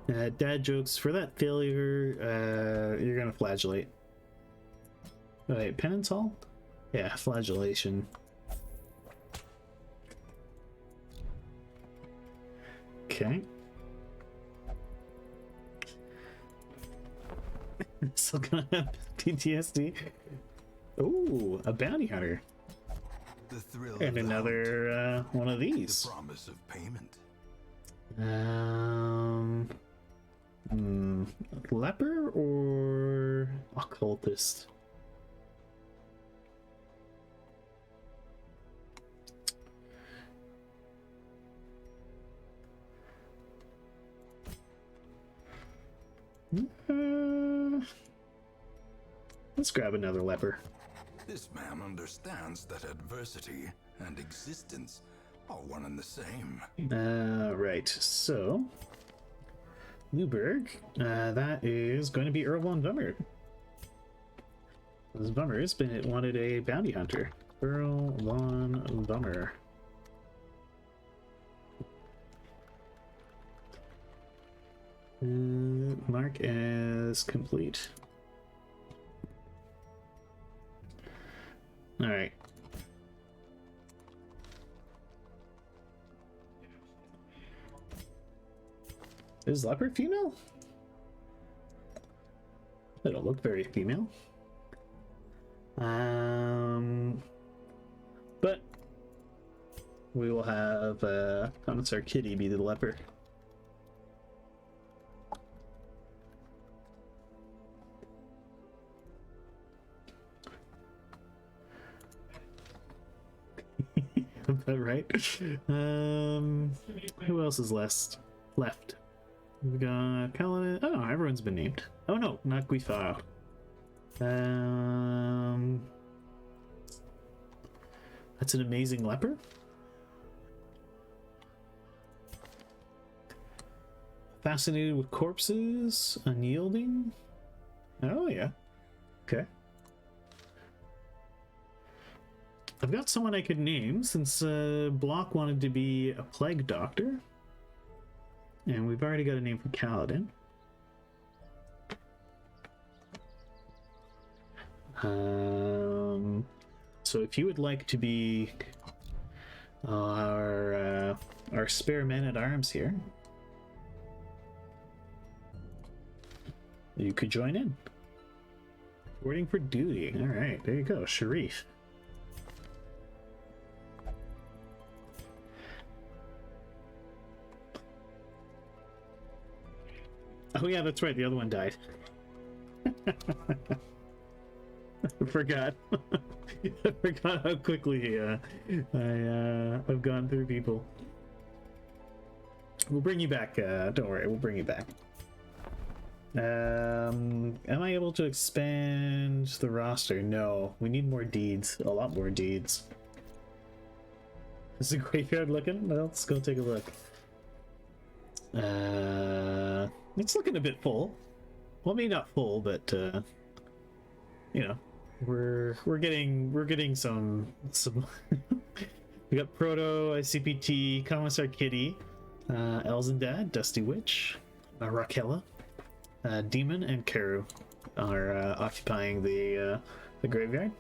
Dad jokes. For that failure, you're gonna flagellate. Wait, penance hall? Yeah, flagellation. Okay. Still gonna have PTSD. Ooh, a bounty hunter. The thrill And of the another one of hunt, these. the promise of payment. Leper or occultist? Let's grab another leper. This man understands that adversity and existence are one and the same. Right, so Newberg, that is going to be Earl von Vummer. This Vummer has been wanted a bounty hunter. Earl von Vummer. Mark as complete. All right. Is leper female? They don't look very female. But we will have CommissarKitty be the leper. About right. Who else is left? We've got Paladin. Oh, everyone's been named. Oh no, not Guifao. That's an amazing leper. Fascinated with corpses, unyielding. Oh yeah. Okay. I've got someone I could name since Block wanted to be a plague doctor. And we've already got a name for Kaladin. So if you would like to be our spare man at arms here. you could join in. Reporting for duty. All right, there you go, Sharif. Oh yeah, that's right. The other one died. I forgot. I forgot how quickly I've gone through people. We'll bring you back. Don't worry, we'll bring you back. Am I able to expand the roster? No, we need more deeds. A lot more deeds. Is the graveyard looking? Well, let's go take a look. It's looking a bit full. Well, maybe not full, but you know, we're getting some. We got Proto, ICPT, CommissarKitty, Elzendad, Dusty Witch, Raquella, Demon, and Karu are occupying the graveyard.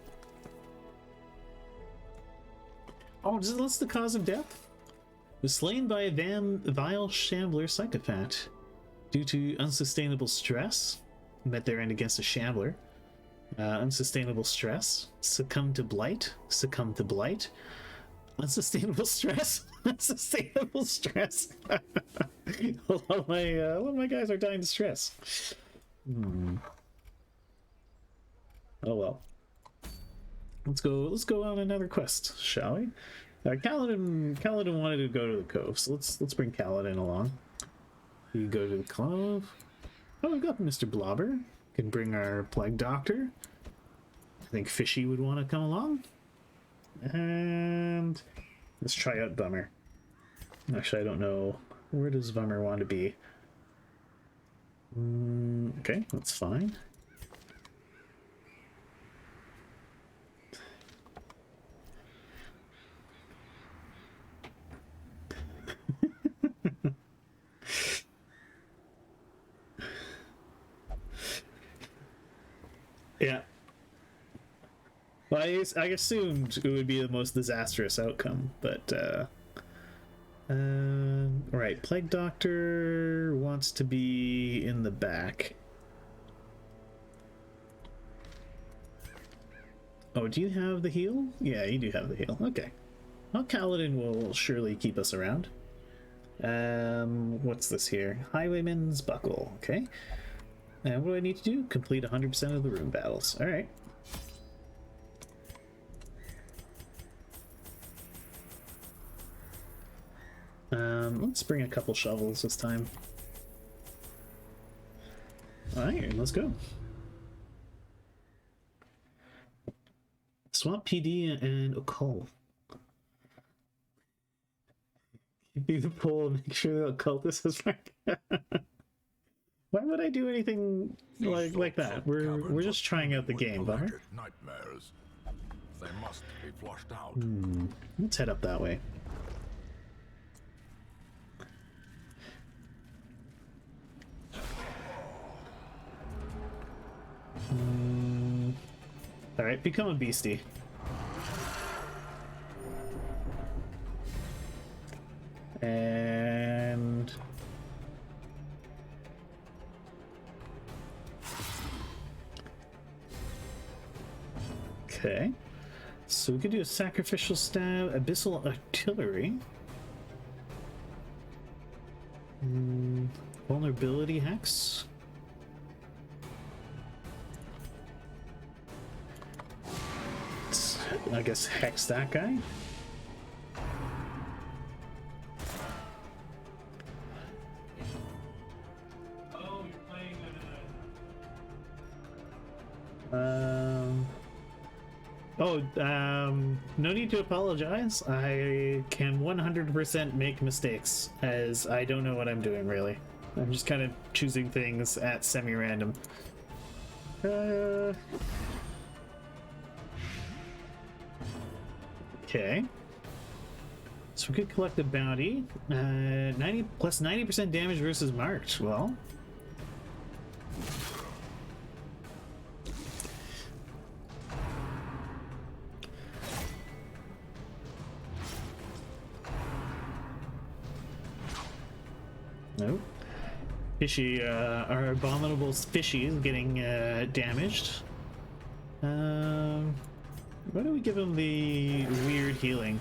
Oh, does it list the cause of death? Was slain by a vile shambler psychopath due to unsustainable stress. Met their end against a shambler. Unsustainable stress. Succumb to blight. Succumb to blight. Unsustainable stress. Unsustainable stress. a lot of my guys are dying to stress. Oh well. Let's go on another quest, shall we? Kaladin wanted to go to the cove, so let's bring Kaladin along. We go to the cove. Oh, we've got Mr. Blobber. Can bring our plague doctor. I think Fishy would want to come along. And let's try out Bummer. Actually, I don't know. Where does Bummer want to be? Okay, that's fine. Yeah. Well, I assumed it would be the most disastrous outcome, but right, Plague Doctor wants to be in the back. Oh, do you have the heal? Yeah, you do have the heal. Okay. Well, Kaladin will surely keep us around. What's this here? Highwayman's Buckle. Okay. And what do I need to do? Complete 100% of the room battles. Alright. Let's bring a couple shovels this time. Alright, let's go. Swamp PD and Occult. Be the poll and make sure the occultist is right. Why would I do anything like that? We're just trying out the game, Bummer. Nightmares. They must be flushed out. Let's head up that way. All right, become a beastie. And okay, so we could do a sacrificial stab, abyssal artillery, vulnerability hex. I guess hex that guy. No need to apologize. I can 100% make mistakes, as I don't know what I'm doing, really. I'm just kind of choosing things at semi-random. Okay. So we could collect a bounty. 90 plus 90% damage versus marked. Well... fishy, our abominable fishies getting damaged. Why don't we give him the weird healing?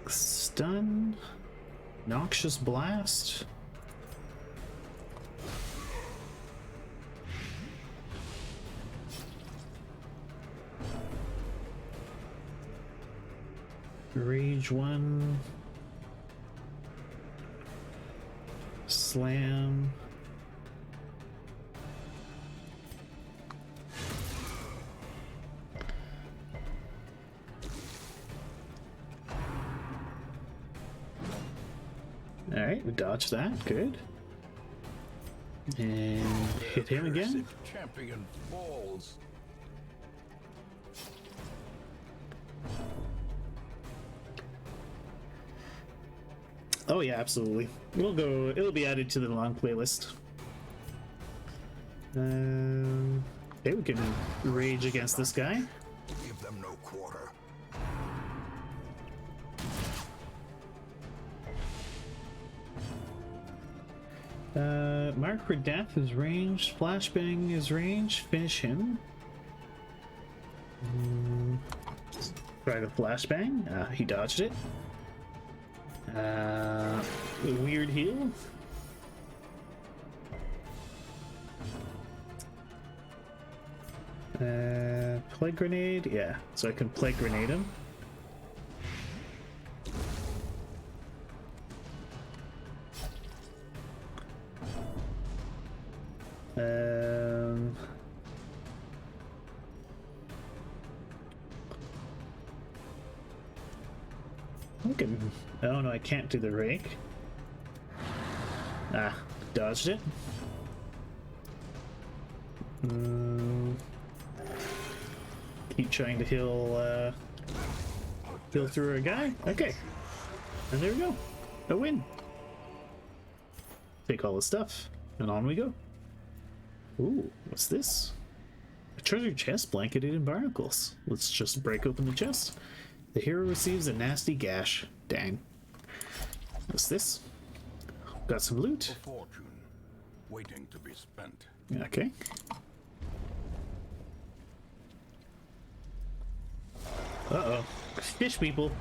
Stun, noxious blast. Rage 1. Slam. Alright, we dodged that. Good. And hit him again. Champion falls. Oh yeah, absolutely. We'll go. It'll be added to the long playlist. Okay, we can rage against this guy. Give them no quarter. Mark for death is ranged. Flashbang is ranged. Finish him. Try the flashbang. He dodged it. Weird heal. Plague grenade. Yeah, so I can plague grenade him. Okay. Oh no, I can't do the rake. Dodged it. Keep trying to heal through a guy. Okay. And there we go. A win. Take all the stuff, and on we go. Ooh, what's this? A treasure chest blanketed in barnacles. Let's just break open the chest. The hero receives a nasty gash. Dang. What's this? Got some loot. A fortune waiting to be spent. Okay. Uh-oh. Fish people.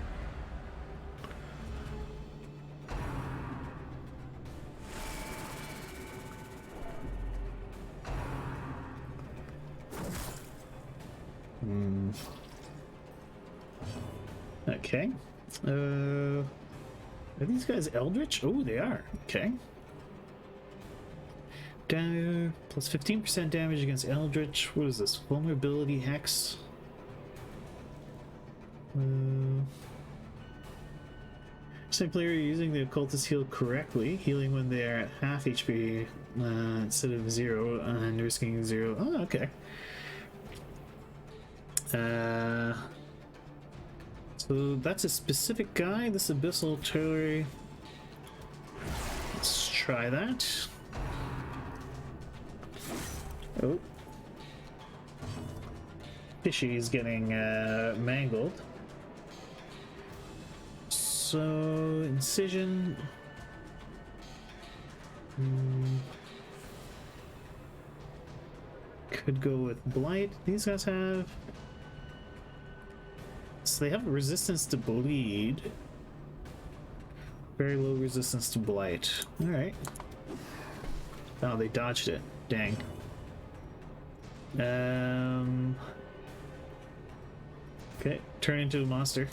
Okay. Are these guys eldritch? Oh, they are. Okay. Plus 15% damage against eldritch. What is this? Vulnerability hex. Same player using the occultist heal correctly, healing when they are at half HP instead of 0, and risking 0. Oh, okay. So that's a specific guy. This abyssal artillery. Let's try that. Oh. Fishy's getting mangled. So, incision. Could go with blight. These guys have. So they have resistance to bleed. Very low resistance to blight. Alright. Oh, they dodged it. Dang. Okay, turn into a monster.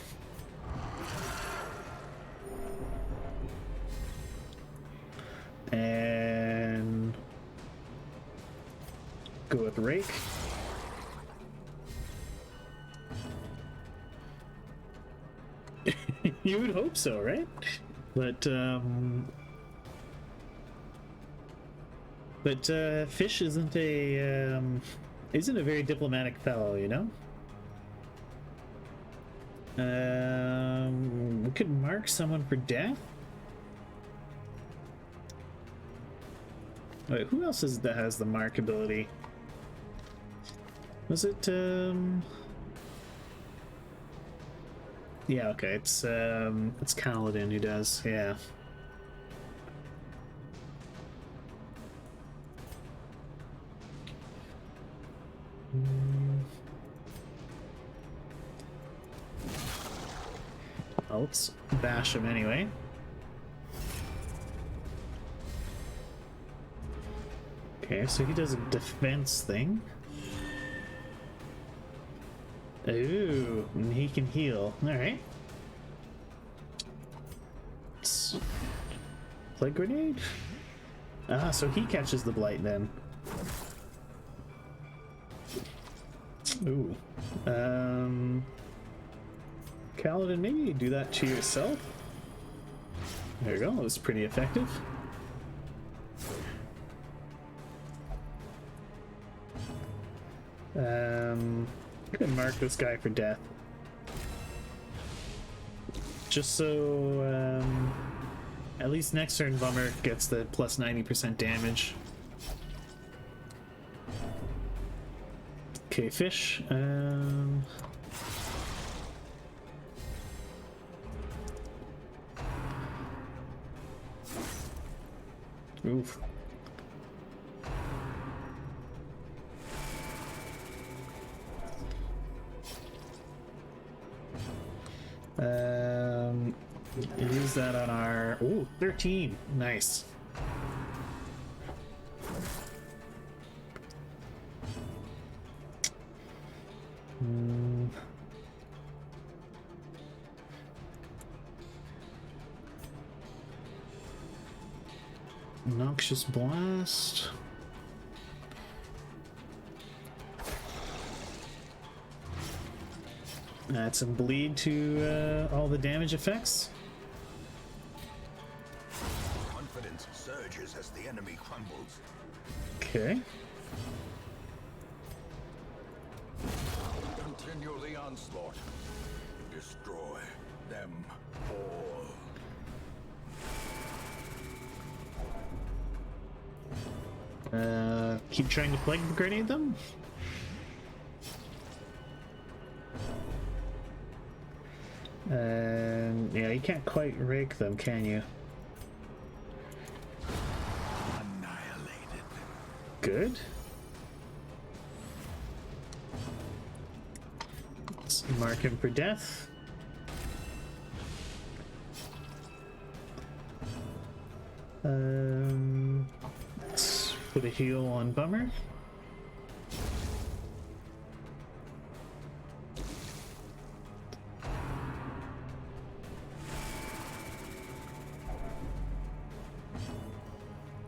And go with rake. You would hope so, right? But Fish isn't a very diplomatic fellow, you know. We could mark someone for death. Wait, who else is that has the mark ability? Was it yeah, okay, it's Kaladin who does, yeah. Well, let's bash him anyway. Okay, so he does a defense thing. Ooh, and he can heal. Alright. Plague grenade? Ah, so he catches the blight then. Ooh. Kaladin, maybe you do that to yourself? There you go, it was pretty effective. I'm gonna mark this guy for death. Just so, at least next turn Bummer gets the plus 90% damage. Okay, fish. Oof. Use that on our... Ooh, 13. Nice. Noxious Blast. Add some bleed to all the damage effects. Confidence surges as the enemy crumbles. Okay. Continue the onslaught. Destroy them all. Keep trying to plague grenade them. And yeah, you can't quite rake them, can you? Annihilated. Good. Let's mark him for death. Let's put a heal on Bummer.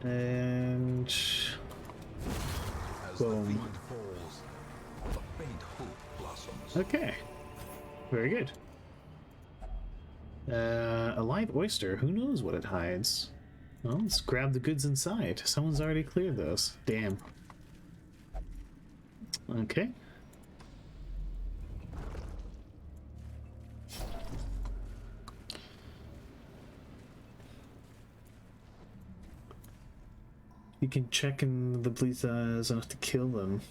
And As the boom. field falls, a faint hope blossoms. Okay, very good. A live oyster. Who knows what it hides? Well, let's grab the goods inside. Someone's already cleared those. Damn. Okay. You can check in the police is enough to kill them.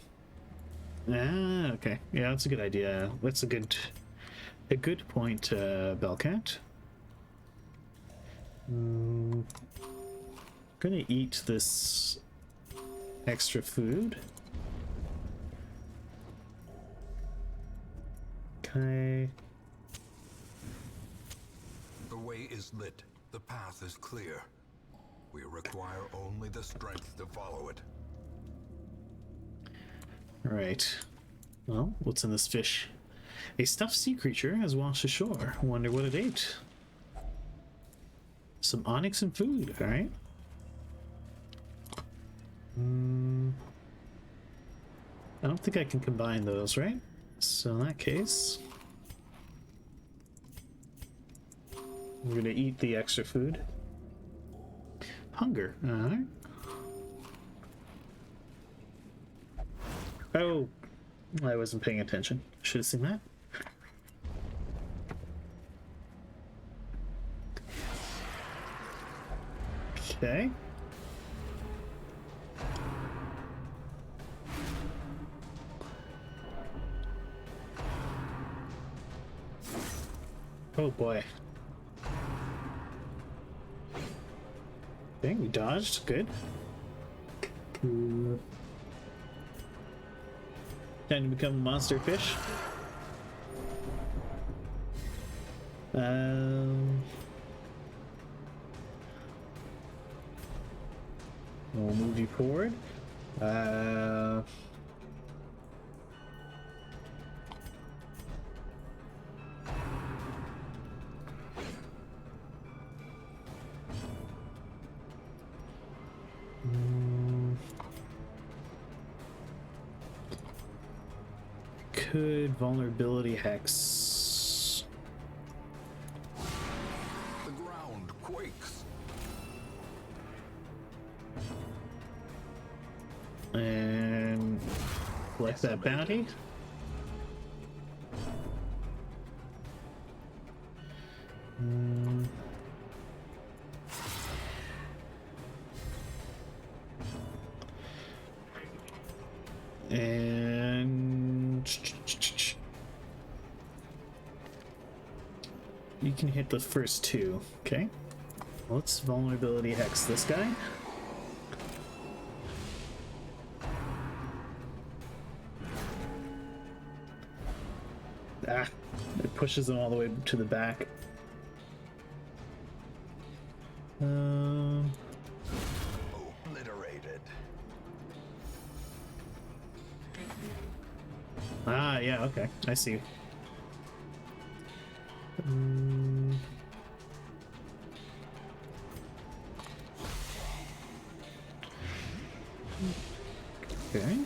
Ah, okay. Yeah, that's a good idea. That's a good point, Bellcat. Gonna eat this extra food. Okay. The way is lit. The path is clear. We require only the strength to follow it. Right. Well, what's in this fish? A stuffed sea creature has washed ashore. Wonder what it ate. Some onyx and food, alright. I don't think I can combine those, right? So in that case, we're gonna eat the extra food. Hunger, alright. Oh, I wasn't paying attention. Should have seen that. Okay. Oh boy. Okay, we dodged. Good. Time to become a monster fish. We'll move you forward. Could vulnerability hex. The ground quakes. And collect that bounty. And you can hit the first two. Okay. Let's vulnerability hex this guy. Ah, it pushes them all the way to the back. Obliterated. Ah, yeah, okay. I see. Okay.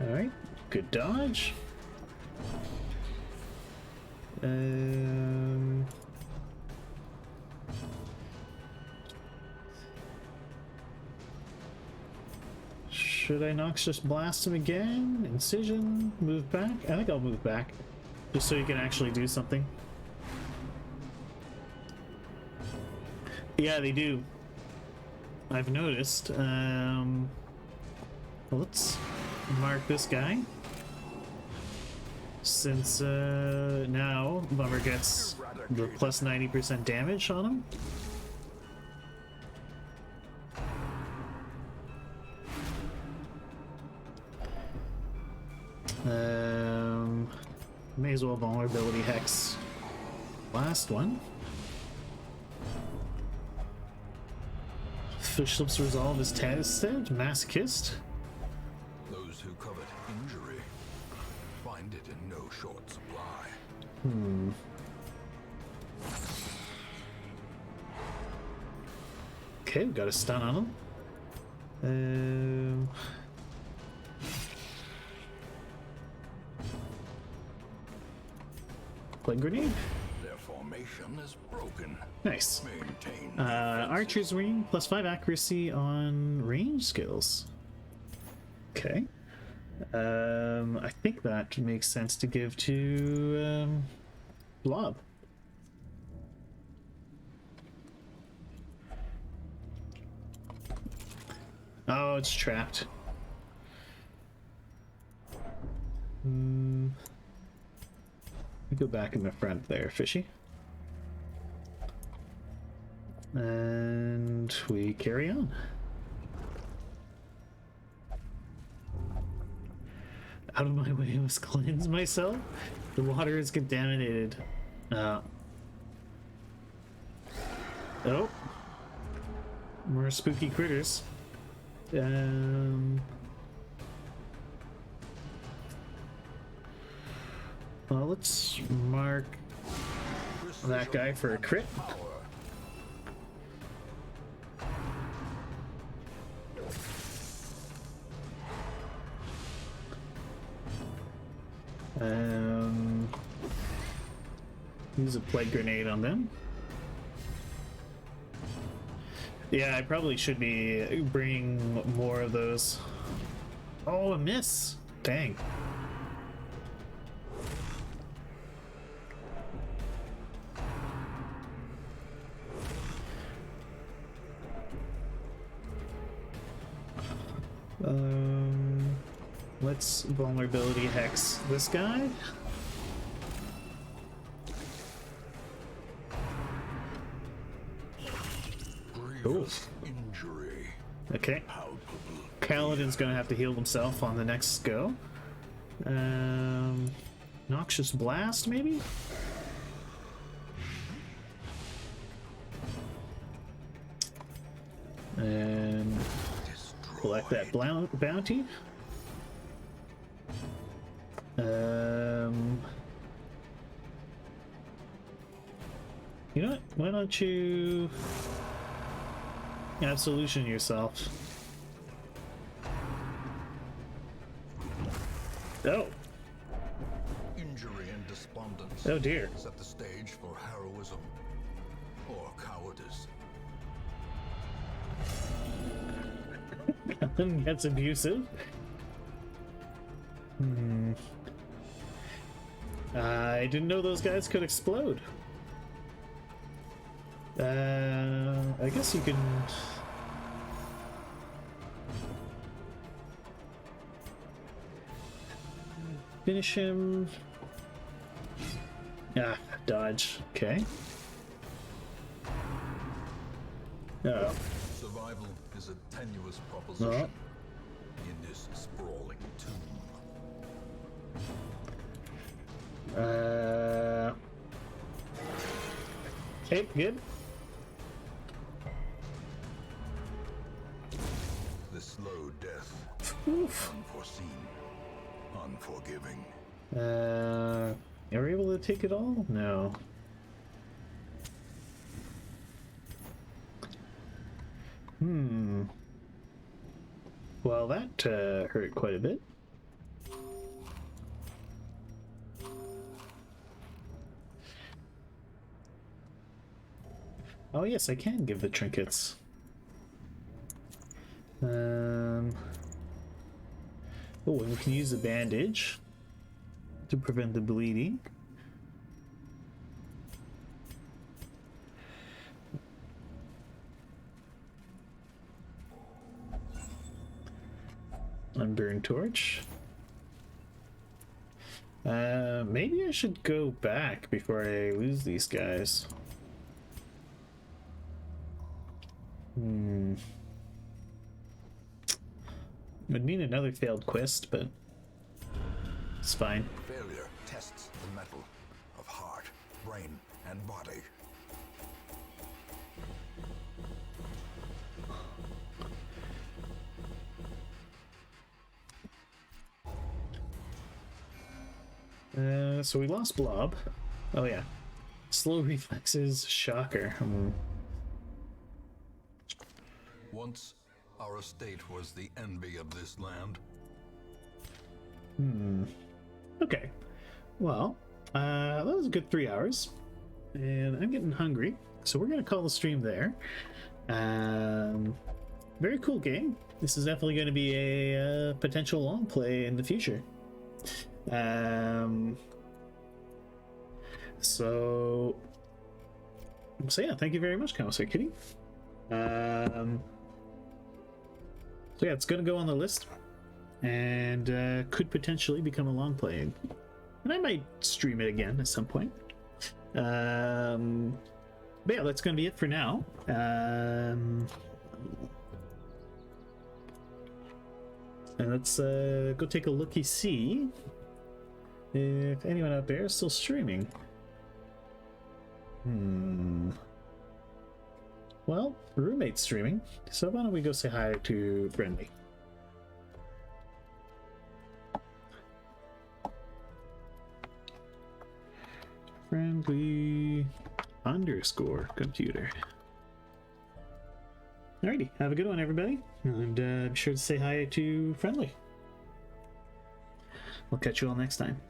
Alright. Good dodge. Should I Noxious Blast him again? Incision? Move back? I think I'll move back. Just so you can actually do something. Yeah, they do. I've noticed. Let's mark this guy. Since now Bummer gets the plus 90% damage on him. May as well vulnerability hex. Last one. Fish Lips Resolve is tested. Masochist. Those who covet injury find it in no short supply. Okay, we got a stun on him. Plague Grenade. Their formation is broken. Nice. Maintain Archer's Ring, plus 5 accuracy on range skills. Okay. I think that makes sense to give to Blob. Oh, it's trapped. Go back in the front there, Fishy. And we carry on. Out of my way, I must cleanse myself. The water is contaminated. Oh. More spooky critters. Well, let's mark that guy for a crit. Use a plague grenade on them. Yeah, I probably should be bringing more of those. Oh, a miss! Dang. let's vulnerability hex this guy. Grievous injury. Okay. Palpable. Kaladin's gonna have to heal himself on the next go. Noxious Blast, maybe? And collect that bounty. You know what? Why don't you absolution yourself? Oh. Injury and despondence. Oh dear. Set the stage for heroism or cowardice. Gets abusive. I didn't know those guys could explode. I guess you can. Finish him. Ah, dodge. Okay. Oh. Survival is a tenuous proposition in this sprawling tomb. Okay, good. The slow death. Oof. Unforeseen. Unforgiving. Are we able to take it all? No. Well, that hurt quite a bit. Oh yes, I can give the trinkets. Oh, and we can use a bandage to prevent the bleeding. Unburned torch. Maybe I should go back before I lose these guys. Would mean another failed quest, but it's fine. Failure tests the metal of heart, brain, and body. So we lost Blob. Oh yeah. Slow reflexes, shocker. Once, our estate was the envy of this land. Okay. Well, that was a good 3 hours. And I'm getting hungry, so we're gonna call the stream there. Very cool game. This is definitely going to be a potential long play in the future. So yeah, thank you very much, CommissarKitty. So yeah, it's going to go on the list, and could potentially become a long play, and I might stream it again at some point. But yeah, that's going to be it for now. And let's go take a looky-see if anyone out there is still streaming. Well, roommate's streaming, so why don't we go say hi to Friendly? Friendly _ computer. Alrighty, have a good one, everybody, and be sure to say hi to Friendly. We'll catch you all next time.